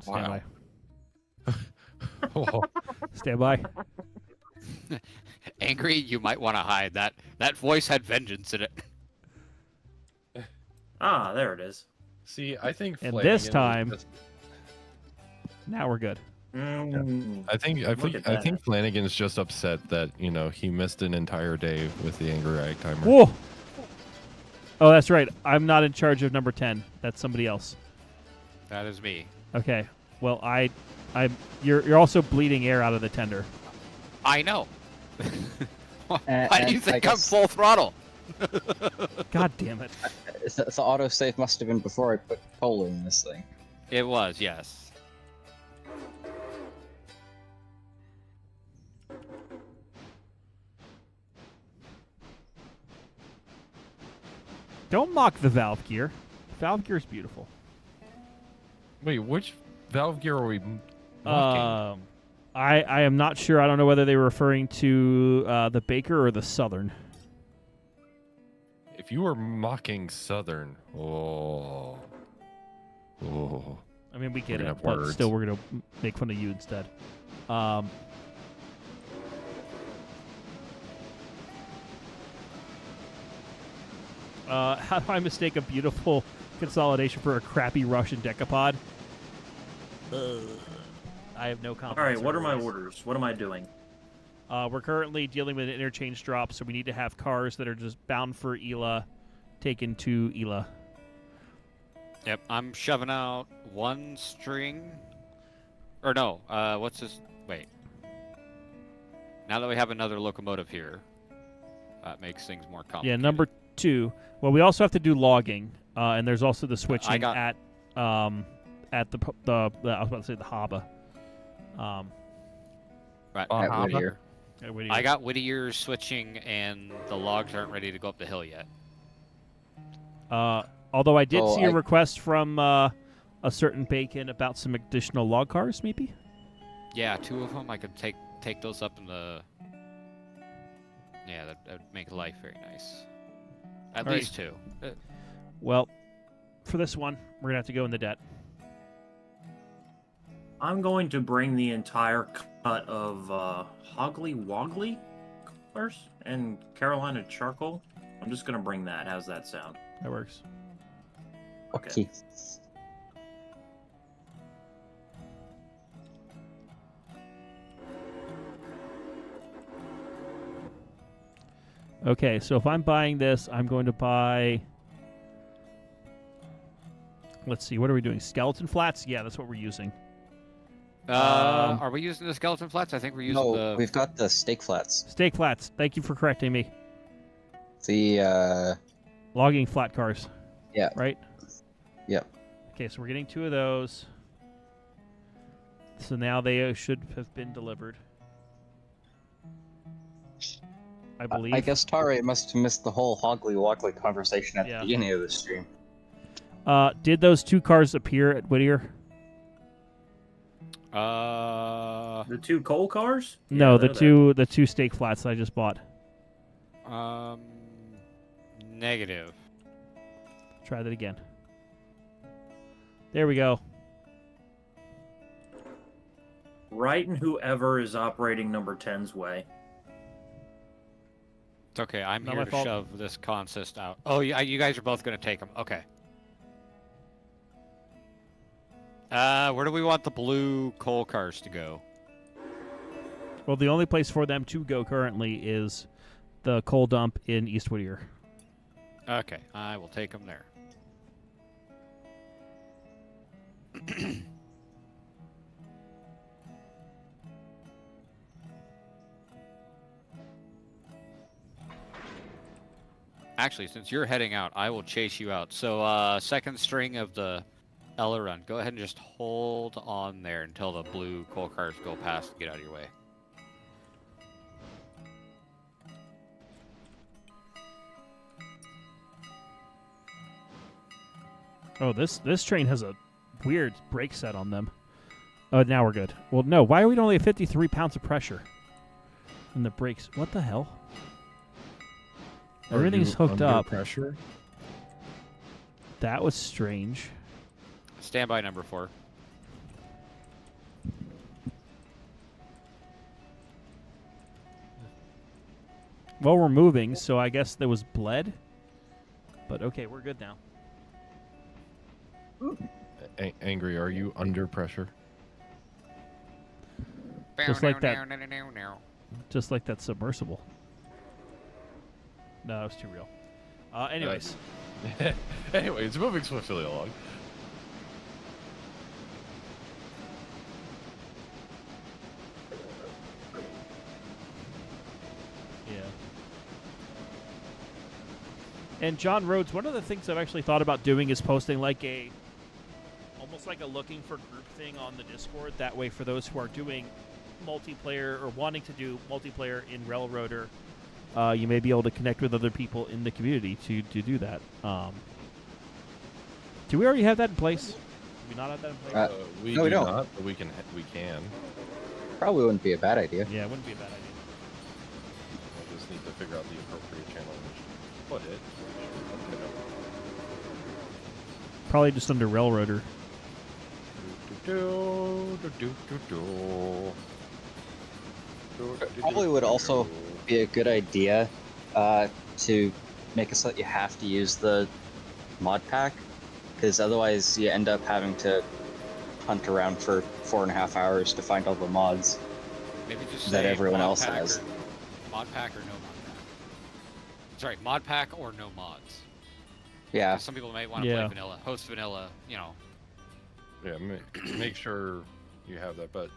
Stand Wow. by. Oh, Stand by. Angry, you might want to hide that. That voice had vengeance in it. Ah, there it is. see, I think And Flanagan this was time- just- Now we're good. Mm. I think Look at that. Flanagan's just upset that he missed an entire day with the Angry Rag Timer. Whoa! Oh, that's right. I'm not in charge of number 10. That's somebody else. That is me. Okay. Well, you're also bleeding air out of the tender. I know. Why do and you I think I'm guess- full throttle? God damn it. the autosave must have been before I put coal in this thing. It was, yes. Don't mock the valve gear. Valve gear is beautiful. Wait, which valve gear are we mocking? I am not sure. I don't know whether they were referring to the Baker or the Southern. If you were mocking Southern, oh. I mean, we get gonna it, have but words. still, we're gonna make fun of you instead. How do I mistake a beautiful consolidation for a crappy Russian decapod? I have no All confidence. right, what are my otherwise. orders? What am I doing? We're currently dealing with an interchange drop, so we need to have cars that are just bound for Ela taken to Ela. Yep, I'm shoving out one string. Or no, what's this? Wait. Now that we have another locomotive here, that makes things more complicated. Yeah, number 2. Well, we also have to do logging, and there's also the switching got- at the I was about to say the Haba. Right. At Uh-huh. Whittier. At Whittier. I got Whittier switching, and the logs aren't ready to go up the hill yet. Although I did Oh, see a I- request from a certain Bacon about some additional log cars, maybe. Yeah, 2 of them. I could take those up in the. Yeah, that would make life very nice. At All right. least 2. Well, for this one, we're gonna have to go in the debt. I'm going to bring the entire cut of Hoggly Woggly colors and Carolina charcoal. I'm just going to bring that. How's that sound? That works. Okay. Okay, so if I'm buying this, I'm going to buy. Let's see, what are we doing? Skeleton flats? Yeah, that's what we're using. Are we using the skeleton flats? I think we're using No, the. we've got the steak flats. Steak flats. Thank you for correcting me. The Logging flat cars. Yeah. Right? Yep. Okay, so we're getting 2 of those. So now they should have been delivered. I believe. I guess Tare must have missed the whole Hogley Wogley conversation at Yeah. the beginning of the stream. Did those 2 cars appear at Whittier? The 2 coal cars? No, Yeah, the they're there. two steak flats that I just bought. Negative. Try that again. There we go. Right in whoever is operating number 10's way. It's okay. I'm Not here my to fault. shove this consist out. Oh, yeah, you guys are both going to take them. Okay. Where do we want the blue coal cars to go? Well, the only place for them to go currently is the coal dump in East Whittier. Okay, I will take them there. Actually, since you're heading out, I will chase you out. So, second string of the Ella run. Go ahead and just hold on there until the blue coal cars go past and get out of your way. Oh, this train has a weird brake set on them. Oh, now we're good. Well, no. Why are we only at 53 pounds of pressure? And the brakes. What the hell? Are Everything's you hooked under up. Pressure. That was strange. Standby number 4. Well, we're moving, so I guess there was bled. But okay, we're good now. Angry, are you under pressure? Just like that. Just like that submersible. No, that was too real. Anyways. Anyway, it's moving swiftly along. Yeah. And John Rhodes, one of the things I've actually thought about doing is posting like almost like a looking for group thing on the Discord. That way, for those who are doing multiplayer or wanting to do multiplayer in Railroader, you may be able to connect with other people in the community to do that. Do we already have that in place? Do we not have that in place? We No, we do don't. not, but we can. Probably wouldn't be a bad idea. Yeah, it wouldn't be a bad idea. I just need to figure out the appropriate channel in which to put it. Probably just under Railroader. Probably would also be a good idea to make it so that you have to use the mod pack, because otherwise you end up having to hunt around for 4.5 hours to find all the mods. Maybe just That say everyone mod else pack has. Or, mod pack or no mod pack. Sorry, mod pack or no mods. Yeah. Some people might want to Yeah. play vanilla, host vanilla, you know. Yeah, make sure you have that. But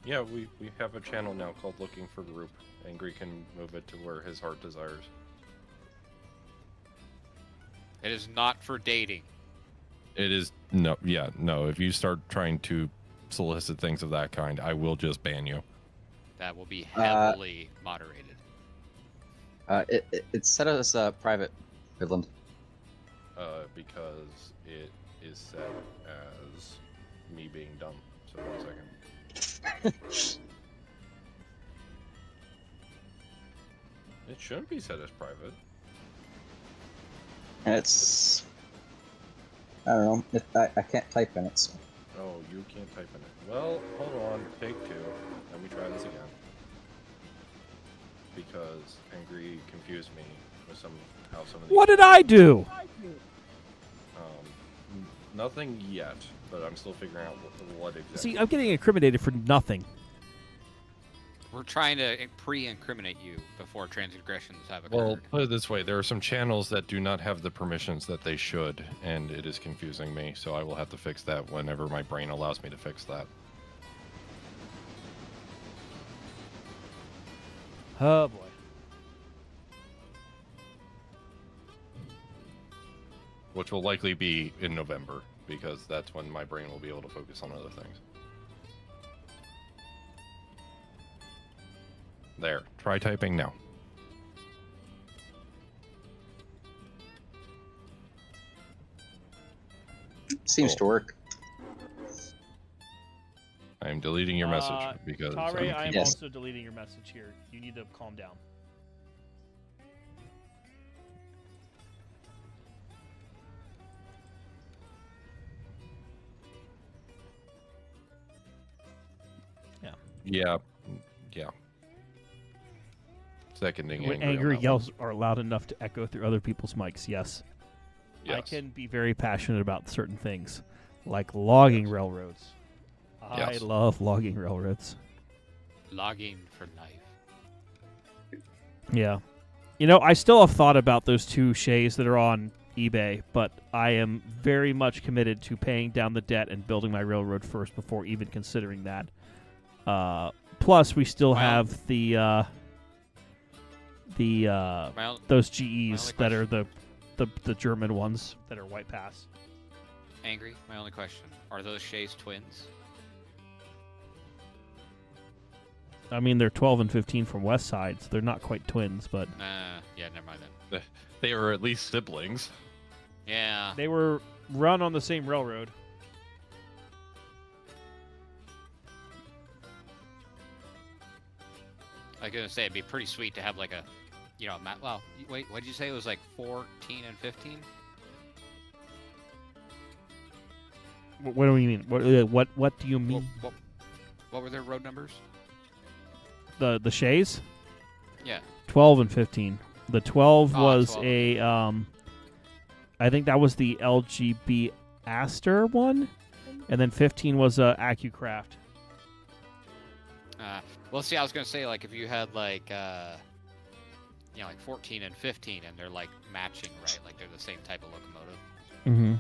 yeah, we have a channel now called Looking for Group. Angry can move it to where his heart desires. It is not for dating. It is no. If you start trying to solicit things of that kind, I will just ban you. That will be heavily moderated. It's set as private, Midland. Because it is set as me being dumb. So 1 second. It shouldn't be set as private. And it's... I don't know. I can't type in it, so... Oh, you can't type in it. Well, hold on. Take 2. Let me try this again. Because Angry confused me with how some of these... What did I do? Nothing yet, but I'm still figuring out what exactly. See, I'm getting incriminated for nothing. We're trying to pre-incriminate you before transgressions have occurred. Well, put it this way, there are some channels that do not have the permissions that they should, and it is confusing me, so I will have to fix that whenever my brain allows me to fix that. Oh, boy. Which will likely be in November, because that's when my brain will be able to focus on other things. There. Try typing now. Seems to work. I'm deleting your message because Tare, I am Yes. also deleting your message here. You need to calm down. Yeah. Seconding When angry. on angry that yells are loud enough to echo through other people's mics, yes. one. I Yes. can be very passionate about certain things, like logging Yes. railroads. I Yes. love logging railroads. Logging for life. Yeah. You know, I still have thought about those two shays that are on eBay, but I am very much committed to paying down the debt and building my railroad first before even considering that. Plus, we still Well- have the those GEs that are the German ones that are White Pass. Angry. My only question: are those Shays twins? I mean, they're 12 and 15 from West Side, so they're not quite twins, but Yeah, never mind then. They were at least siblings. Yeah. they were run on the same railroad. I was gonna say it'd be pretty sweet to have like a, well, wait, what did you say? It was like 14 and 15? What do you mean? What do you mean? What were their road numbers? The Shays? Yeah. 12 and 15. The 12 Oh, was 12. a I think that was the LGB Aster one, and then 15 was a AccuCraft. Well, see, I was gonna say like if you had like like 14 and 15, and they're like matching, right? Like they're the same type of locomotive. Mm-hmm.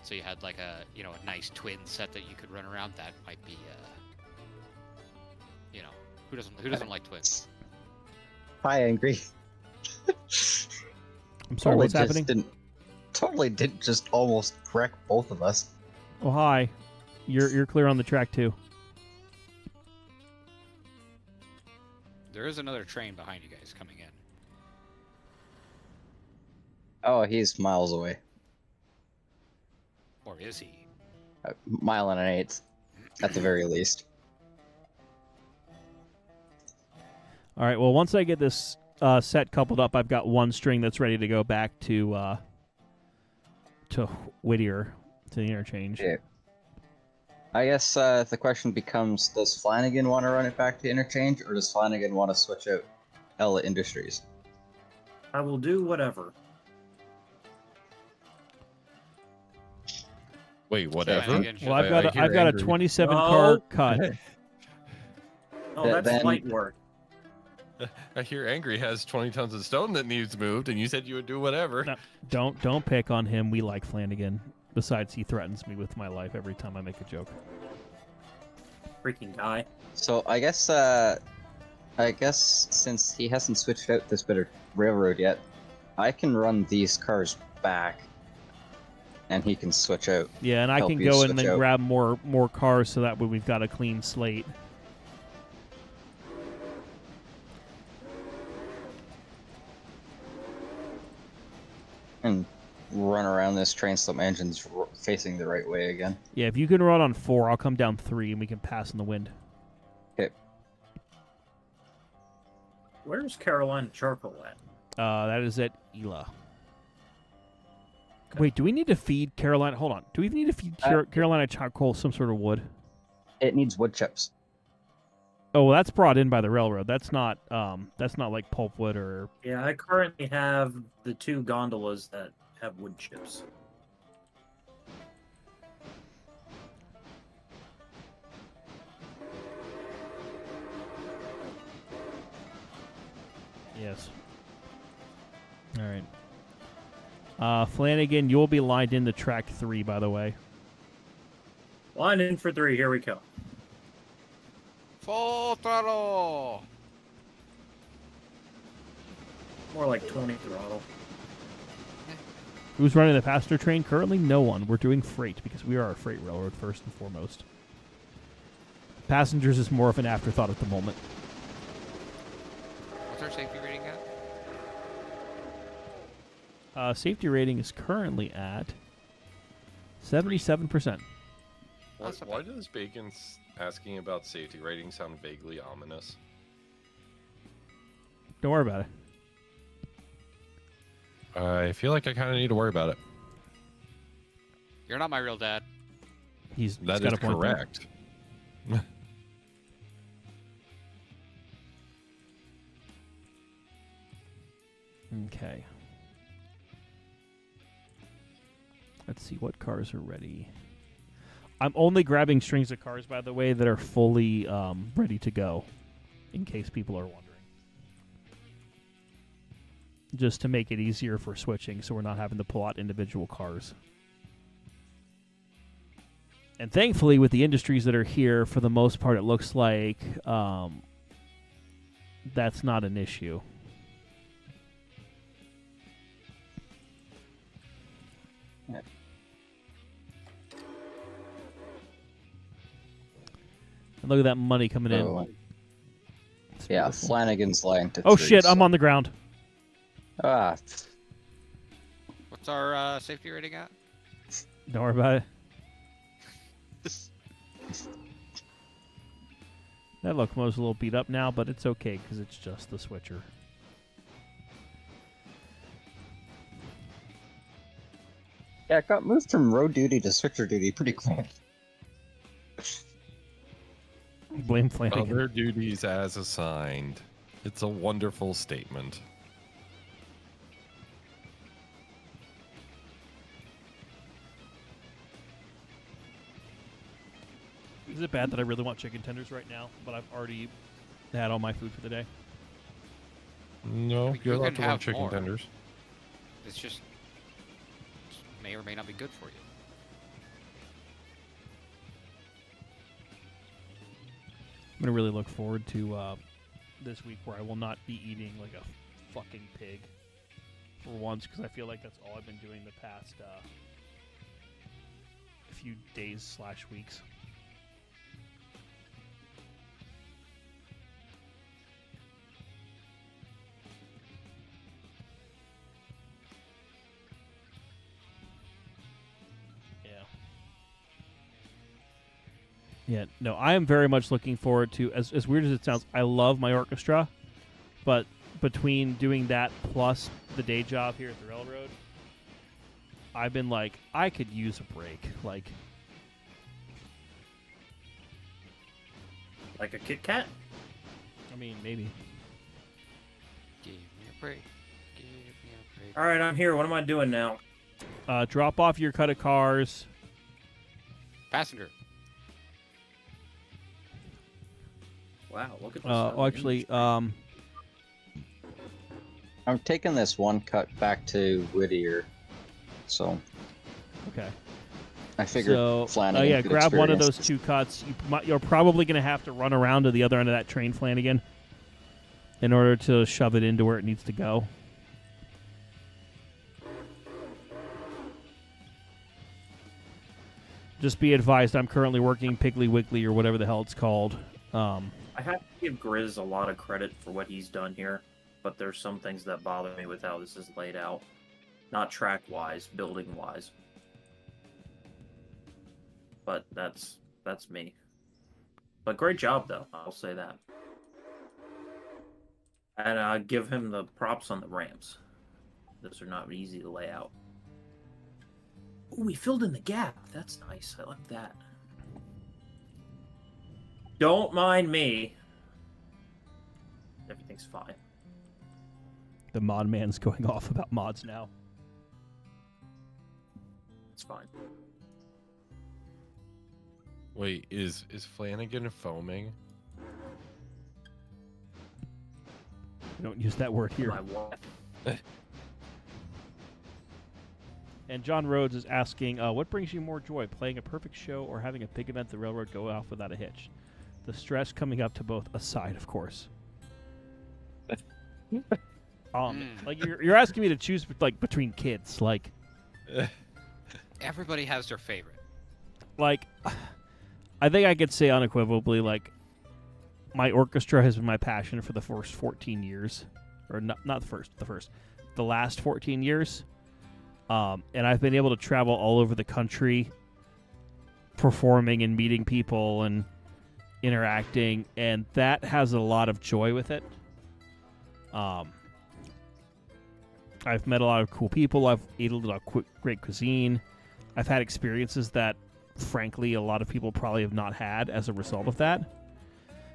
So you had like a a nice twin set that you could run around. That might be who doesn't like twins? Hi, Angry. I'm sorry, what's happening? Totally didn't just almost wreck both of us. Oh, hi. You're clear on the track too. There is another train behind you guys coming in. Oh, he's miles away. Or is he? A mile and an eighth, at the very least. All right. Well, once I get this set coupled up, I've got one string that's ready to go back to Whittier, to the interchange. Yeah. I guess the question becomes: does Flanagan want to run it back to interchange, or does Flanagan want to switch out Ella Industries? I will do whatever. Wait, whatever. Flanagan Well, I've got hear I've got a angry. 27 No. car cut. Oh, Th- that's then- light work. I hear Angry has 20 tons of stone that needs moved, and you said you would do whatever. No. Don't pick on him. We like Flanagan. Besides, he threatens me with my life every time I make a joke. Freaking guy. So I guess since he hasn't switched out this bit of railroad yet, I can run these cars back, and he can switch out. Yeah, and I Help can you go and switch then out. grab more cars, so that way we've got a clean slate. And run around this train so my engine's facing the right way again. Yeah, if you can run on 4, I'll come down 3, and we can pass in the wind. Okay. Where's Carolina Charcoal at? That is at Ela. Wait, do we need to feed Carolina? Hold on. Do we need to feed Carolina Charcoal some sort of wood? It needs wood chips. Oh, well, that's brought in by the railroad. That's not like pulpwood or. Yeah, I currently have the 2 gondolas that have wood chips. Yes. All right. Flanagan, you'll be lined into track 3, by the way. Line in for 3, here we go. Full throttle. More like 20 throttle. Who's running the passenger train currently? No one. We're doing freight because we are a freight railroad first and foremost. Passengers is more of an afterthought at the moment. What's our safety rating at? Safety rating is currently at 77%. Why does Bacon's asking about safety rating sound vaguely ominous? Don't worry about it. I feel like I kind of need to worry about it. You're not my real dad. He's That got is a point there. correct. Okay. Let's see what cars are ready. I'm only grabbing strings of cars, by the way, that are fully ready to go, in case people are wondering. Just to make it easier for switching, so we're not having to pull out individual cars. And thankfully, with the industries that are here, for the most part, it looks like that's not an issue. And look at that money coming in. Oh, It's yeah, beautiful. Flanagan's lying to Oh three, shit, so- I'm on the ground. Ah, What's our safety rating at? Don't worry about it. That locomotive's a little beat up now, but it's okay because it's just the switcher. yeah, it got moved from road duty to switcher duty pretty quick. Blame Flanagan. Other duties as assigned. It's a wonderful statement. Is it bad that I really want chicken tenders right now, but I've already had all my food for the day? No, mean, you're you allowed can to want have chicken more. tenders. It's just may or may not be good for you. I'm gonna really look forward to this week where I will not be eating like a fucking pig for once, because I feel like that's all I've been doing the past few days/weeks. Yeah, no, I am very much looking forward to, as weird as it sounds, I love my orchestra, but between doing that plus the day job here at the railroad, I've been like, I could use a break. Like a Kit Kat? I mean, maybe. Give me a break. Give me a break. All right, I'm here. What am I doing now? Drop off your cut of cars. Passenger. Wow, look at this. Well, actually, I'm taking this one cut back to Whittier, so okay. I figured So, Flanagan yeah, could grab one of experience those two cuts. You're probably going to have to run around to the other end of that train, Flanagan, in order to shove it into where it needs to go. Just be advised, I'm currently working Piggly Wiggly or whatever the hell it's called. I have to give Grizz a lot of credit for what he's done here, but there's some things that bother me with how this is laid out. Not track-wise, building-wise. But that's me. But great job, though. I'll say that. And I give him the props on the ramps. Those are not easy to lay out. Ooh, we filled in the gap. That's nice. I like that. Don't mind me. Everything's fine. The mod man's going off about mods now. It's fine. Wait, is Flanagan foaming? We don't use that word here. My wife. And John Rhodes is asking, what brings you more joy, playing a perfect show or having a big event the railroad go off without a hitch? The stress coming up to both aside, of course. Like you're asking me to choose like between kids, like Everybody has their favorite. I think I could say unequivocally, like my orchestra has been my passion for the first 14 years, or not the last 14 years. And I've been able to travel all over the country, performing and meeting people and interacting, and that has a lot of joy with it. I've met a lot of cool people. I've ate a lot of great cuisine. I've had experiences that, frankly, a lot of people probably have not had as a result of that,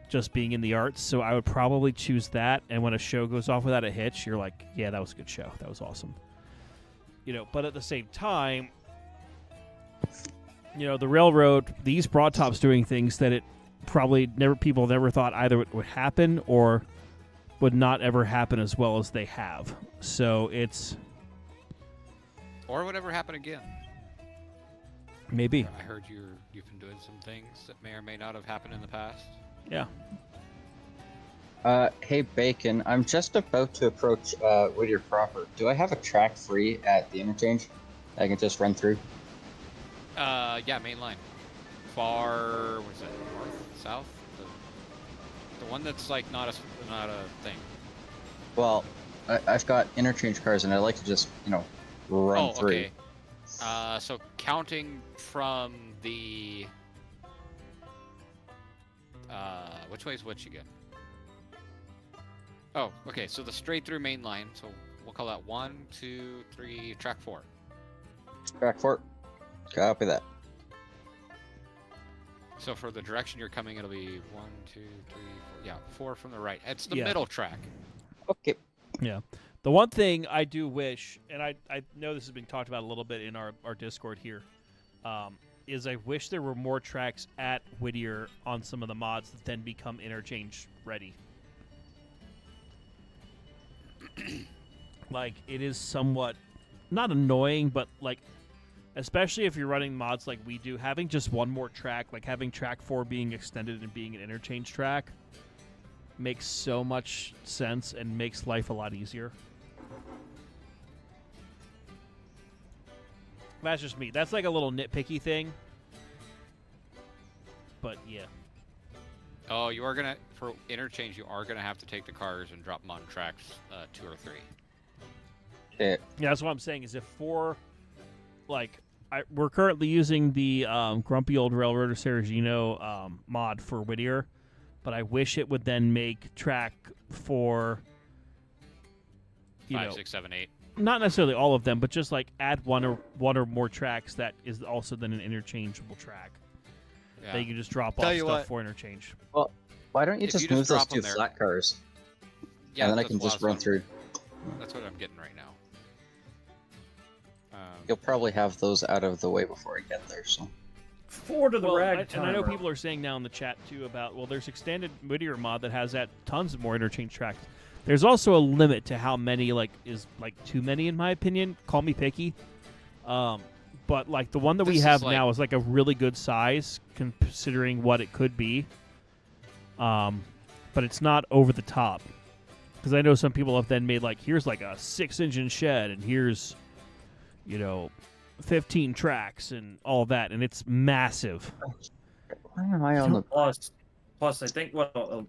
just being in the arts. So I would probably choose that. And when a show goes off without a hitch, you're like, yeah, that was a good show. That was awesome. But at the same time, the railroad, these broad tops doing things that it probably people never thought either would happen or would not ever happen as well as they have. So it's... Or would ever happen again. Maybe. I heard you've been doing some things that may or may not have happened in the past. Yeah. Hey Bacon, I'm just about to approach Whittier proper. Do I have a track free at the interchange? I can just run through. Yeah, main line. Far, what is it? North, south? The one that's like not a thing. Well, I've got interchange cars, and I like to just run through. Okay. So counting from the which way is which again? Oh, okay. So the straight through main line. So we'll call that 1, 2, 3, track 4. Track 4. Copy that. So for the direction you're coming, it'll be 1, 2, 3, 4. Yeah, 4 from the right. It's the Yeah. middle track. Okay. Yeah. The one thing I do wish, and I know this has been talked about a little bit in our Discord here, is I wish there were more tracks at Whittier on some of the mods that then become interchange ready. Like, it is somewhat, not annoying, but like, especially if you're running mods like we do, having just one more track, like having track 4 being extended and being an interchange track, makes so much sense and makes life a lot easier. That's just me. That's like a little nitpicky thing. But yeah. Oh, you are gonna for interchange. You are gonna have to take the cars and drop them on tracks 2 or 3. Okay. Yeah, that's what I'm saying. Is if we're currently using the Grumpy Old Railroader Seragino mod for Whittier, but I wish it would then make track 4. 5, 6, 7, 8. Not necessarily all of them, but just like add one or more tracks that is also then an interchangeable track. Yeah. That you can just drop Tell off you stuff what. for interchange. Well, why don't you If just you just move those drop 'em 2 there. flat cars, Yeah, and then I that's can what just was run wondering. through. That's what I'm getting right now. You'll probably have those out of the way before I get there. So. 4 to the Well, rag and I know timer. people are saying now in the chat too about, well, there's extended Whittier mod that has that tons of more interchange tracks. There's also a limit to how many, is too many in my opinion. Call me picky. But like the one that we This is have like- now is like a really good size considering what it could be. But it's not over the top. Because I know some people have then made here's like a 6-engine shed and here's 15 tracks and all that, and it's massive. Why am I on the? Plus, I think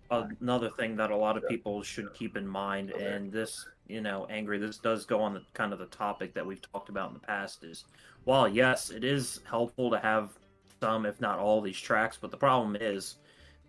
another thing that a lot of people should keep in mind, and this, Angry, this does go on the kind of the topic that we've talked about in the past, is while yes, it is helpful to have some, if not all, these tracks, but the problem is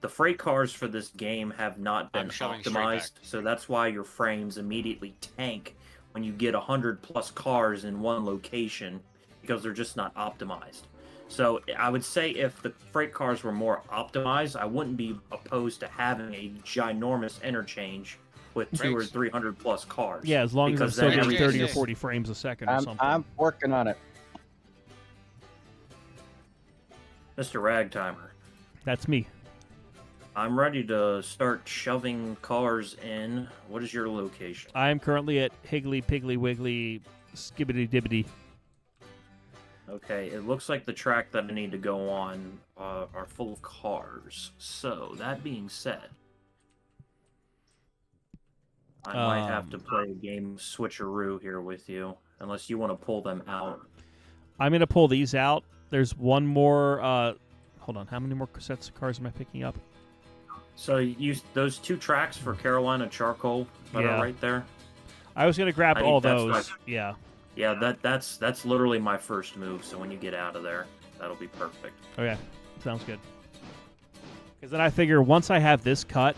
the freight cars for this game have not been I'm shoving straight back. optimized, so that's why your frames immediately tank when you get 100+ cars in one location because they're just not optimized. So I would say if the freight cars were more optimized, I wouldn't be opposed to having a ginormous interchange with 200 or Brakes. 300+ cars. Yeah, as long as I'm Because still then getting everything 30 or is- 40 frames a second or something. I'm working on it. Mr. Ragtimer, That's me. I'm ready to start shoving cars in. What is your location? I am currently at Higgly Piggly Wiggly Skibbity Dibbity. Okay, it looks like the track that I need to go on are full of cars. So, that being said, I might have to play a game of switcheroo here with you, unless you want to pull them out. I'm going to pull these out. There's one more. Hold on. How many more sets of cars am I picking up? So you those 2 tracks for Carolina charcoal that Yeah. are right there. I was gonna grab I all think that's those. what Yeah. Yeah, that's literally my first move. So when you get out of there, that'll be perfect. Okay. Sounds good. Because then I figure once I have this cut,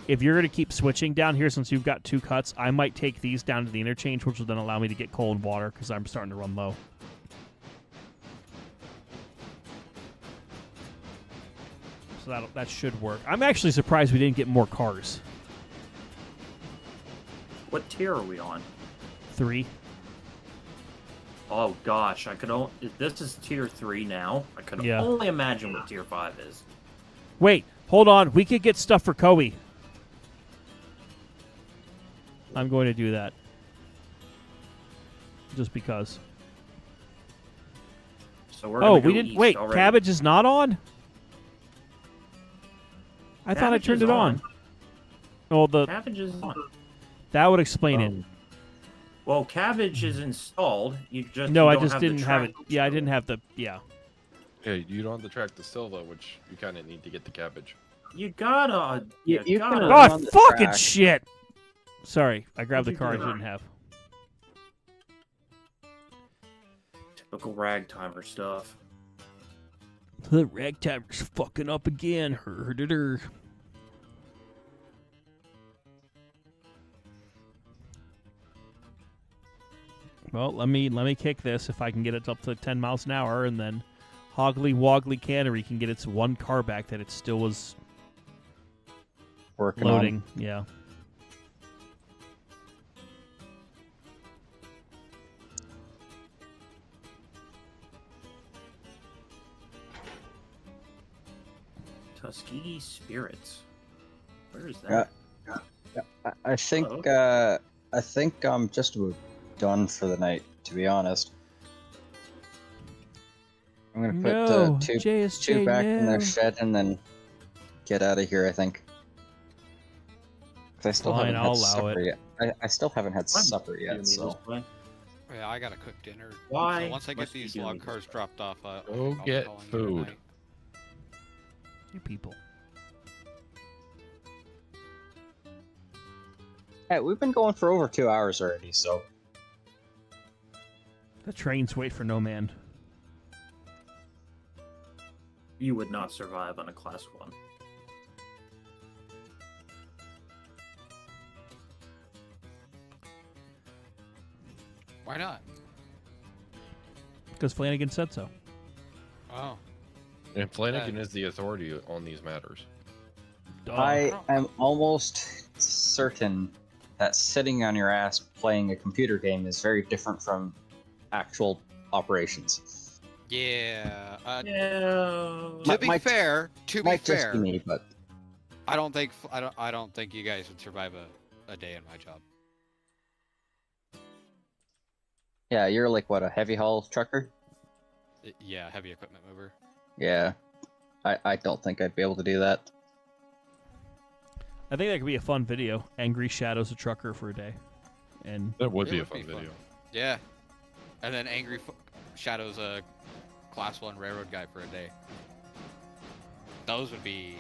if you're gonna keep switching down here, since you've got 2 cuts, I might take these down to the interchange, which will then allow me to get coal and water because I'm starting to run low. So that should work. I'm actually surprised we didn't get more cars. What tier are we on? 3. Oh gosh, I could only. This is tier 3 now. I could Yeah. only imagine what tier 5 is. Wait, hold on. We could get stuff for Koei. I'm going to do that. Just because. So we're Oh, gonna we go didn't. east Wait, already. cabbage is not on? I thought I Cabbage turned is it on. Oh, Cabbage is on. that would explain it. Oh. Well, cabbage is installed. You just No, you I don't just have the didn't have it. track Yeah, I installed. didn't have the. Yeah. Yeah, you don't have the track to Silva, which you kind of need to get the cabbage. You gotta. You can gotta. run Oh, on the fucking track. shit! Sorry, I grabbed the What'd you car I do? shouldn't have. Typical ragtimer stuff. The ragtimer's fucking up again. Her. Well, let me kick this if I can get it up to 10 miles an hour, and then Hoggly Woggly Cannery can get its 1 car back that it still was Working loading. Yeah. Tuskegee Spirits. Where is on. that? I think Oh, I think I'm just about done for the night. To be honest, I'm gonna put No, two JSJ, back in no. their shed and then get out of here. I think. 'Cause I still Fine, haven't I'll had allow supper it. yet. I still haven't had Why supper do you yet. need So this way? Yeah, I gotta cook dinner. Why So once I get must you these do log this? cars dropped off, Go I'll be get calling you food. tonight. You people. yeah, we've been going for over 2 hours already. So The trains wait for no man. You would not survive on a class 1. Why not? Because Flanagan said so. Oh, And Flanagan is the authority on these matters. I am almost certain that sitting on your ass playing a computer game is very different from actual operations. yeah. Yeah. To be Might- fair, Might just be me, but I don't think you guys would survive a day in my job. yeah, you're like what, a heavy haul trucker? Yeah, heavy equipment mover. Yeah, I don't think I'd be able to do that. I think that could be a fun video. Angry Shadows a trucker for a day. And That would It be a would fun be fun. video. Yeah, and then Angry Shadows a class 1 railroad guy for a day. Those would be.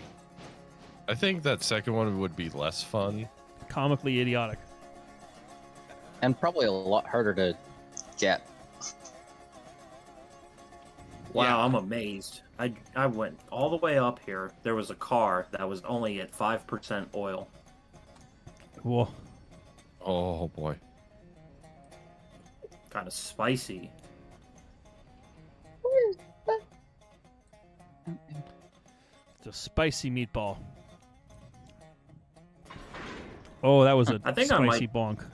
I think that second one would be less fun. comically idiotic. And probably a lot harder to get. Wow, Yeah. I'm amazed. I went all the way up here. There was a car that was only at 5% oil. Whoa. Oh boy. Kind of spicy. It's a spicy meatball. Oh, that was a I think I spicy might- bonk.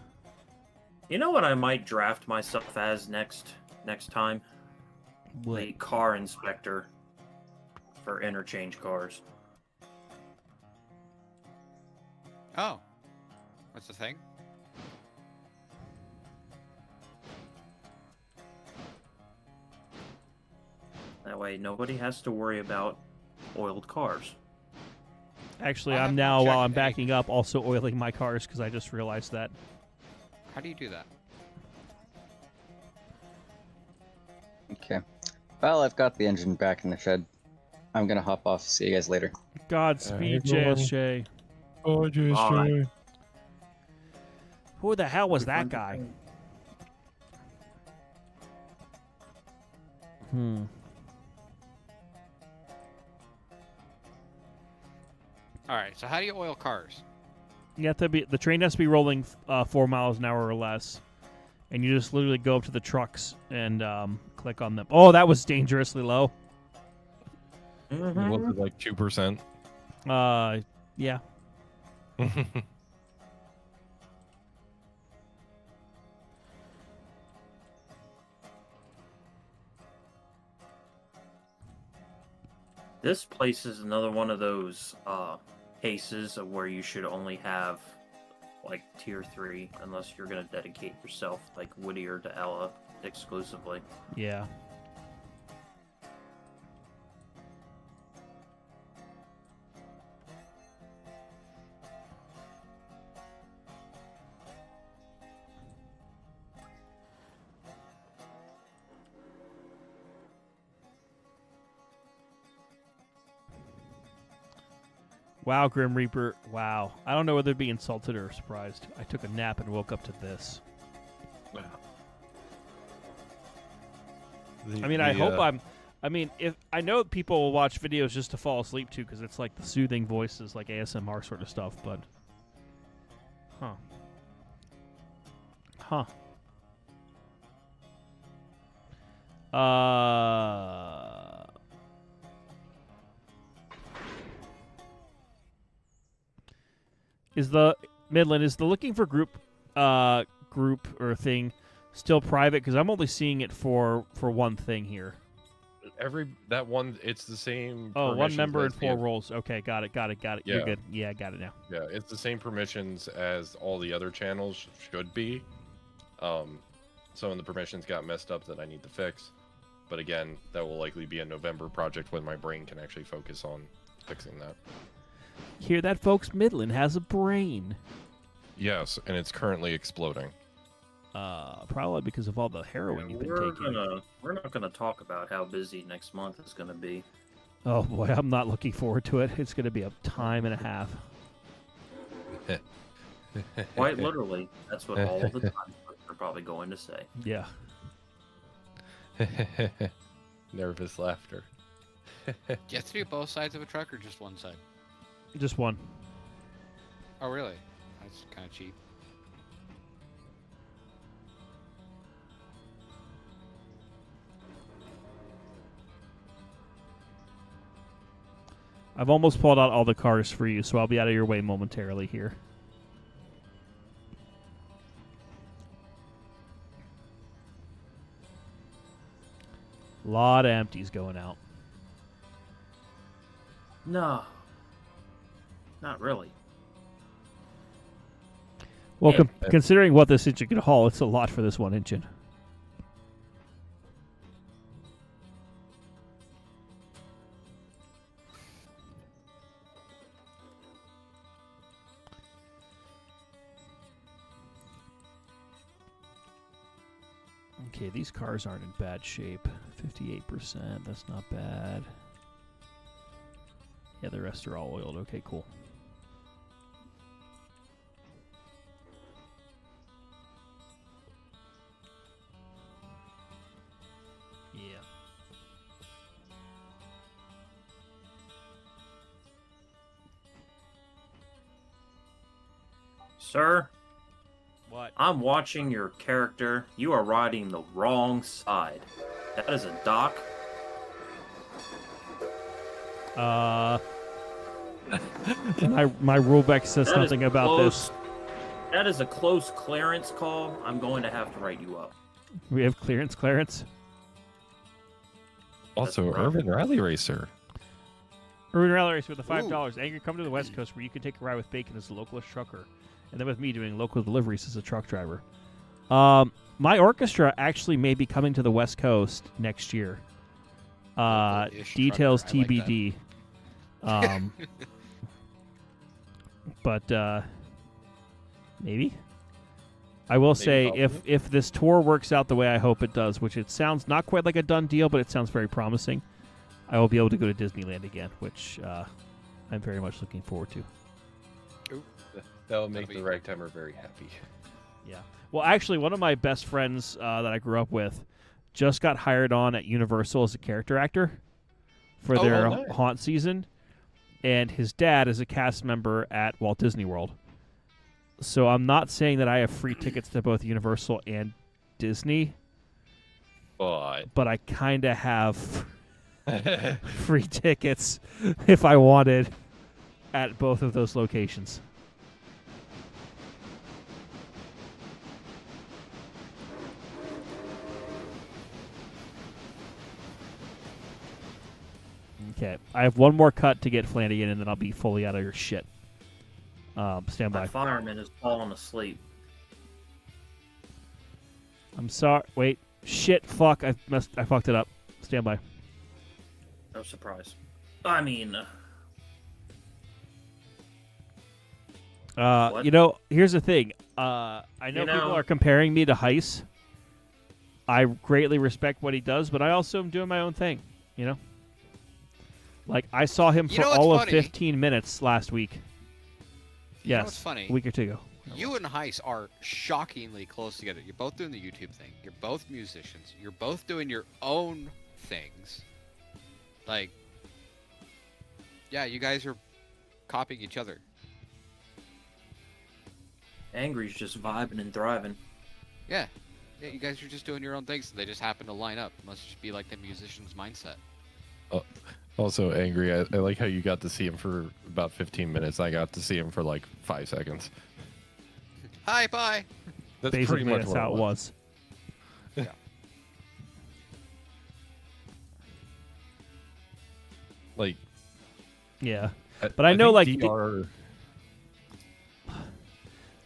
You know what I might draft myself as next time? What? The car inspector for interchange cars. Oh, what's the thing? That way nobody has to worry about oiled cars. Actually, I I'm haven't now, while checked I'm any- backing up, also oiling my cars because I just realized that. How do you do that? Okay. Well, I've got the engine back in the shed. I'm gonna hop off. See you guys later. Godspeed, everyone. JSJ. Oh, just Alright. Who the hell was that guy? Hmm. All right. So how do you oil cars? You have to be. The train has to be rolling 4 miles an hour or less, and you just literally go up to the trucks and click on them. Oh, that was dangerously low. Was it like 2%? Yeah. This place is another one of those cases of where you should only have like tier 3 unless you're going to dedicate yourself like Whittier to Ella exclusively. Yeah. Wow, Grim Reaper. Wow. I don't know whether to be insulted or surprised. I took a nap and woke up to this. I mean, I hope I'm. I mean, if I know people will watch videos just to fall asleep to because it's like the soothing voices, like ASMR sort of stuff. But, huh? Is the Midland is the looking for group or thing still private? Because I'm only seeing it for one thing here. That one, it's the same. Oh, one permissions member as and the 4 roles. Okay, got it. You're Yeah. good. Yeah, I got it now. Yeah, it's the same permissions as all the other channels should be. Some of the permissions got messed up that I need to fix. But again, that will likely be a November project when my brain can actually focus on fixing that. Hear that, folks? Midland has a brain. Yes, and it's currently exploding. Probably because of all the heroin you've been taking. We're not gonna talk about how busy next month is gonna be. Oh boy, I'm not looking forward to it. It's going to be a time and a half. Quite literally, that's what all of the time are probably going to say. Yeah. Nervous laughter. Do you have to do both sides of a truck or just one side? Just one. Oh, really? That's kind of cheap. I've almost pulled out all the cars for you, so I'll be out of your way momentarily here. Lot of empties going out. No, not really. Well, Yeah. considering what this engine can haul, it's a lot for this one engine. Okay, these cars aren't in bad shape. 58%, that's not bad. Yeah, the rest are all oiled. Okay, cool. Yeah. Sir, What? I'm watching your character. You are riding the wrong side. That is a dock. My rule book says That is something about this. close. That is a close clearance call. I'm going to have to write you up. We have clearance. Also, That's right. Urban Rally Racer. Urban Rally Race with the $5. Angry, come to the West Coast where you can take a ride with Bacon as a localist trucker, and then with me doing local deliveries as a truck driver. My orchestra actually may be coming to the West Coast next year. Local-ish Details trucker, I like that. TBD. But maybe. I will say possibly. if this tour works out the way I hope it does, which it sounds not quite like a done deal, but it sounds very promising. I will be able to go to Disneyland again, which I'm very much looking forward to. That will make That'll the be- Ragtimer very happy. Yeah. Well, actually, one of my best friends that I grew up with just got hired on at Universal as a character actor for Oh, their nice. haunt season, and his dad is a cast member at Walt Disney World. So I'm not saying that I have free tickets to both Universal and Disney, but I kind of have free tickets if I wanted at both of those locations. Okay, I have one more cut to get Flanagan, and then I'll be fully out of your shit. Stand by. My fireman is falling asleep. I'm sorry. Wait. Shit. Fuck. I fucked it up. Stand by. No surprise. I mean, What? You know, here's the thing. I know You people know- are comparing me to Heiss. I greatly respect what he does, but I also am doing my own thing. You know, like I saw him You for know what's all of funny? 15 minutes last week. You know Yes, what's funny? a week or two ago. You and Heiss are shockingly close together. You're both doing the YouTube thing. You're both musicians. You're both doing your own things. Like, yeah, you guys are copying each other. Angry's just vibing and thriving. Yeah. Yeah, you guys are just doing your own things. They just happen to line up. Must just be like the musician's mindset. Also, Angry, I like how you got to see him for about 15 minutes. I got to see him for like 5 seconds. Hi, bye. That's Basically, pretty much that's what how it was. Like, Yeah, but I know, think like, DR,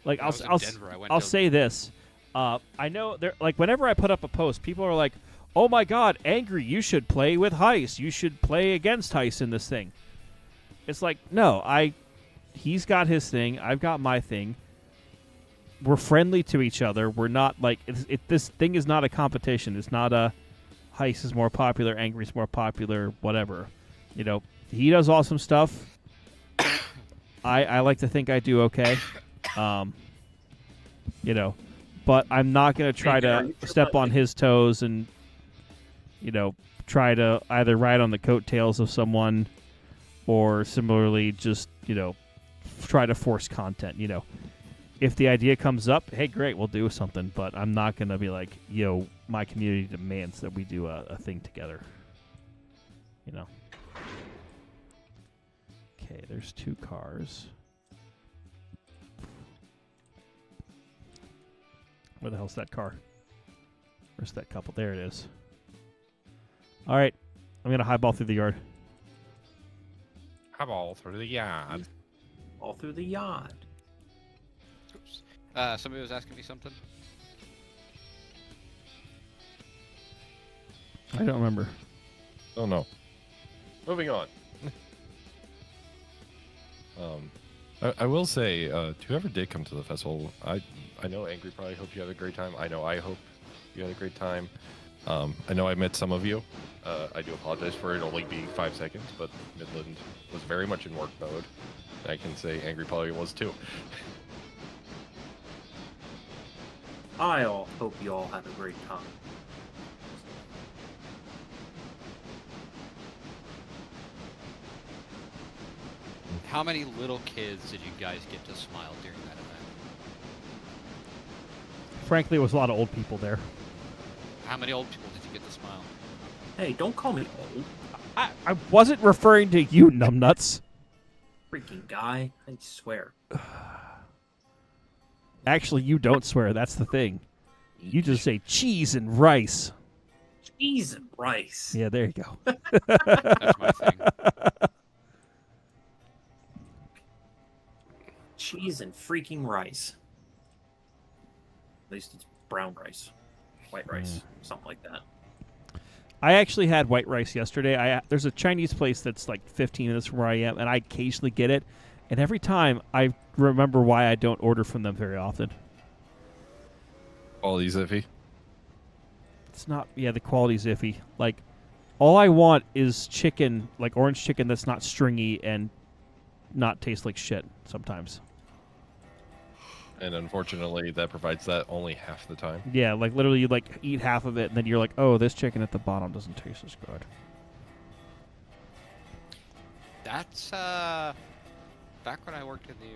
like When I was in I'll Denver, I went I'll to- say this. I know there, like, whenever I put up a post, people are like, "Oh my God, Angry, you should play with Heiss. You should play against Heiss in this thing." It's like, no, he's got his thing. I've got my thing. We're friendly to each other. We're not like this thing is not a competition. It's not a Heiss is more popular, Angry's more popular, whatever. You know, he does awesome stuff. I like to think I do okay. You know, but I'm not going to try Hey, are to you sure step about on his toes and, you know, try to either ride on the coattails of someone or similarly just, you know, try to force content. You know, if the idea comes up, hey, great, we'll do something. But I'm not going to be like, yo, my community demands that we do a thing together. You know. Okay, there's 2 cars. Where the hell's that car? Where's that couple? There it is. All right, I'm gonna highball through the yard. Highball through the yard. All through the yard. Oops. Somebody was asking me something. I don't remember. Oh no. Moving on. I will say, to whoever did come to the festival, I know Angry probably hoped you had a great time. I know I hope you had a great time. I know I met some of you. I do apologize for it only being 5 seconds, but Midland was very much in work mode. I can say Angry probably was too. I all hope you all have a great time. How many little kids did you guys get to smile during that event? Frankly, it was a lot of old people there. How many old people did you get to smile? Hey, don't call me old. I wasn't referring to you, numbnuts. Freaking guy. I swear. Actually, you don't swear. That's the thing. You just say cheese and rice. Cheese and rice. Yeah, there you go. That's my thing. Cheese and freaking rice. At least it's brown rice. White rice. Something like that. I actually had white rice yesterday. There's a Chinese place that's like 15 minutes from where I am, and I occasionally get it. And every time I remember why I don't order from them very often. Quality's iffy. It's not, yeah, the quality's iffy. Like, all I want is chicken, like orange chicken that's not stringy and not taste like shit sometimes. And unfortunately, that provides that only half the time. Yeah, like literally you like eat half of it and then you're like, oh, this chicken at the bottom doesn't taste as good. That's back when I worked in the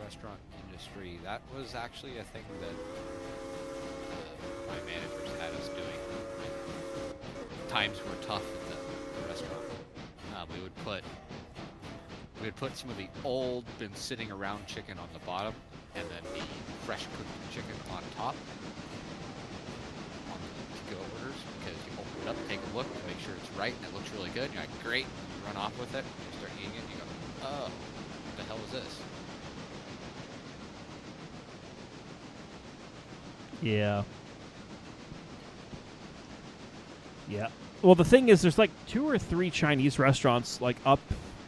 restaurant industry. That was actually a thing that my managers had us doing. Times were tough in the restaurant. We would put some of the old, been sitting around chicken on the bottom, and then the fresh cooked chicken on top on the to-go orders, because you open it up, take a look to make sure it's right, and it looks really good. And you're like, great. You run off with it, you start eating it, and you go, oh, what the hell is this? Yeah. Yeah. Well, the thing is, there's like 2 or 3 Chinese restaurants like up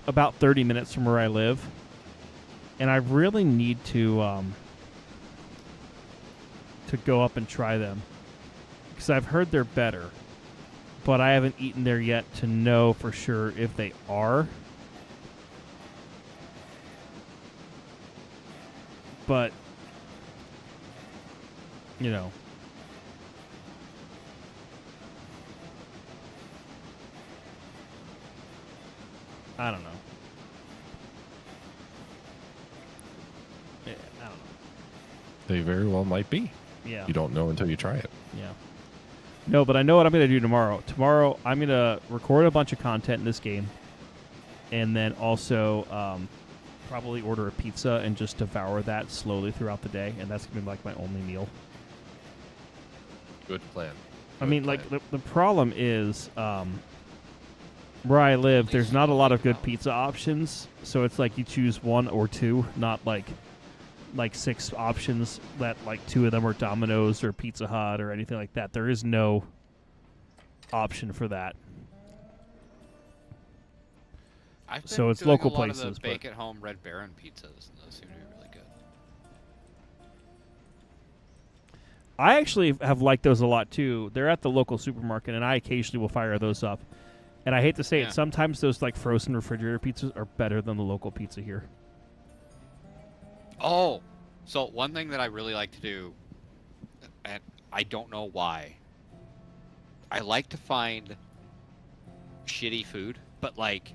about 30 minutes from where I live, and I really need to go up and try them because I've heard they're better, but I haven't eaten there yet to know for sure if they are. But you know. I don't know. Yeah, I don't know. They very well might be. Yeah. You don't know until you try it. Yeah. No, but I know what I'm going to do tomorrow. Tomorrow, I'm going to record a bunch of content in this game, and then also probably order a pizza and just devour that slowly throughout the day, and that's going to be like my only meal. Good plan. I mean, like, the problem is where I live, there's not a lot of good pizza options, so it's like you choose 1 or 2, not like 6 options that like 2 of them are Domino's or Pizza Hut or anything like that. There is no option for that. I've been So it's doing local a lot places, of the but- bake at home Red Baron pizzas, and those seem to be really good. I actually have liked those a lot too. They're at the local supermarket, and I occasionally will fire those up. And I hate to say Yeah. it, sometimes those like frozen refrigerator pizzas are better than the local pizza here. Oh, so one thing that I really like to do, and I don't know why, I like to find shitty food, but like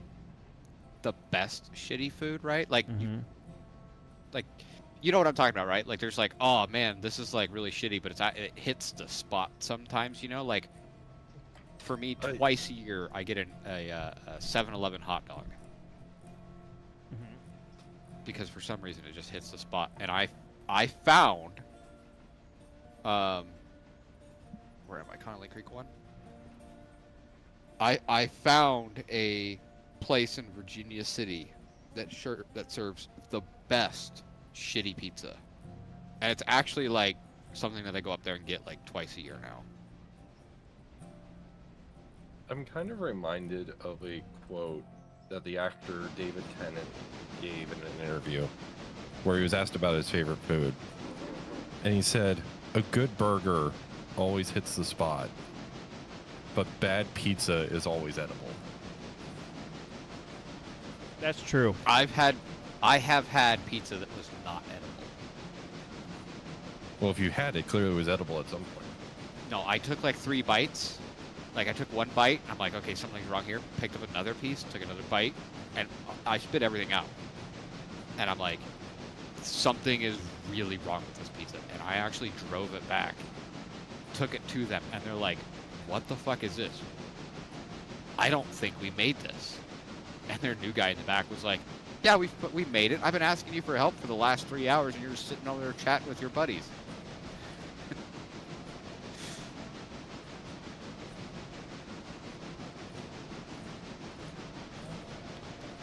the best shitty food, right? Like you know what I'm talking about, right? Like there's like, oh man, this is like really shitty, but it hits the spot sometimes, you know? Like for me, twice a year, I get a 7-Eleven hot dog. Because for some reason it just hits the spot, and I found where am I? Connolly Creek one. I found a place in Virginia City that serves the best shitty pizza, and it's actually like something that I go up there and get like twice a year now. I'm kind of reminded of a quote that the actor David Tennant gave in an interview where he was asked about his favorite food. And he said, a good burger always hits the spot, but bad pizza is always edible. That's true. I have had pizza that was not edible. Well, if you had it, clearly it was edible at some point. No, I took like 3 bites. Like I took 1 bite, I'm like, okay, something's wrong here. Picked up another piece, took another bite, and I spit everything out. And I'm like, something is really wrong with this pizza. And I actually drove it back, took it to them, and they're like, what the fuck is this? I don't think we made this. And their new guy in the back was like, yeah, we made it. I've been asking you for help for the last 3 hours, and you're just sitting over there chatting with your buddies.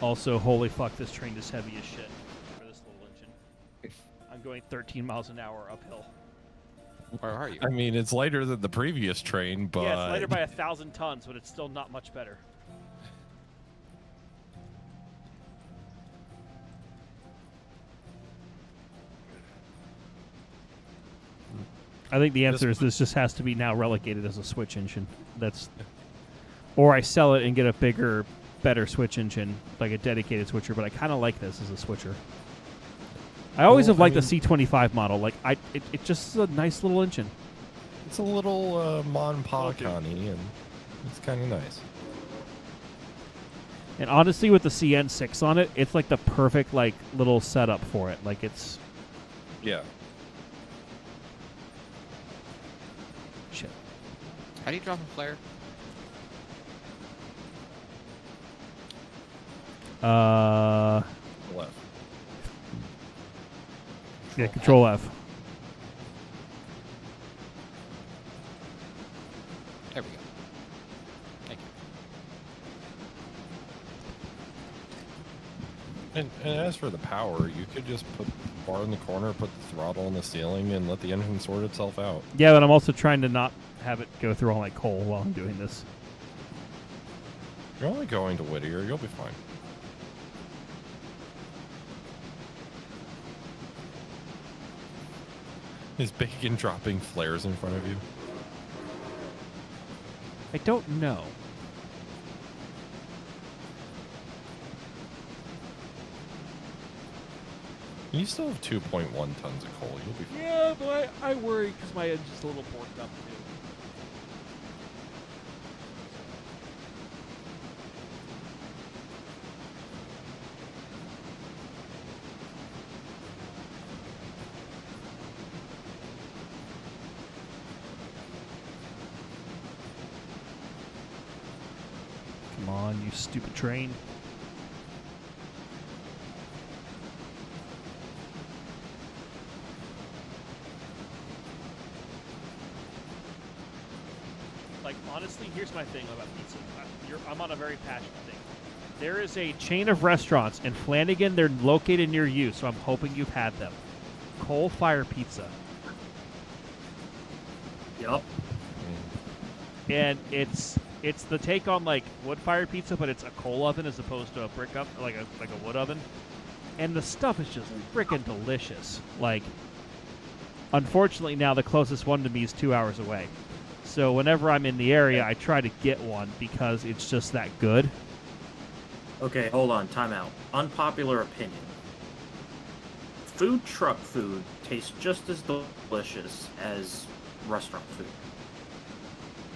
Also, holy fuck, this train is heavy as shit for this little engine. I'm going 13 miles an hour uphill. Where are you? I mean, it's lighter than the previous train, but... Yeah, it's lighter by 1,000 tons, but it's still not much better. I think the answer is this just has to be now relegated as a switch engine. That's or I sell it and get a bigger, better switch engine, like a dedicated switcher. But I kind of like this as a switcher. I always Well, have liked I the C25 model. Like it just is a nice little engine. It's a little Mon Pa Okay. Connie, and it's kind of nice. And honestly, with the CN6 on it, it's like the perfect like little setup for it. Like it's Yeah. shit. How do you drop a flare? Left. Yeah, Control F. There we go. Thank you. And as for the power, you could just put the bar in the corner, put the throttle in the ceiling, and let the engine sort itself out. Yeah, but I'm also trying to not have it go through all my coal while I'm doing this. You're only going to Whittier, you'll be fine. Is Bacon dropping flares in front of you? I don't know. You still have 2.1 tons of coal, you'll be fine. Yeah, but I worry because my engine's a little borked up too. Come on, you stupid train. Like, honestly, here's my thing about pizza. I'm on a very passionate thing. There is a chain of restaurants in Flanagan. They're located near you, so I'm hoping you've had them. Coal Fire Pizza. Yep. And it's the take on like wood fire pizza, but it's a coal oven as opposed to a brick oven, like a wood oven. And the stuff is just freaking delicious. Like, unfortunately, now the closest one to me is 2 hours away. So whenever I'm in the area, I try to get one because it's just that good. Okay, hold on, time out. Unpopular opinion. Food truck food tastes just as delicious as restaurant food.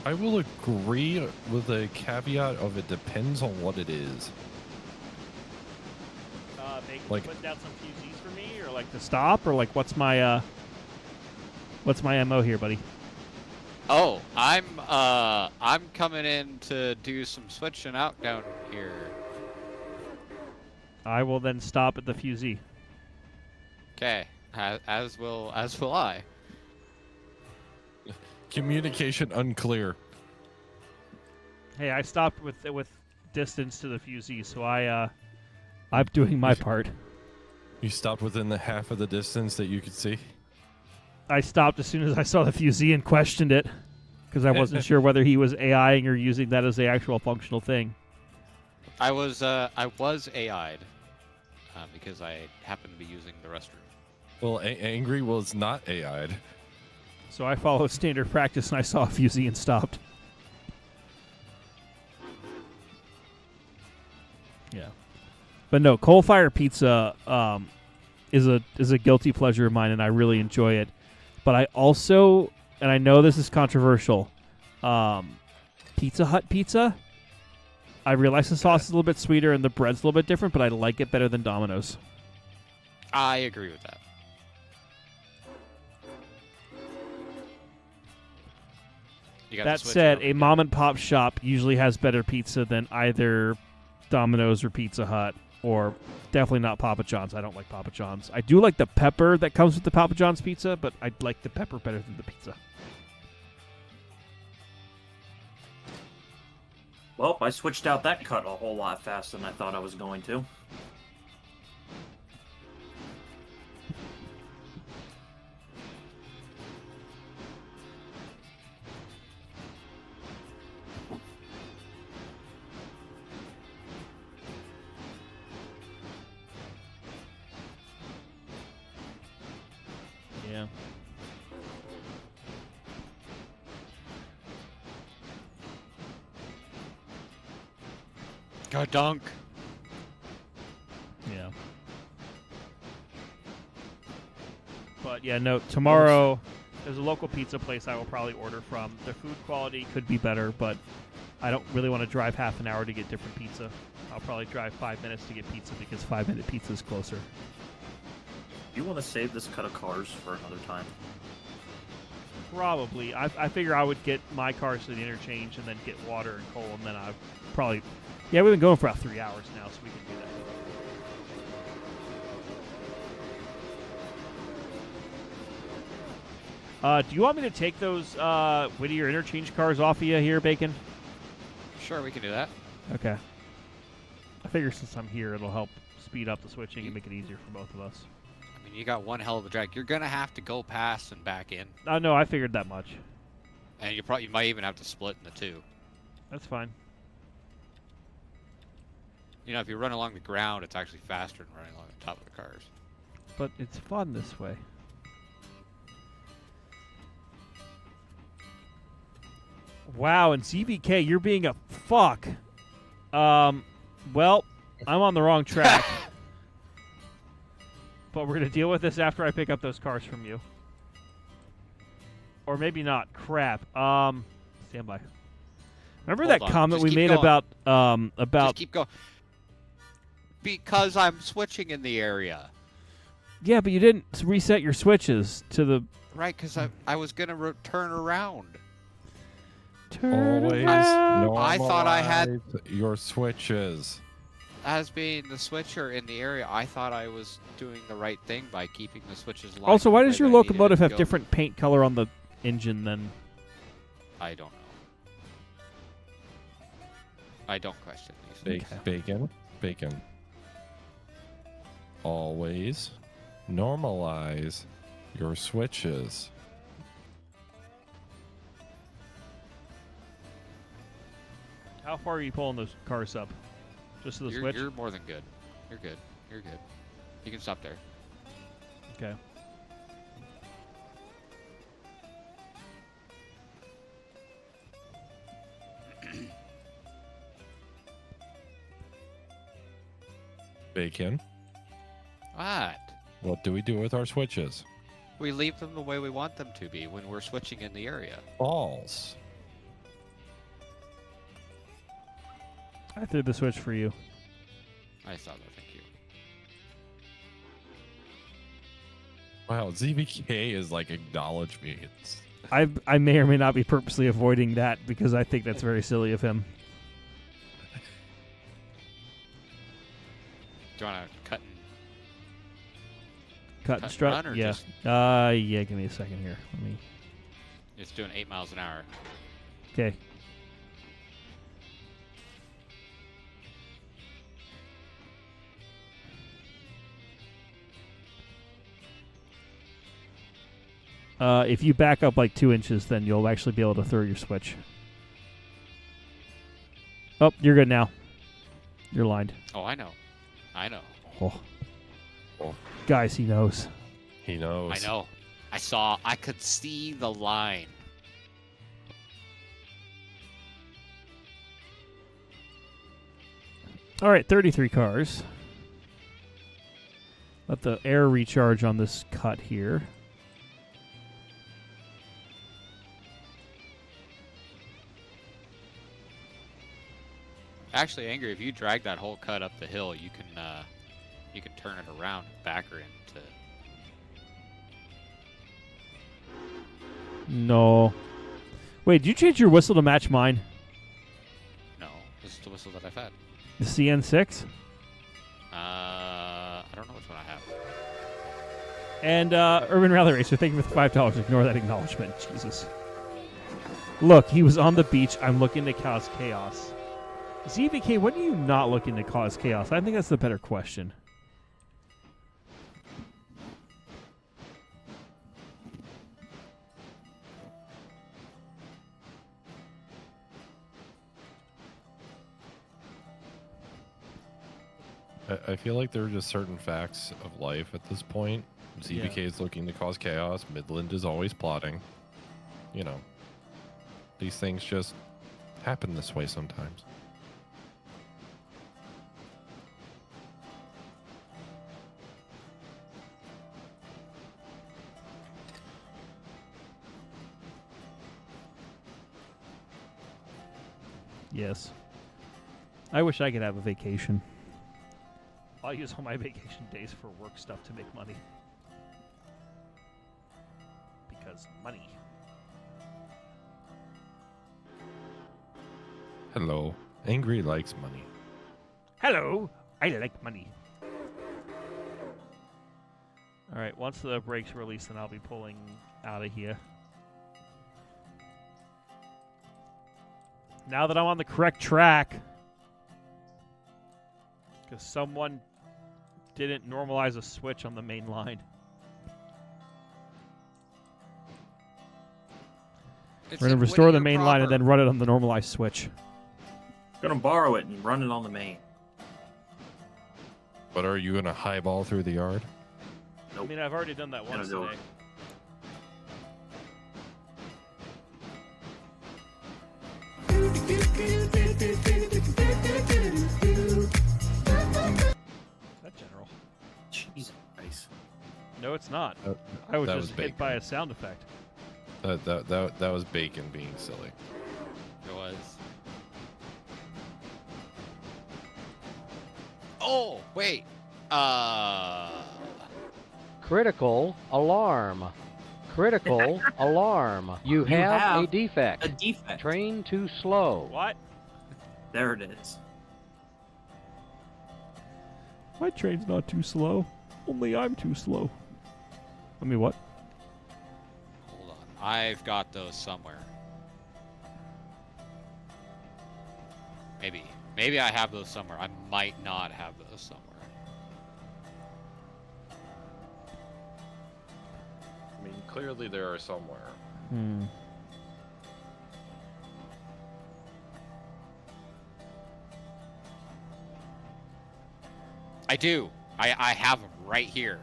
I will agree with a caveat of it depends on what it is. Bacon, Like- put down some fusees for me, or like to stop, or like what's my MO here, buddy? Oh, I'm coming in to do some switching out down here. I will then stop at the fusee. Okay, as will I. Communication unclear. Hey, I stopped with distance to the fusee, so I'm doing my part. You stopped within the half of the distance that you could see. I stopped as soon as I saw the fusee and questioned it because I wasn't sure whether he was AIing or using that as the actual functional thing. I was AI'd because I happened to be using the restroom. Well, Angry was not AI'd. So I followed standard practice and I saw a fusee and stopped. Yeah, but no, coal fire pizza is a guilty pleasure of mine, and I really enjoy it. But I also, and I know this is controversial, Pizza Hut pizza. I realize the sauce is a little bit sweeter and the bread's a little bit different, but I like it better than Domino's. I agree with that. You gotta That switch said, it up a again. mom and pop shop usually has better pizza than either Domino's or Pizza Hut, or definitely not Papa John's. I don't like Papa John's. I do like the pepper that comes with the Papa John's pizza, but I like the pepper better than the pizza. Well, I switched out that cut a whole lot faster than I thought I was going to. Yeah. Go dunk. Yeah. But yeah, no. Tomorrow, there's a local pizza place I will probably order from. Their food quality could be better, but I don't really want to drive half an hour to get different pizza. I'll probably drive 5 minutes to get pizza because 5-minute pizza is closer. Do you want to save this cut of cars for another time? Probably. I figure I would get my cars to the interchange and then get water and coal, and then I'd probably... Yeah, we've been going for about 3 hours now, so we can do that. Do you want me to take those Whittier interchange cars off of you here, Bacon? Sure, we can do that. Okay. I figure since I'm here, it'll help speed up the switching and make it easier for both of us. I mean, you got one hell of a drag. You're gonna have to go past and back in, No, I figured that much. and you might even have to split into two. That's fine. You know, if you run along the ground, it's actually faster than running along the top of the cars. But it's fun this way. Wow, and CVK, you're being a fuck. Well, I'm on the wrong track. But we're going to deal with this after I pick up those cars from you. Or maybe not. Crap. Stand by. Remember Hold that on. comment Just we keep made going. about Just keep going. Because I'm switching in the area. Yeah, but you didn't reset your switches to the Right, because I was going to turn around. turn Always around. I thought I had- normalize your switches. As being the switcher in the area, I thought I was doing the right thing by keeping the switches lined. Also, why the does way your that I needed it locomotive to have go. different paint color on the engine than... I don't know. I don't question these things. Bacon. Always normalize your switches. How far are you pulling those cars up? Just to the switch? You're more than good. You're good. You're good. You can stop there. Okay. Bacon. What? What do we do with our switches? We leave them the way we want them to be when we're switching in the area. Balls. I threw the switch for you. I saw that. Thank you. Wow, ZVK is like acknowledge me. It's I may or may not be purposely avoiding that because I think that's very silly of him. Do you want to cut and... Cut and Cut strut? run or Yeah. just- Yeah, give me a second here. Let me... It's doing 8 miles an hour. Okay. If you back up like 2 inches, then you'll actually be able to throw your switch. Oh, you're good now. You're lined. Oh, I know. I know. Oh. Oh. Guys, he knows. he knows. I know. I could see the line. All right, 33 cars. Let the air recharge on this cut here. Actually, Angry, if you drag that whole cut up the hill, you can turn it around and back her into... No. Wait, did you change your whistle to match mine? No, this is the whistle that I've had. The CN6? I don't know which one I have. And Urban Rally Racer, thank you for the $5. Ignore that acknowledgement. Jesus. Look, he was on the beach. I'm looking to cause chaos. ZVK, when are you not looking to cause chaos? I think that's the better question. I feel like there are just certain facts of life at this point. ZVK is looking to cause chaos. Midland is always plotting. You know, these things just happen this way sometimes. Yes. I wish I could have a vacation. I'll use all my vacation days for work stuff to make money. Because money. Hello. Angry likes money. Hello, I like money. All right, once the brakes release, then I'll be pulling out of here. Now that I'm on the correct track, because someone didn't normalize a switch on the main line. It's We're going to restore the main line and then run it on the normalized switch. Gonna borrow it and run it on the main. But are you gonna highball through the yard? I mean, I've already done that once do it. today. Is that general? Jesus Christ. No, it's not. Uh, I was that just was hit bacon. by a sound effect. That was bacon being silly. It was. Oh, wait. Critical alarm. Critical alarm. You have have a defect. A defect. Train too slow. What? There it is. My train's not too slow. Only I'm too slow. I mean, what? Hold on. I've got those somewhere. Maybe. Maybe I have those somewhere. I might not have those somewhere. I mean, clearly there are somewhere. Hmm. I do. I have them right here.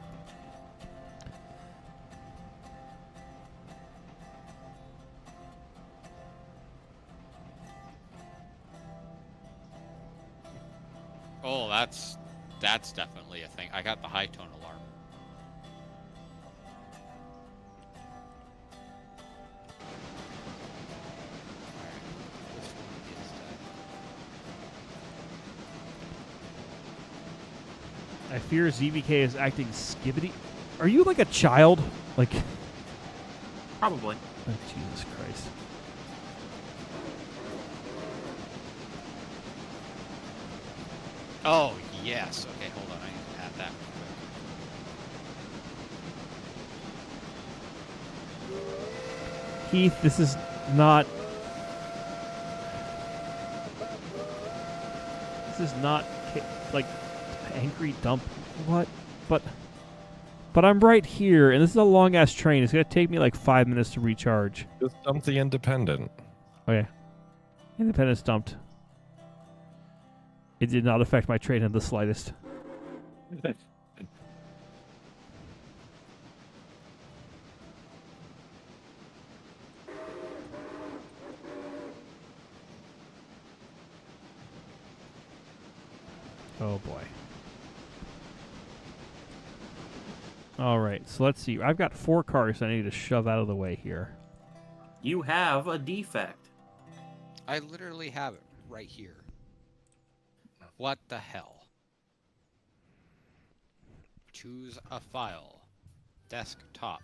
Oh, that's definitely a thing. I got the high tone alarm. Alright, this one is I fear ZBK is acting skibbity. Are you like a child? Like, Probably. oh, Jesus Christ. Oh, yes. Okay, hold on. I need to add that real quick. Heath, this is not. This is not like angry dump. What? But I'm right here, and this is a long ass train. It's gonna take me like 5 minutes to recharge. Just dump the independent. Okay. Independence dumped. It did not affect my train in the slightest. Oh boy. All right, so let's see. I've got 4 cars I need to shove out of the way here. You have a defect. I literally have it right here. What the hell? Choose a file. Desktop.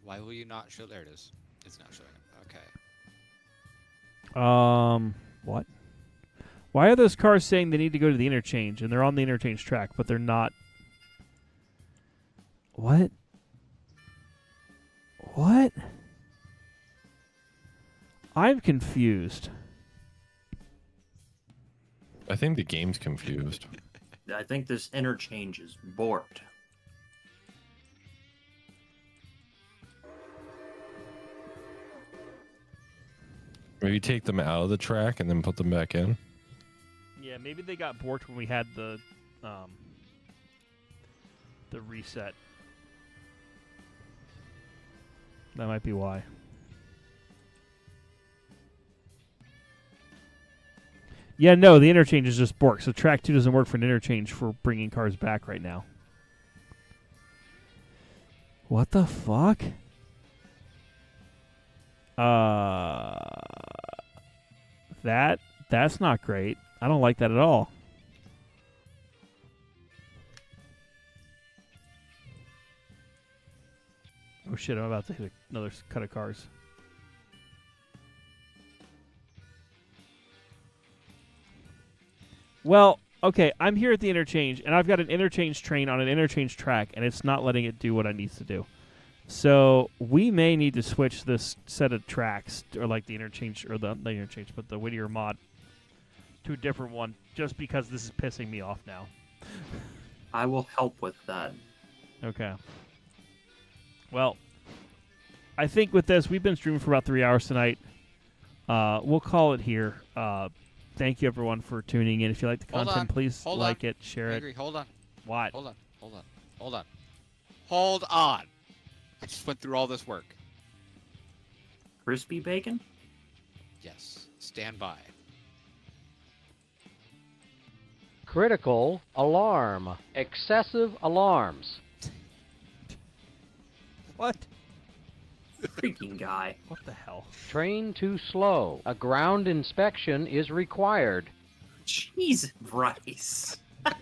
Why will you not show? There it is. It's not showing it. Okay. What? Why are those cars saying they need to go to the interchange and they're on the interchange track, but they're not? What? What? I'm confused. I think the game's confused. I think this interchange is borked. Maybe take them out of the track and then put them back in. Yeah, maybe they got borked when we had the reset. That might be why. Yeah, no, the interchange is just borked. So track 2 doesn't work for an interchange for bringing cars back right now. What the fuck? That's not great. I don't like that at all. Oh shit, I'm about to hit another cut of cars. Well, okay, I'm here at the interchange, and I've got an interchange train on an interchange track, and it's not letting it do what it needs to do. So we may need to switch this set of tracks, or like the interchange, or the interchange, but the Whittier mod, to a different one, just because this is pissing me off now. I will help with that. Okay. Well, I think with this, we've been streaming for about 3 hours tonight. We'll call it here. Thank you, everyone, for tuning in. If you like the Hold content, on, please hold like on. it, share Angry, it. hold on. What? Hold on. Hold on. Hold on. Hold on. I just went through all this work. Crispy bacon? Yes. Stand by. Critical alarm. Excessive alarms. What? Freaking guy. What the hell? Train too slow. A ground inspection is required. Cheese rice. I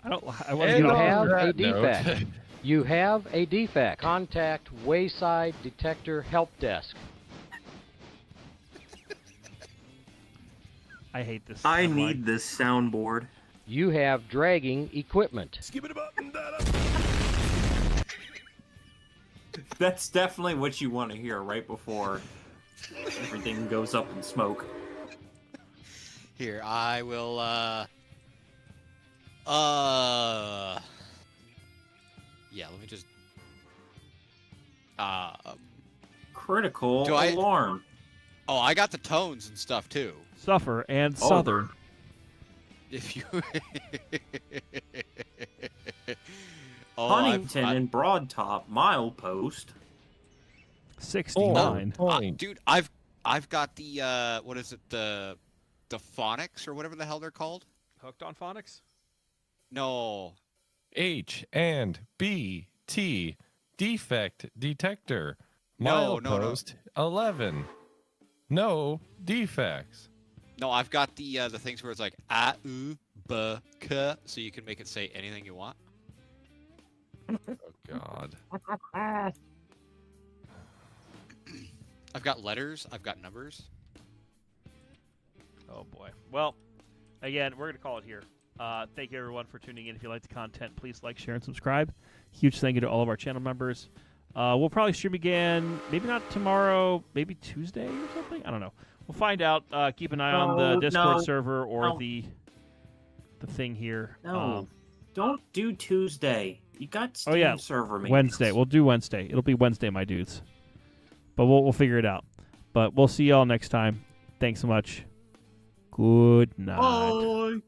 want to get You off. have a that note- defect. You have a defect. Contact Wayside Detector Help Desk. I hate this. I timeline. need this soundboard. You have dragging equipment. That's definitely what you want to hear right before everything goes up in smoke. Here, I will, yeah, let me just, Critical Do I- alarm. oh, I got the tones and stuff, too. Suffer and Oh. Southern. If you... oh, Huntington and Broad Top milepost. 69. dude, I've got the, what is it, the phonics, or whatever the hell they're called? Hooked on phonics? No. H and B T defect detector. No, no, no. Milepost 11. No defects. No, I've got the things where it's like a u b k, so you can make it say anything you want. Oh God. I've got letters. I've got numbers. Oh, boy. Well, again, we're going to call it here. Thank you, everyone, for tuning in. If you like the content, please like, share, and subscribe. Huge thank you to all of our channel members. We'll probably stream again, maybe not tomorrow, maybe Tuesday or something. I don't know. We'll find out. Keep an eye on the Discord server or the thing here. No, don't do Tuesday. You got Steam yeah, server maintenance. Wednesday. We'll do Wednesday. It'll be Wednesday, my dudes. But we'll figure it out. But we'll see y'all next time. Thanks so much. Good night. Bye.